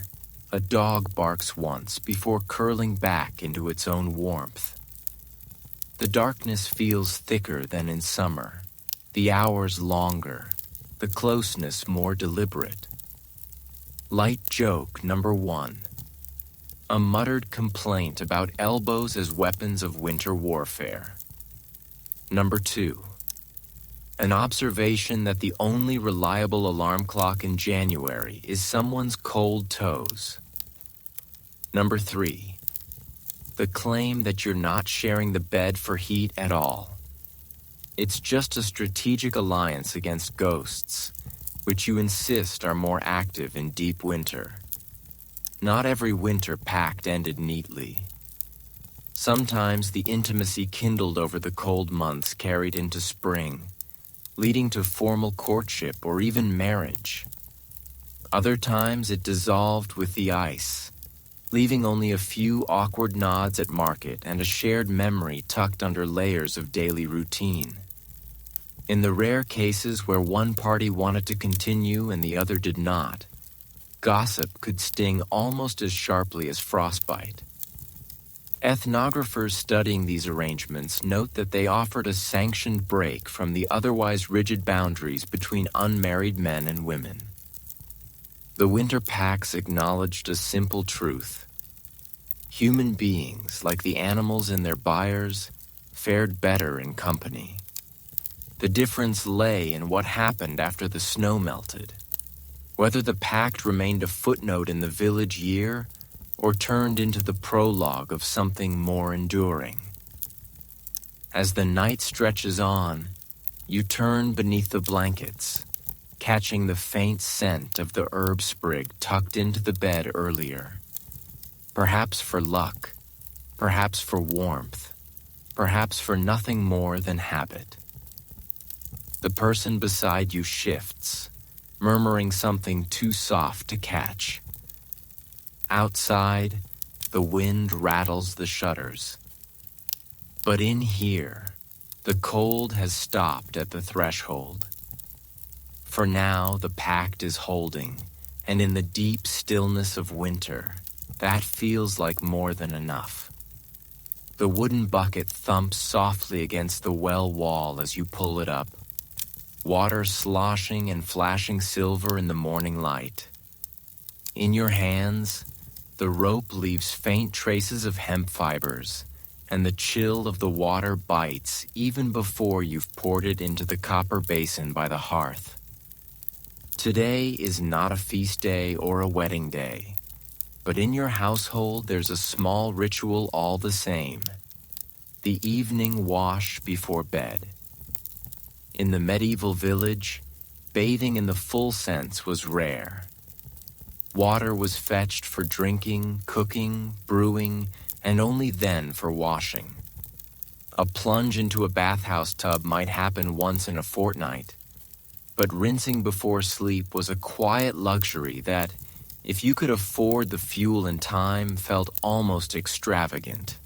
a dog barks once before curling back into its own warmth. The darkness feels thicker than in summer, the hours longer, the closeness more deliberate. Light joke number 1. A muttered complaint about elbows as weapons of winter warfare. Number 2. An observation that the only reliable alarm clock in January is someone's cold toes. Number 3. The claim that you're not sharing the bed for heat at all. It's just a strategic alliance against ghosts, which you insist are more active in deep winter. Not every winter pact ended neatly. Sometimes the intimacy kindled over the cold months carried into spring, leading to formal courtship or even marriage. Other times it dissolved with the ice, leaving only a few awkward nods at market and a shared memory tucked under layers of daily routine. In the rare cases where one party wanted to continue and the other did not, gossip could sting almost as sharply as frostbite. Ethnographers studying these arrangements note that they offered a sanctioned break from the otherwise rigid boundaries between unmarried men and women. The winter pacts acknowledged a simple truth. Human beings, like the animals in their byres, fared better in company. The difference lay in what happened after the snow melted, whether the pact remained a footnote in the village year or turned into the prologue of something more enduring. As the night stretches on, you turn beneath the blankets, catching the faint scent of the herb sprig tucked into the bed earlier. Perhaps for luck, perhaps for warmth, perhaps for nothing more than habit. The person beside you shifts, murmuring something too soft to catch. Outside, the wind rattles the shutters. But in here, the cold has stopped at the threshold. For now, the pact is holding, and in the deep stillness of winter, that feels like more than enough. The wooden bucket thumps softly against the well wall as you pull it up, water sloshing and flashing silver in the morning light. In your hands, the rope leaves faint traces of hemp fibers, and the chill of the water bites even before you've poured it into the copper basin by the hearth. Today is not a feast day or a wedding day, but in your household there's a small ritual all the same: the evening wash before bed. In the medieval village, bathing in the full sense was rare. Water was fetched for drinking, cooking, brewing, and only then for washing. A plunge into a bathhouse tub might happen once in a fortnight, but rinsing before sleep was a quiet luxury that, if you could afford the fuel and time, felt almost extravagant.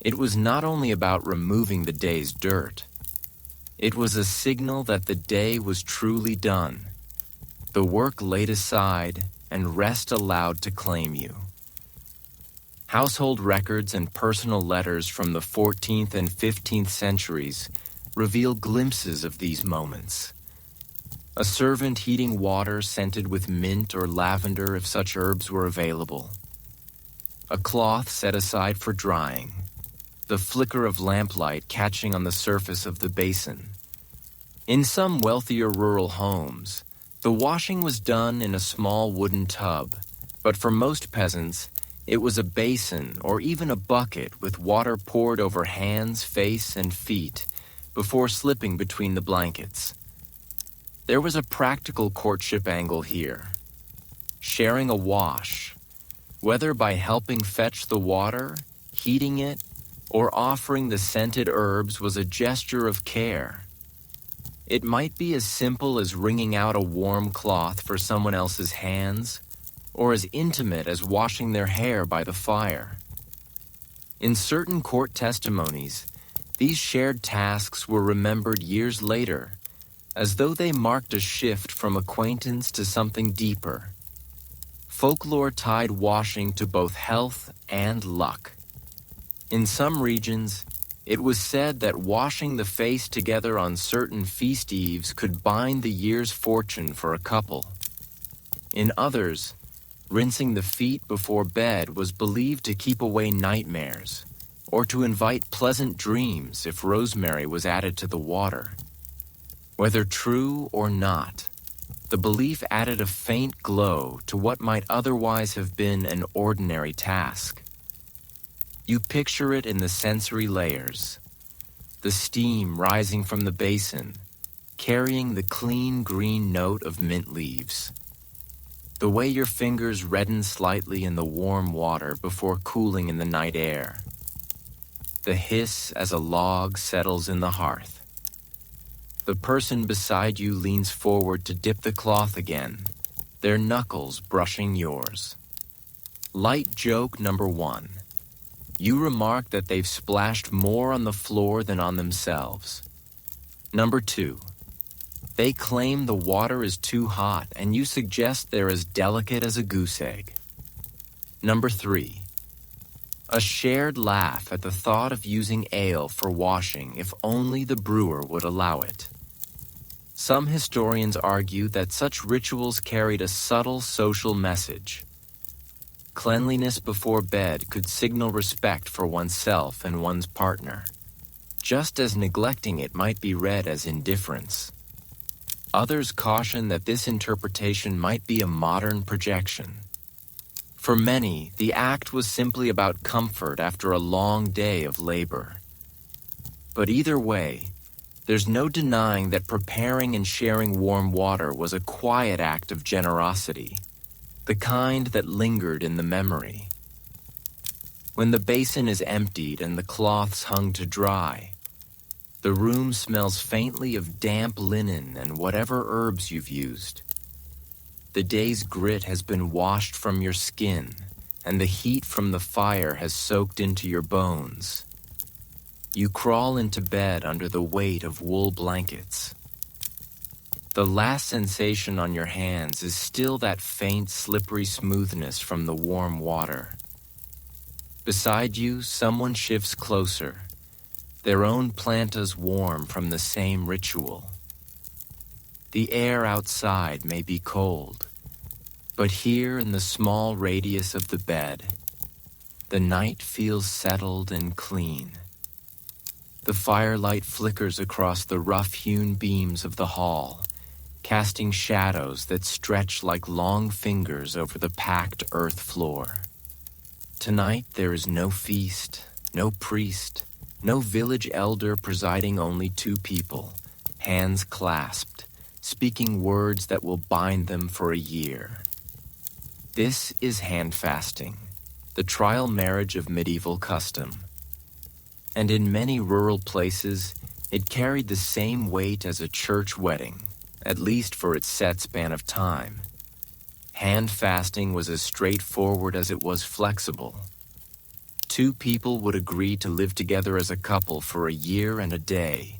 It was not only about removing the day's dirt. It was a signal that the day was truly done, the work laid aside and rest allowed to claim you. Household records and personal letters from the 14th and 15th centuries reveal glimpses of these moments. A servant heating water scented with mint or lavender if such herbs were available. A cloth set aside for drying, the flicker of lamplight catching on the surface of the basin. In some wealthier rural homes, the washing was done in a small wooden tub, but for most peasants, it was a basin or even a bucket with water poured over hands, face, and feet before slipping between the blankets. There was a practical courtship angle here. Sharing a wash, whether by helping fetch the water, heating it, or offering the scented herbs, was a gesture of care. It might be as simple as wringing out a warm cloth for someone else's hands, or as intimate as washing their hair by the fire. In certain court testimonies, these shared tasks were remembered years later, as though they marked a shift from acquaintance to something deeper. Folklore tied washing to both health and luck. In some regions, it was said that washing the face together on certain feast eves could bind the year's fortune for a couple. In others, rinsing the feet before bed was believed to keep away nightmares, or to invite pleasant dreams if rosemary was added to the water. Whether true or not, the belief added a faint glow to what might otherwise have been an ordinary task. You picture it in the sensory layers, the steam rising from the basin, carrying the clean green note of mint leaves. The way your fingers redden slightly in the warm water before cooling in the night air. The hiss as a log settles in the hearth. The person beside you leans forward to dip the cloth again, their knuckles brushing yours. Light joke number 1. You remark that they've splashed more on the floor than on themselves. Number 2. They claim the water is too hot and you suggest they're as delicate as a goose egg. Number 3. A shared laugh at the thought of using ale for washing if only the brewer would allow it. Some historians argue that such rituals carried a subtle social message. Cleanliness before bed could signal respect for oneself and one's partner, just as neglecting it might be read as indifference. Others caution that this interpretation might be a modern projection. For many, the act was simply about comfort after a long day of labor. But either way, there's no denying that preparing and sharing warm water was a quiet act of generosity, the kind that lingered in the memory. When the basin is emptied and the cloths hung to dry, the room smells faintly of damp linen and whatever herbs you've used. The day's grit has been washed from your skin, and the heat from the fire has soaked into your bones. You crawl into bed under the weight of wool blankets. The last sensation on your hands is still that faint, slippery smoothness from the warm water. Beside you, someone shifts closer, their own plantas warm from the same ritual. The air outside may be cold, but here in the small radius of the bed, the night feels settled and clean. The firelight flickers across the rough-hewn beams of the hall, casting shadows that stretch like long fingers over the packed earth floor. Tonight there is no feast, no priest, no village elder presiding, only 2 people, hands clasped, speaking words that will bind them for a year. This is hand fasting, the trial marriage of medieval custom. And in many rural places, it carried the same weight as a church wedding, at least for its set span of time. Hand fasting was as straightforward as it was flexible. 2 people would agree to live together as a couple for a year and a day,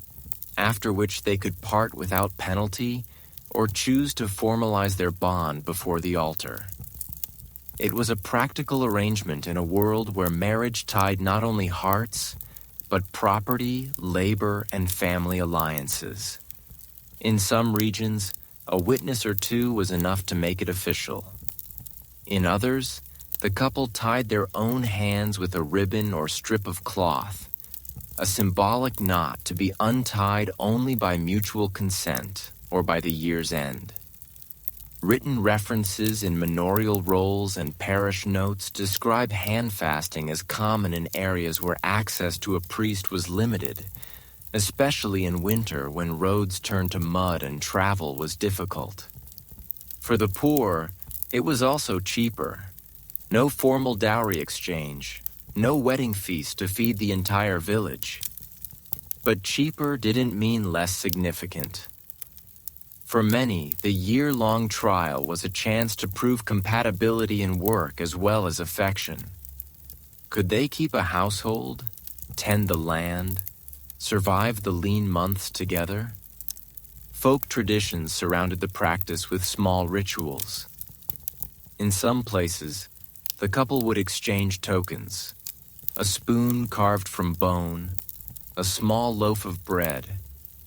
after which they could part without penalty or choose to formalize their bond before the altar. It was a practical arrangement in a world where marriage tied not only hearts, but property, labor, and family alliances. In some regions, a witness or two was enough to make it official. In others, the couple tied their own hands with a ribbon or strip of cloth, a symbolic knot to be untied only by mutual consent or by the year's end. Written references in manorial rolls and parish notes describe hand fasting as common in areas where access to a priest was limited, especially in winter when roads turned to mud and travel was difficult. For the poor, it was also cheaper. No formal dowry exchange, no wedding feast to feed the entire village. But cheaper didn't mean less significant. For many, the year-long trial was a chance to prove compatibility in work as well as affection. Could they keep a household, tend the land, survive the lean months together? Folk traditions surrounded the practice with small rituals. In some places, the couple would exchange tokens: a spoon carved from bone, a small loaf of bread,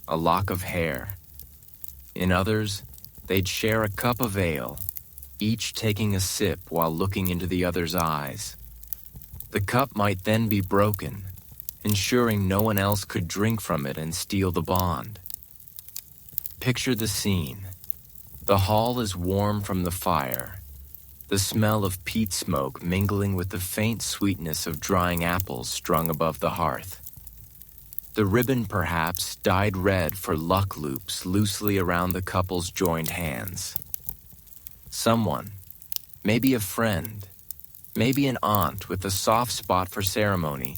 a lock of hair. In others, they'd share a cup of ale, each taking a sip while looking into the other's eyes. The cup might then be broken, ensuring no one else could drink from it and steal the bond. Picture the scene. The hall is warm from the fire, the smell of peat smoke mingling with the faint sweetness of drying apples strung above the hearth. The ribbon, perhaps, dyed red for luck loops loosely around the couple's joined hands. Someone, maybe a friend, maybe an aunt with a soft spot for ceremony,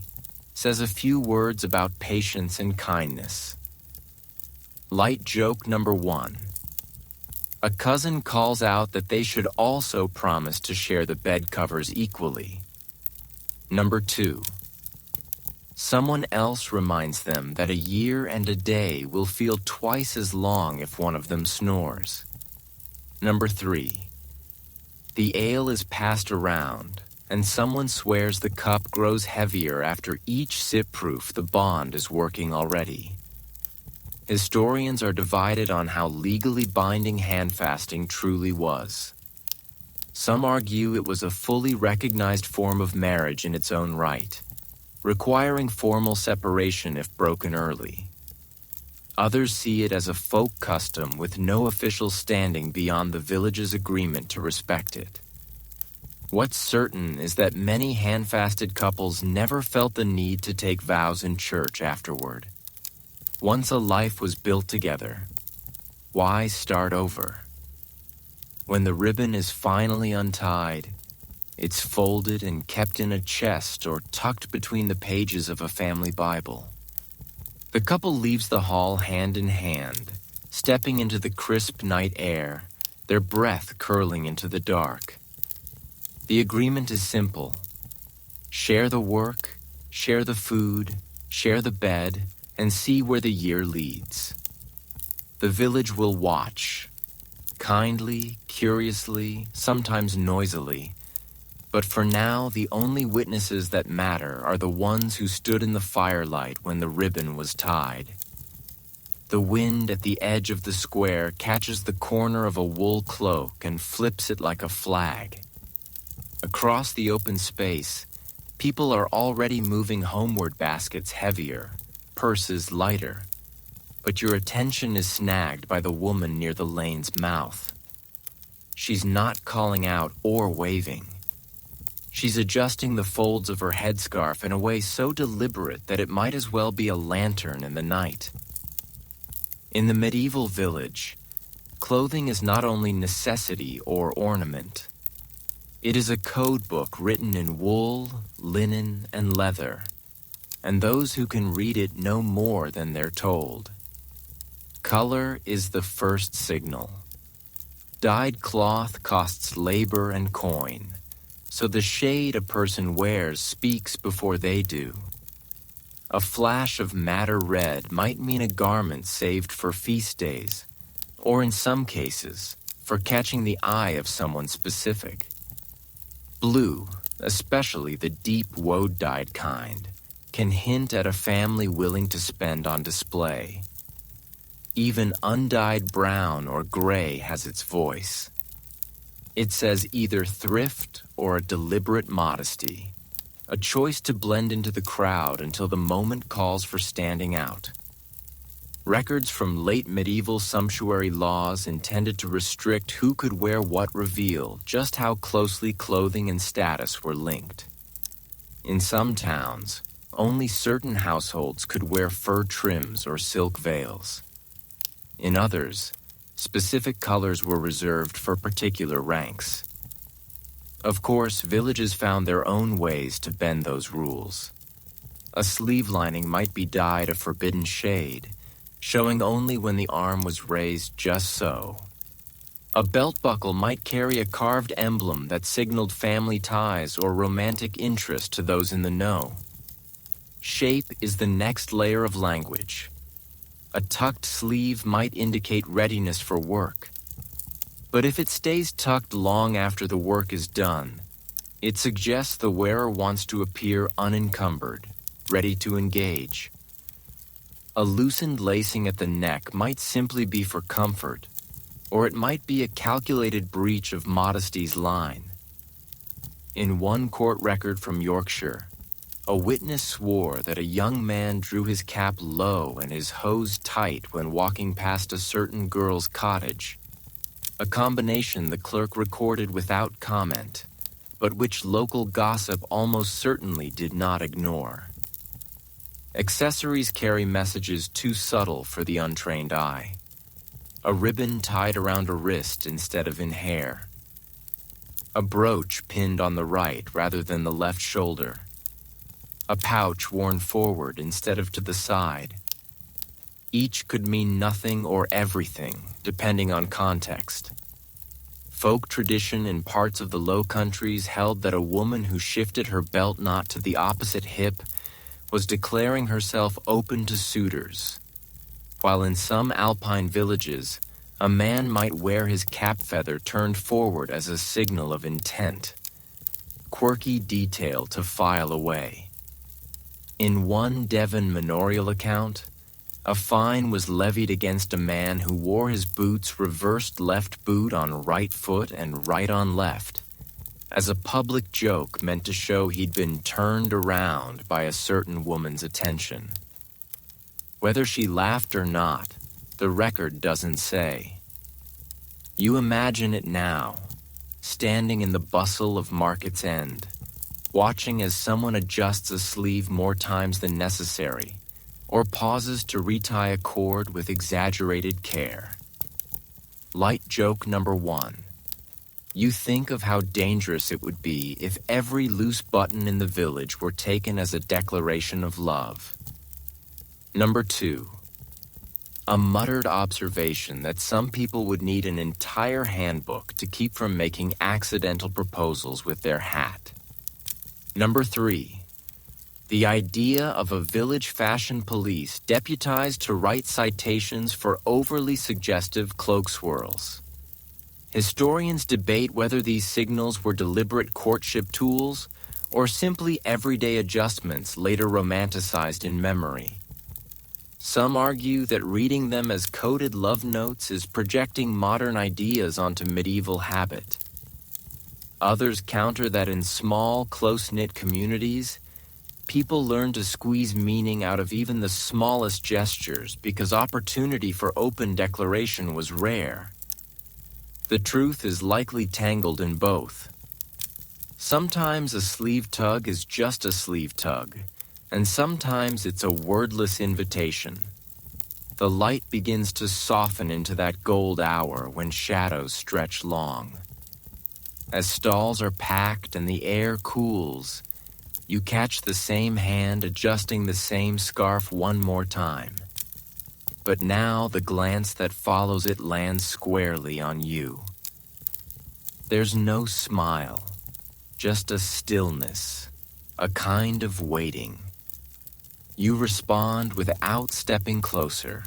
says a few words about patience and kindness. Light joke number 1. A cousin calls out that they should also promise to share the bed covers equally. Number 2. Someone else reminds them that a year and a day will feel twice as long if one of them snores. Number 3. The ale is passed around, and someone swears the cup grows heavier after each sip. Proof the bond is working already. Historians are divided on how legally binding handfasting truly was. Some argue it was a fully recognized form of marriage in its own right, requiring formal separation if broken early. Others see it as a folk custom with no official standing beyond the village's agreement to respect it. What's certain is that many handfasted couples never felt the need to take vows in church afterward. Once a life was built together, why start over? When the ribbon is finally untied, it's folded and kept in a chest or tucked between the pages of a family Bible. The couple leaves the hall hand in hand, stepping into the crisp night air, their breath curling into the dark. The agreement is simple. Share the work, share the food, share the bed, and see where the year leads. The village will watch, kindly, curiously, sometimes noisily, but for now the only witnesses that matter are the ones who stood in the firelight when the ribbon was tied. The wind at the edge of the square catches the corner of a wool cloak and flips it like a flag. Across the open space, people are already moving homeward, baskets heavier, purses lighter, but your attention is snagged by the woman near the lane's mouth. She's not calling out or waving. She's adjusting the folds of her headscarf in a way so deliberate that it might as well be a lantern in the night. In the medieval village, clothing is not only necessity or ornament. It is a code book written in wool, linen, and leather, and those who can read it know more than they're told. Color is the first signal. Dyed cloth costs labor and coin, so the shade a person wears speaks before they do. A flash of madder red might mean a garment saved for feast days, or in some cases, for catching the eye of someone specific. Blue, especially the deep woad-dyed kind, can hint at a family willing to spend on display. Even undyed brown or gray has its voice. It says either thrift or a deliberate modesty, a choice to blend into the crowd until the moment calls for standing out. Records from late medieval sumptuary laws intended to restrict who could wear what reveal just how closely clothing and status were linked. In some towns, only certain households could wear fur trims or silk veils. In others, specific colors were reserved for particular ranks. Of course, villages found their own ways to bend those rules. A sleeve lining might be dyed a forbidden shade, showing only when the arm was raised just so. A belt buckle might carry a carved emblem that signaled family ties or romantic interest to those in the know. Shape is the next layer of language. A tucked sleeve might indicate readiness for work. But if it stays tucked long after the work is done, it suggests the wearer wants to appear unencumbered, ready to engage. A loosened lacing at the neck might simply be for comfort, or it might be a calculated breach of modesty's line. In one court record from Yorkshire, a witness swore that a young man drew his cap low and his hose tight when walking past a certain girl's cottage, a combination the clerk recorded without comment, but which local gossip almost certainly did not ignore. Accessories carry messages too subtle for the untrained eye. A ribbon tied around a wrist instead of in hair. A brooch pinned on the right rather than the left shoulder. A pouch worn forward instead of to the side. Each could mean nothing or everything, depending on context. Folk tradition in parts of the Low Countries held that a woman who shifted her belt knot to the opposite hip was declaring herself open to suitors, while in some alpine villages, a man might wear his cap feather turned forward as a signal of intent, quirky detail to file away. In one Devon manorial account, a fine was levied against a man who wore his boots reversed left boot on right foot and right on left, as a public joke meant to show he'd been turned around by a certain woman's attention. Whether she laughed or not, the record doesn't say. You imagine it now, standing in the bustle of Market's End, watching as someone adjusts a sleeve more times than necessary, or pauses to retie a cord with exaggerated care. Light joke number 1. You think of how dangerous it would be if every loose button in the village were taken as a declaration of love. Number 2. A muttered observation that some people would need an entire handbook to keep from making accidental proposals with their hat. Number 3. The idea of a village fashion police deputized to write citations for overly suggestive cloak swirls. Historians debate whether these signals were deliberate courtship tools or simply everyday adjustments later romanticized in memory. Some argue that reading them as coded love notes is projecting modern ideas onto medieval habit. Others counter that in small, close-knit communities, people learn to squeeze meaning out of even the smallest gestures because opportunity for open declaration was rare. The truth is likely tangled in both. Sometimes a sleeve tug is just a sleeve tug, and sometimes it's a wordless invitation. The light begins to soften into that gold hour when shadows stretch long. As stalls are packed and the air cools, you catch the same hand adjusting the same scarf one more time. But now the glance that follows it lands squarely on you. There's no smile, just a stillness, a kind of waiting. You respond without stepping closer.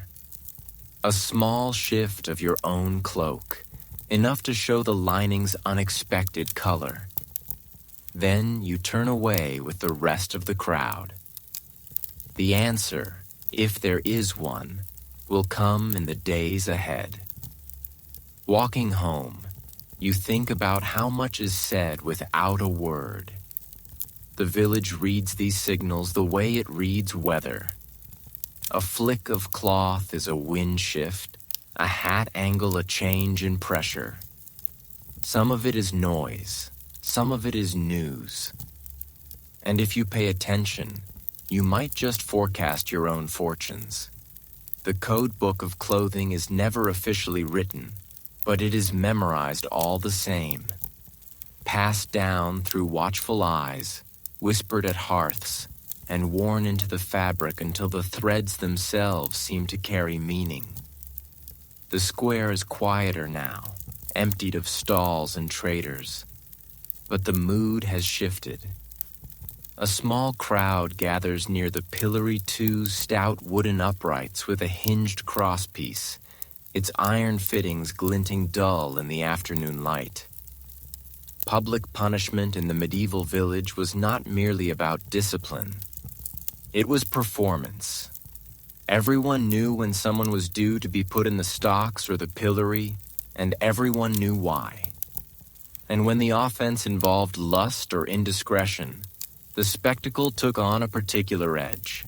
A small shift of your own cloak, enough to show the lining's unexpected color. Then you turn away with the rest of the crowd. The answer, if there is one, will come in the days ahead. Walking home, you think about how much is said without a word. The village reads these signals the way it reads weather. A flick of cloth is a wind shift, a hat angle a change in pressure. Some of it is noise, some of it is news. And if you pay attention, you might just forecast your own fortunes. The code book of clothing is never officially written, but it is memorized all the same. Passed down through watchful eyes, whispered at hearths, and worn into the fabric until the threads themselves seem to carry meaning. The square is quieter now, emptied of stalls and traders. But the mood has shifted. A small crowd gathers near the pillory two stout wooden uprights with a hinged crosspiece, its iron fittings glinting dull in the afternoon light. Public punishment in the medieval village was not merely about discipline. It was performance. Everyone knew when someone was due to be put in the stocks or the pillory, and everyone knew why. And when the offense involved lust or indiscretion, the spectacle took on a particular edge.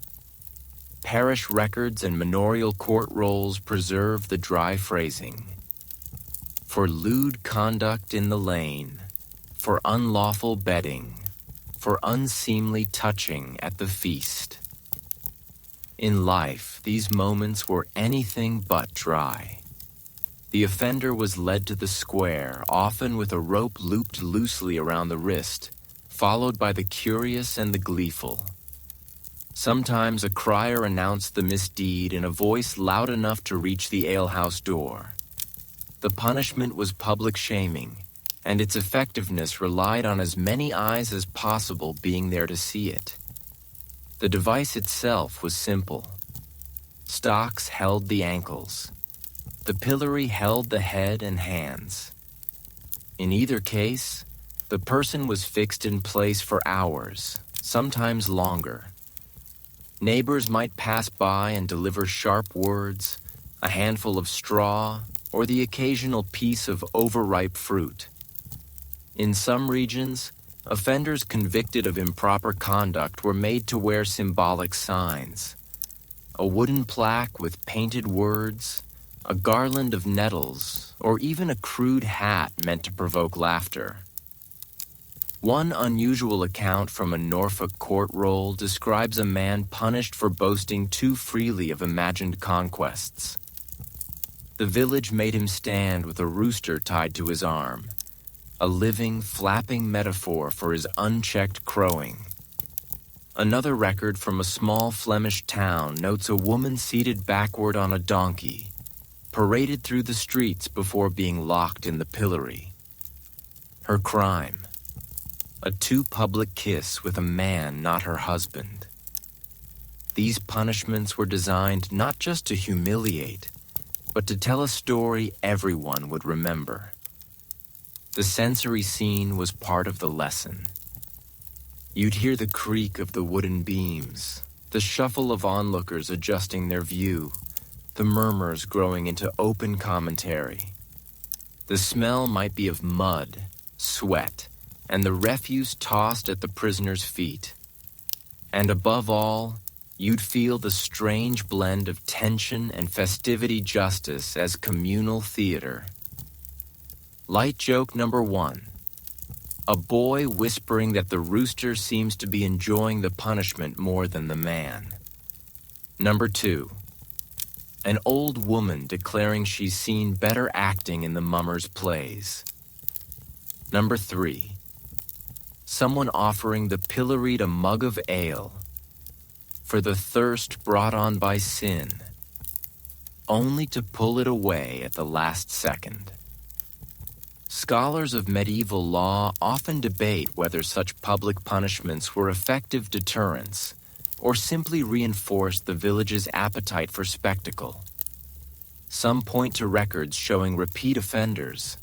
Parish records and manorial court rolls preserve the dry phrasing. For lewd conduct in the lane, for unlawful bedding, for unseemly touching at the feast. In life, these moments were anything but dry. The offender was led to the square, often with a rope looped loosely around the wrist, followed by the curious and the gleeful. Sometimes a crier announced the misdeed in a voice loud enough to reach the alehouse door. The punishment was public shaming, and its effectiveness relied on as many eyes as possible being there to see it. The device itself was simple. Stocks held the ankles. The pillory held the head and hands. In either case, the person was fixed in place for hours, sometimes longer. Neighbors might pass by and deliver sharp words, a handful of straw, or the occasional piece of overripe fruit. In some regions, offenders convicted of improper conduct were made to wear symbolic signs. A wooden plaque with painted words, a garland of nettles, or even a crude hat meant to provoke laughter. One unusual account from a Norfolk court roll describes a man punished for boasting too freely of imagined conquests. The village made him stand with a rooster tied to his arm, a living, flapping metaphor for his unchecked crowing. Another record from a small Flemish town notes a woman seated backward on a donkey, paraded through the streets before being locked in the pillory. Her crime: a too public kiss with a man not her husband. These punishments were designed not just to humiliate, but to tell a story everyone would remember. The sensory scene was part of the lesson. You'd hear the creak of the wooden beams, the shuffle of onlookers adjusting their view, the murmurs growing into open commentary. The smell might be of mud, sweat, and the refuse tossed at the prisoner's feet. And above all, you'd feel the strange blend of tension and festivity justice as communal theater. Light joke number 1. A boy whispering that the rooster seems to be enjoying the punishment more than the man. Number 2. An old woman declaring she's seen better acting in the mummers' plays. Number 3. Someone offering the pilloried a mug of ale for the thirst brought on by sin, only to pull it away at the last second. Scholars of medieval law often debate whether such public punishments were effective deterrents or simply reinforced the village's appetite for spectacle. Some point to records showing repeat offenders,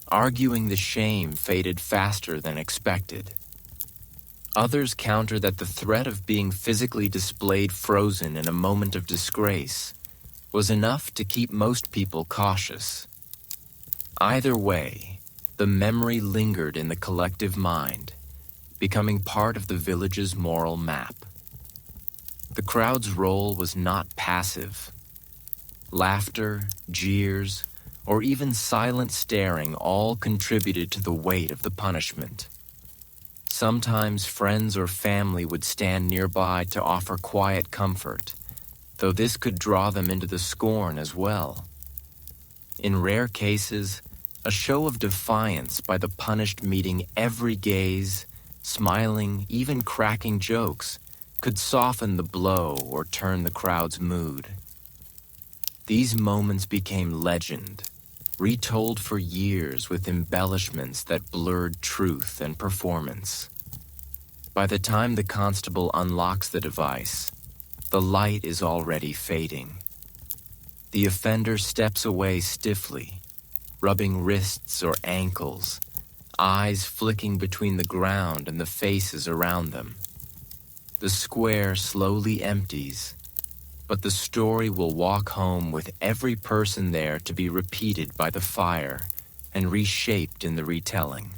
arguing the shame faded faster than expected. Others counter that the threat of being physically displayed frozen in a moment of disgrace was enough to keep most people cautious. Either way, the memory lingered in the collective mind, becoming part of the village's moral map. The crowd's role was not passive. Laughter, jeers, or even silent staring all contributed to the weight of the punishment. Sometimes friends or family would stand nearby to offer quiet comfort, though this could draw them into the scorn as well. In rare cases, a show of defiance by the punished meeting every gaze, smiling, even cracking jokes, could soften the blow or turn the crowd's mood. These moments became legend, retold for years with embellishments that blurred truth and performance. By the time the constable unlocks the device, the light is already fading. The offender steps away stiffly, rubbing wrists or ankles, eyes flicking between the ground and the faces around them. The square slowly empties, but the story will walk home with every person there to be repeated by the fire and reshaped in the retelling.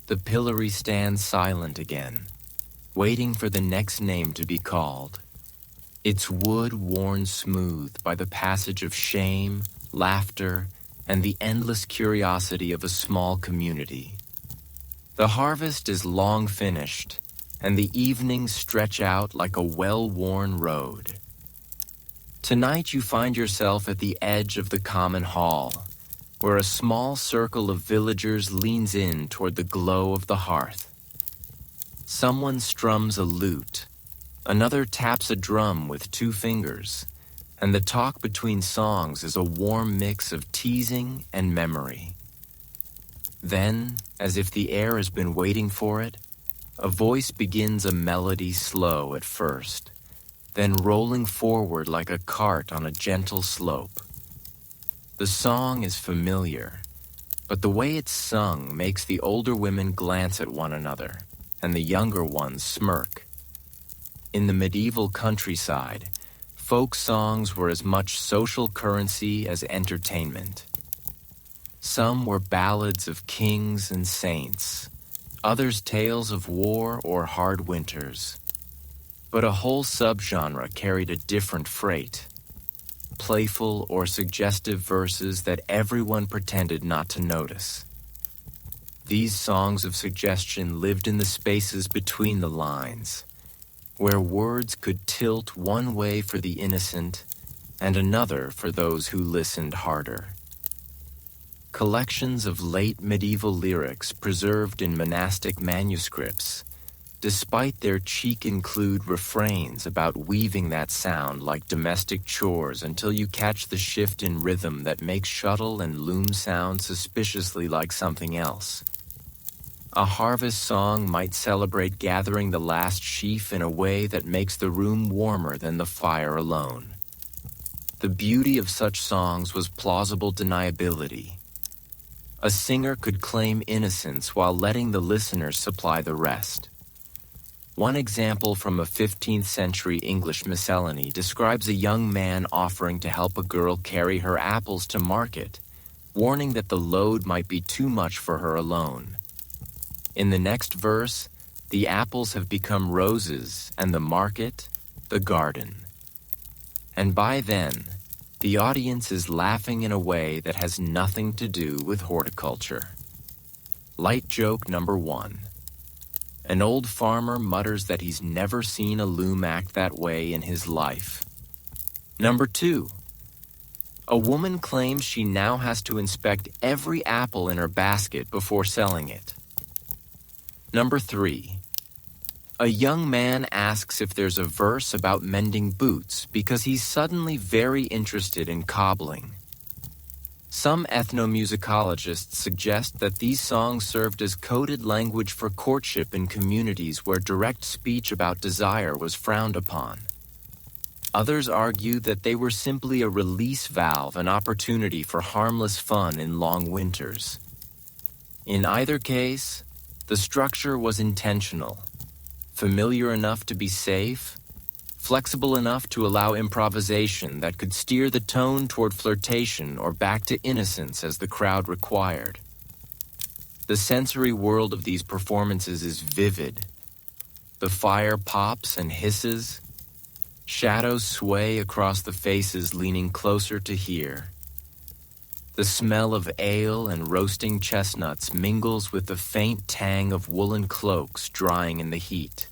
The pillory stands silent again, waiting for the next name to be called. Its wood worn smooth by the passage of shame, laughter, and the endless curiosity of a small community. The harvest is long finished, and the evenings stretch out like a well-worn road. Tonight you find yourself at the edge of the common hall, where a small circle of villagers leans in toward the glow of the hearth. Someone strums a lute, another taps a drum with 2 fingers, and the talk between songs is a warm mix of teasing and memory. Then, as if the air has been waiting for it, a voice begins a melody slow at first, then rolling forward like a cart on a gentle slope. The song is familiar, but the way it's sung makes the older women glance at one another, and the younger ones smirk. In the medieval countryside, folk songs were as much social currency as entertainment. Some were ballads of kings and saints, others tales of war or hard winters. But a whole subgenre carried a different freight. Playful or suggestive verses that everyone pretended not to notice. These songs of suggestion lived in the spaces between the lines, where words could tilt one way for the innocent and another for those who listened harder. Collections of late medieval lyrics preserved in monastic manuscripts, despite their cheek include refrains about weaving that sound like domestic chores until you catch the shift in rhythm that makes shuttle and loom sound suspiciously like something else. A harvest song might celebrate gathering the last sheaf in a way that makes the room warmer than the fire alone. The beauty of such songs was plausible deniability. A singer could claim innocence while letting the listeners supply the rest. One example from a 15th century English miscellany describes a young man offering to help a girl carry her apples to market, warning that the load might be too much for her alone. In the next verse, the apples have become roses and the market, the garden. And by then, the audience is laughing in a way that has nothing to do with horticulture. Light joke number 1. An old farmer mutters that he's never seen a loom act that way in his life. Number 2. A woman claims she now has to inspect every apple in her basket before selling it. Number 3. A young man asks if there's a verse about mending boots because he's suddenly very interested in cobbling. Some ethnomusicologists suggest that these songs served as coded language for courtship in communities where direct speech about desire was frowned upon. Others argue that they were simply a release valve, an opportunity for harmless fun in long winters. In either case, the structure was intentional, familiar enough to be safe, flexible enough to allow improvisation that could steer the tone toward flirtation or back to innocence as the crowd required. The sensory world of these performances is vivid. The fire pops and hisses. Shadows sway across the faces leaning closer to hear. The smell of ale and roasting chestnuts mingles with the faint tang of woolen cloaks drying in the heat.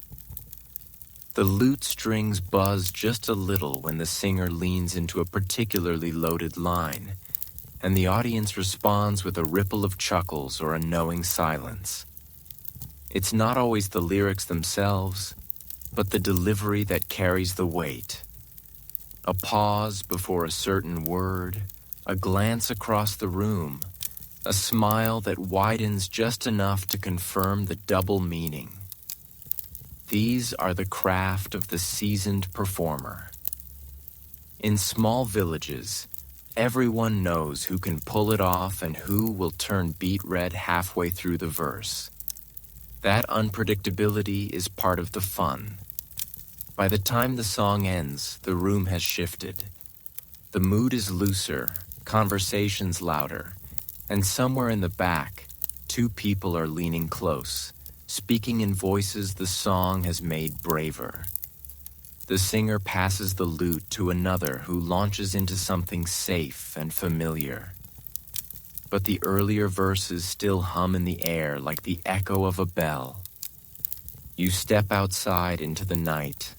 The lute strings buzz just a little when the singer leans into a particularly loaded line, and the audience responds with a ripple of chuckles or a knowing silence. It's not always the lyrics themselves, but the delivery that carries the weight. A pause before a certain word, a glance across the room, a smile that widens just enough to confirm the double meaning. These are the craft of the seasoned performer. In small villages, everyone knows who can pull it off and who will turn beet red halfway through the verse. That unpredictability is part of the fun. By the time the song ends, the room has shifted. The mood is looser, conversations louder, and somewhere in the back, two people are leaning close, speaking in voices the song has made braver. The singer passes the lute to another who launches into something safe and familiar. But the earlier verses still hum in the air like the echo of a bell. You step outside into the night,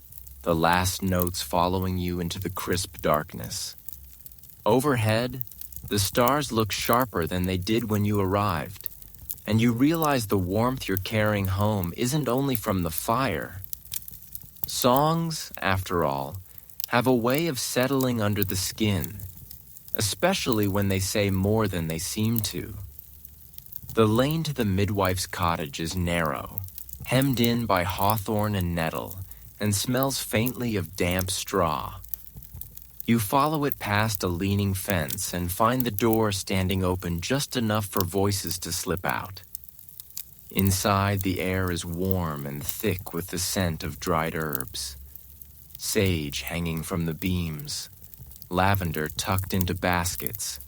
the last notes following you into the crisp darkness. Overhead, the stars look sharper than they did when you arrived, and you realize the warmth you're carrying home isn't only from the fire. Songs, after all, have a way of settling under the skin, especially when they say more than they seem to. The lane to the midwife's cottage is narrow, hemmed in by hawthorn and nettle, and smells faintly of damp straw. You follow it past a leaning fence and find the door standing open just enough for voices to slip out. Inside, the air is warm and thick with the scent of dried herbs. Sage hanging from the beams, lavender tucked into baskets,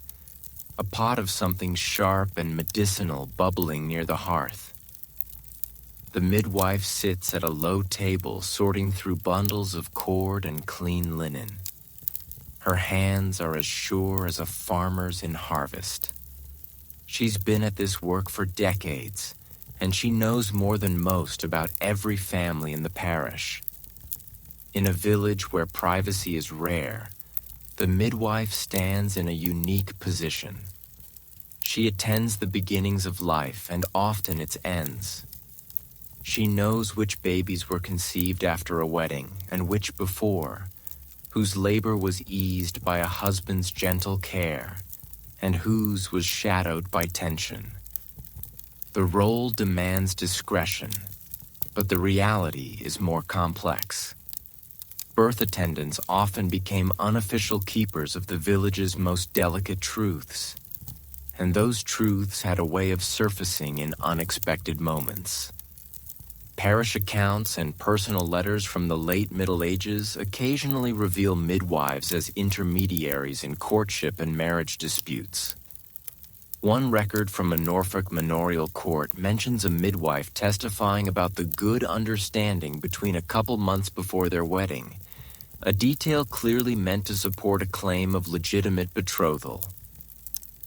a pot of something sharp and medicinal bubbling near the hearth. The midwife sits at a low table sorting through bundles of cord and clean linen. Her hands are as sure as a farmer's in harvest. She's been at this work for decades, and she knows more than most about every family in the parish. In a village where privacy is rare, the midwife stands in a unique position. She attends the beginnings of life and often its ends. She knows which babies were conceived after a wedding and which before, whose labor was eased by a husband's gentle care, and whose was shadowed by tension. The role demands discretion, but the reality is more complex. Birth attendants often became unofficial keepers of the village's most delicate truths, and those truths had a way of surfacing in unexpected moments. Parish accounts and personal letters from the late Middle Ages occasionally reveal midwives as intermediaries in courtship and marriage disputes. One record from a Norfolk manorial court mentions a midwife testifying about the good understanding between a couple months before their wedding, a detail clearly meant to support a claim of legitimate betrothal.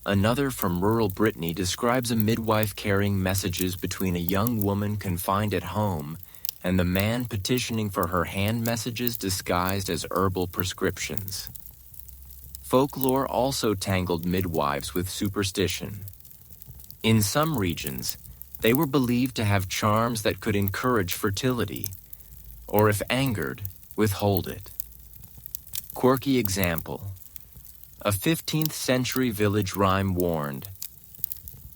Another from rural Brittany describes a midwife carrying messages between a young woman confined at home and the man petitioning for her hand messages disguised as herbal prescriptions. Folklore also tangled midwives with superstition. In some regions, they were believed to have charms that could encourage fertility, or if angered, withhold it. Quirky example. A 15th century village rhyme warned,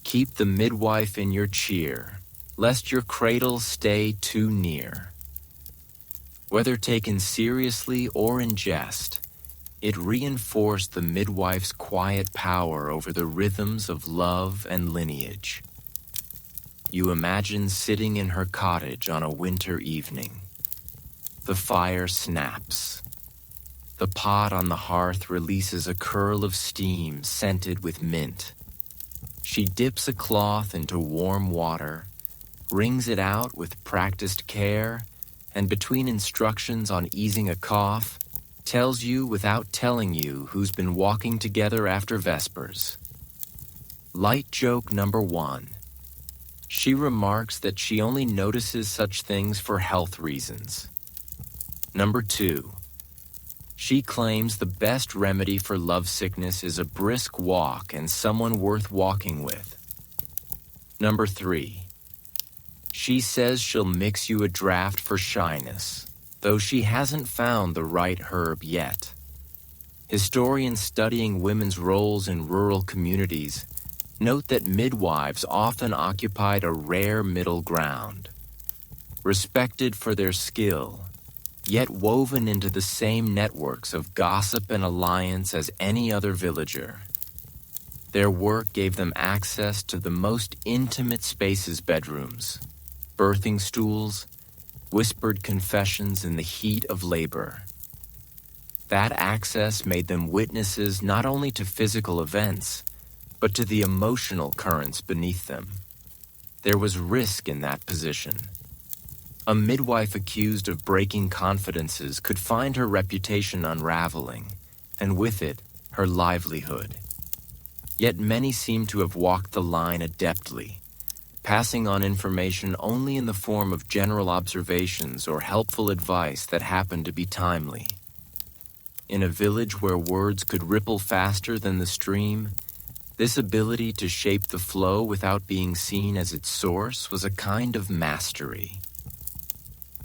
"Keep the midwife in your cheer, lest your cradle stay too near." Whether taken seriously or in jest, it reinforced the midwife's quiet power over the rhythms of love and lineage. You imagine sitting in her cottage on a winter evening. The fire snaps. The pot on the hearth releases a curl of steam scented with mint. She dips a cloth into warm water, wrings it out with practiced care, and between instructions on easing a cough, tells you without telling you who's been walking together after Vespers. Light joke number 1. She remarks that she only notices such things for health reasons. Number 2. She claims the best remedy for lovesickness is a brisk walk and someone worth walking with. Number 3. She says she'll mix you a draft for shyness, though she hasn't found the right herb yet. Historians studying women's roles in rural communities note that midwives often occupied a rare middle ground, respected for their skill, yet woven into the same networks of gossip and alliance as any other villager. Their work gave them access to the most intimate spaces: bedrooms, birthing stools, whispered confessions in the heat of labor. That access made them witnesses not only to physical events, but to the emotional currents beneath them. There was risk in that position. A midwife accused of breaking confidences could find her reputation unraveling, and with it, her livelihood. Yet many seem to have walked the line adeptly, passing on information only in the form of general observations or helpful advice that happened to be timely. In a village where words could ripple faster than the stream, this ability to shape the flow without being seen as its source was a kind of mastery.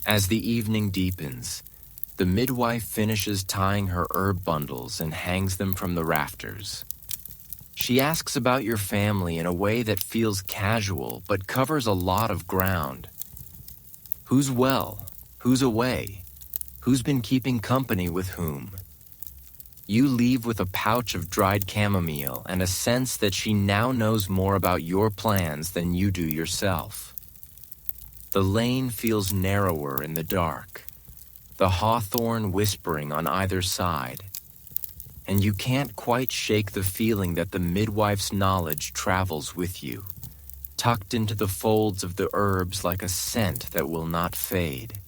As the evening deepens, the midwife finishes tying her herb bundles and hangs them from the rafters. She asks about your family in a way that feels casual but covers a lot of ground. Who's well? Who's away? Who's been keeping company with whom? You leave with a pouch of dried chamomile and a sense that she now knows more about your plans than you do yourself. The lane feels narrower in the dark, the hawthorn whispering on either side, and you can't quite shake the feeling that the midwife's knowledge travels with you, tucked into the folds of the herbs like a scent that will not fade.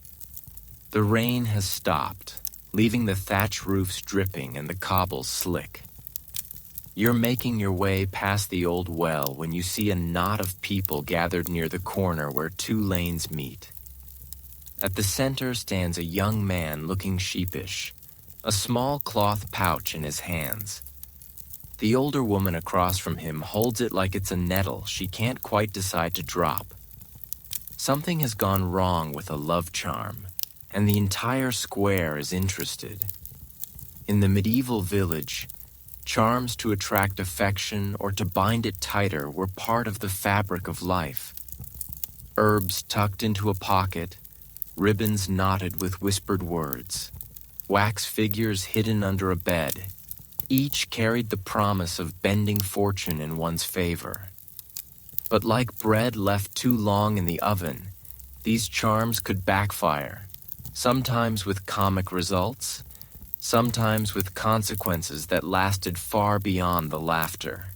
The rain has stopped, leaving the thatch roofs dripping and the cobbles slick. You're making your way past the old well when you see a knot of people gathered near the corner where two lanes meet. At the center stands a young man looking sheepish, a small cloth pouch in his hands. The older woman across from him holds it like it's a nettle she can't quite decide to drop. Something has gone wrong with a love charm, and the entire square is interested. In the medieval village, charms to attract affection or to bind it tighter were part of the fabric of life. Herbs tucked into a pocket, ribbons knotted with whispered words, wax figures hidden under a bed, each carried the promise of bending fortune in one's favor. But like bread left too long in the oven, these charms could backfire, sometimes with comic results, sometimes with consequences that lasted far beyond the laughter.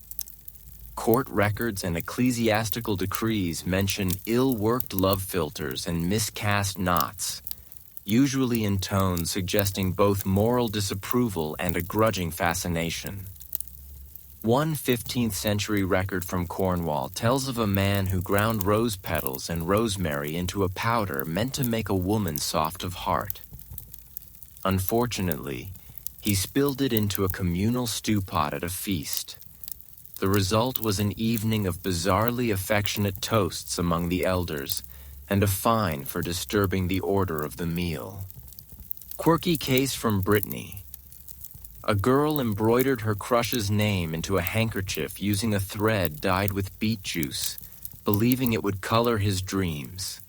Court records and ecclesiastical decrees mention ill-worked love philters and miscast knots, usually in tones suggesting both moral disapproval and a grudging fascination. One 15th century record from Cornwall tells of a man who ground rose petals and rosemary into a powder meant to make a woman soft of heart. Unfortunately, he spilled it into a communal stew pot at a feast. The result was an evening of bizarrely affectionate toasts among the elders and a fine for disturbing the order of the meal. Quirky case from Brittany. A girl embroidered her crush's name into a handkerchief using a thread dyed with beet juice, believing it would color his dreams.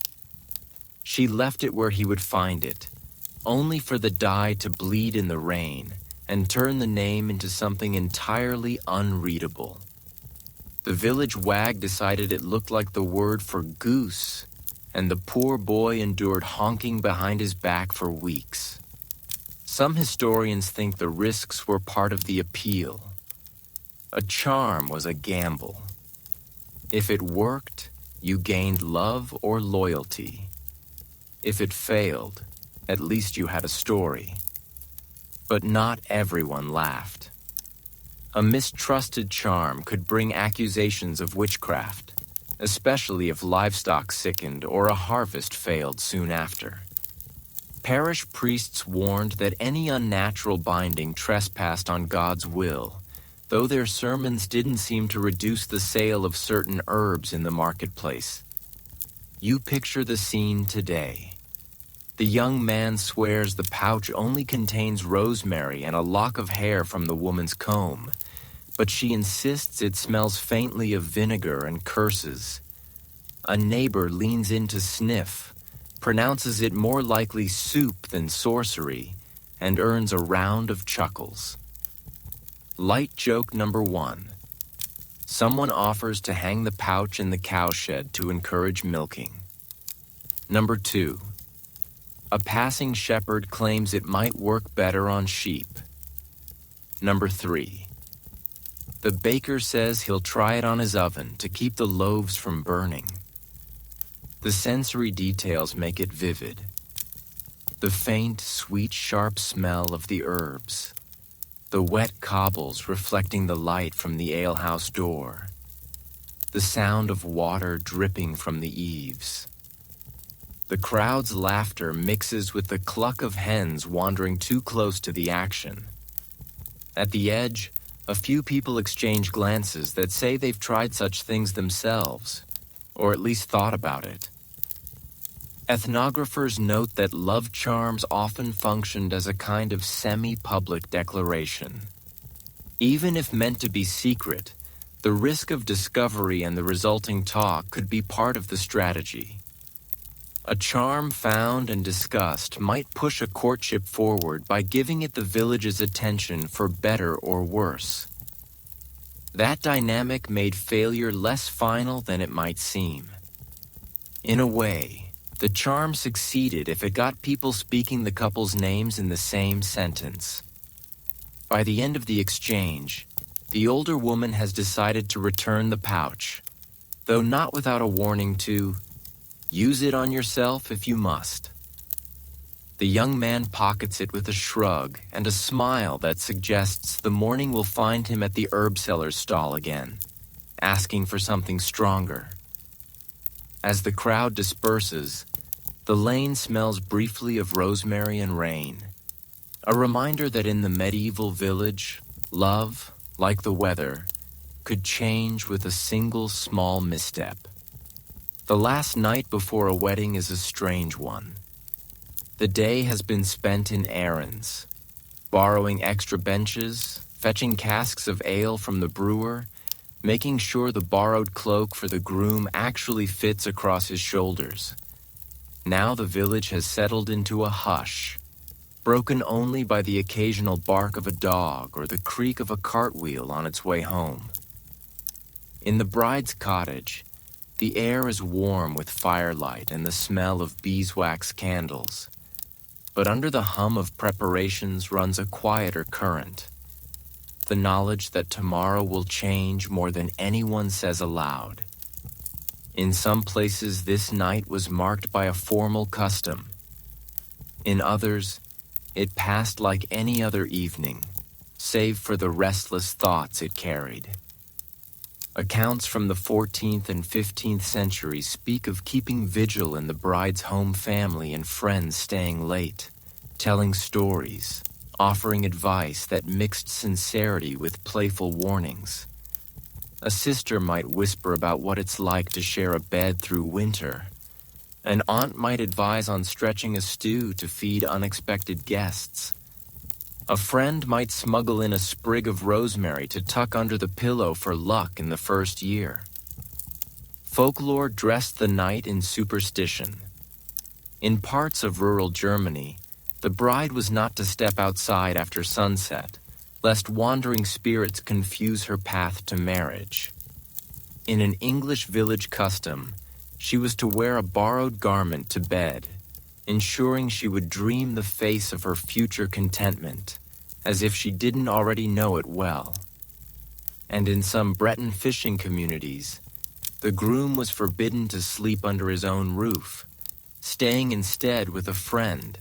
She left it where he would find it, only for the dye to bleed in the rain and turn the name into something entirely unreadable. The village wag decided it looked like the word for goose, and the poor boy endured honking behind his back for weeks. Some historians think the risks were part of the appeal. A charm was a gamble. If it worked, you gained love or loyalty. If it failed, at least you had a story. But not everyone laughed. A mistrusted charm could bring accusations of witchcraft, especially if livestock sickened or a harvest failed soon after. Parish priests warned that any unnatural binding trespassed on God's will, though their sermons didn't seem to reduce the sale of certain herbs in the marketplace. You picture the scene today. The young man swears the pouch only contains rosemary and a lock of hair from the woman's comb, but she insists it smells faintly of vinegar and curses. A neighbor leans in to sniff, pronounces it more likely soup than sorcery, and earns a round of chuckles. Light joke number 1. Someone offers to hang the pouch in the cowshed to encourage milking. Number 2. A passing shepherd claims it might work better on sheep. Number 3. The baker says he'll try it on his oven to keep the loaves from burning. The sensory details make it vivid. The faint, sweet, sharp smell of the herbs. The wet cobbles reflecting the light from the alehouse door. The sound of water dripping from the eaves. The crowd's laughter mixes with the cluck of hens wandering too close to the action. At the edge, a few people exchange glances that say they've tried such things themselves, or at least thought about it. Ethnographers note that love charms often functioned as a kind of semi-public declaration. Even if meant to be secret, the risk of discovery and the resulting talk could be part of the strategy. A charm found and discussed might push a courtship forward by giving it the village's attention for better or worse. That dynamic made failure less final than it might seem. In a way, the charm succeeded if it got people speaking the couple's names in the same sentence. By the end of the exchange, the older woman has decided to return the pouch, though not without a warning to use it on yourself if you must. The young man pockets it with a shrug and a smile that suggests the morning will find him at the herb seller's stall again, asking for something stronger. As the crowd disperses, the lane smells briefly of rosemary and rain, a reminder that in the medieval village, love, like the weather, could change with a single small misstep. The last night before a wedding is a strange one. The day has been spent in errands, borrowing extra benches, fetching casks of ale from the brewer, making sure the borrowed cloak for the groom actually fits across his shoulders. Now the village has settled into a hush, broken only by the occasional bark of a dog or the creak of a cartwheel on its way home. In the bride's cottage, the air is warm with firelight and the smell of beeswax candles. But under the hum of preparations runs a quieter current. The knowledge that tomorrow will change more than anyone says aloud. In some places, this night was marked by a formal custom. In others, it passed like any other evening, save for the restless thoughts it carried. Accounts from the 14th and 15th centuries speak of keeping vigil in the bride's home family and friends staying late, telling stories, offering advice that mixed sincerity with playful warnings. A sister might whisper about what it's like to share a bed through winter. An aunt might advise on stretching a stew to feed unexpected guests. A friend might smuggle in a sprig of rosemary to tuck under the pillow for luck in the first year. Folklore dressed the night in superstition. In parts of rural Germany, the bride was not to step outside after sunset, lest wandering spirits confuse her path to marriage. In an English village custom, she was to wear a borrowed garment to bed, ensuring she would dream the face of her future contentment, as if she didn't already know it well. And in some Breton fishing communities, the groom was forbidden to sleep under his own roof, staying instead with a friend,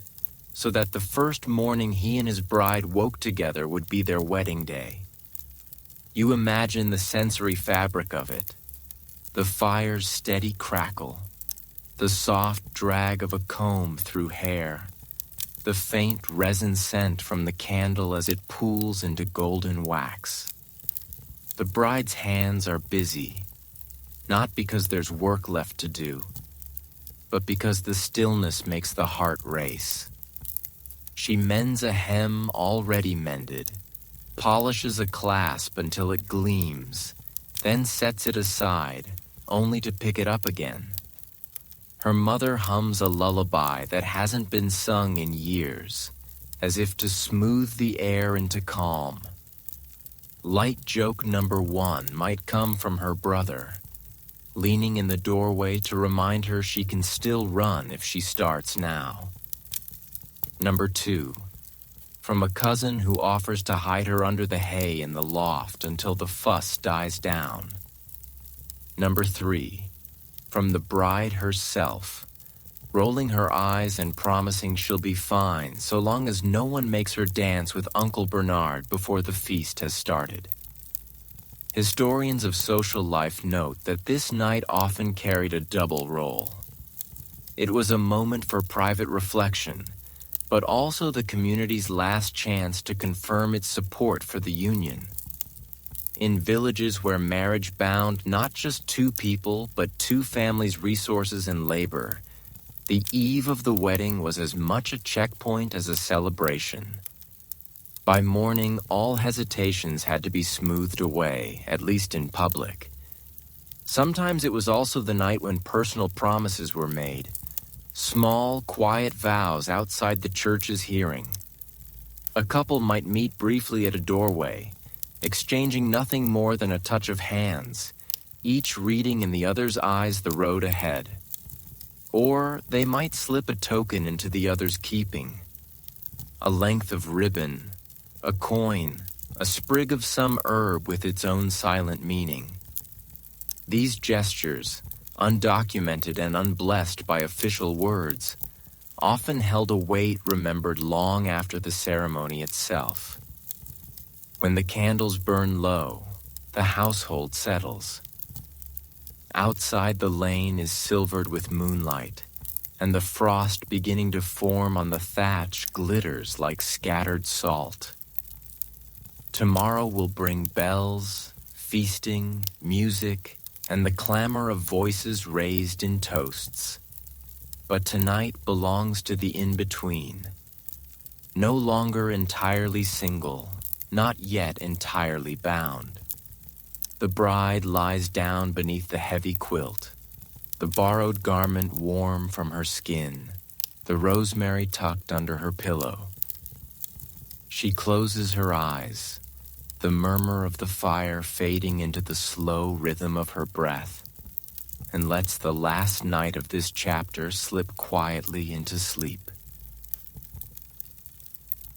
so that the first morning he and his bride woke together would be their wedding day. You imagine the sensory fabric of it, the fire's steady crackle, the soft drag of a comb through hair, the faint resin scent from the candle as it pools into golden wax. The bride's hands are busy, not because there's work left to do, but because the stillness makes the heart race. She mends a hem already mended, polishes a clasp until it gleams, then sets it aside, only to pick it up again. Her mother hums a lullaby that hasn't been sung in years, as if to smooth the air into calm. Light joke number 1 might come from her brother, leaning in the doorway to remind her she can still run if she starts now. Number 2, from a cousin who offers to hide her under the hay in the loft until the fuss dies down. Number 3, from the bride herself, rolling her eyes and promising she'll be fine so long as no one makes her dance with Uncle Bernard before the feast has started. Historians of social life note that this night often carried a double role. It was a moment for private reflection, but also the community's last chance to confirm its support for the union. In villages where marriage bound not just 2 people, but 2 families' resources and labor, the eve of the wedding was as much a checkpoint as a celebration. By morning, all hesitations had to be smoothed away, at least in public. Sometimes it was also the night when personal promises were made, small, quiet vows outside the church's hearing. A couple might meet briefly at a doorway, exchanging nothing more than a touch of hands, each reading in the other's eyes the road ahead. Or they might slip a token into the other's keeping, a length of ribbon, a coin, a sprig of some herb with its own silent meaning. These gestures, undocumented and unblessed by official words, often held a weight remembered long after the ceremony itself. When the candles burn low, the household settles. Outside, the lane is silvered with moonlight, and the frost beginning to form on the thatch glitters like scattered salt. Tomorrow will bring bells, feasting, music, and the clamor of voices raised in toasts. But tonight belongs to the in-between. No longer entirely single, not yet entirely bound. The bride lies down beneath the heavy quilt, the borrowed garment warm from her skin, the rosemary tucked under her pillow. She closes her eyes, the murmur of the fire fading into the slow rhythm of her breath, and lets the last night of this chapter slip quietly into sleep.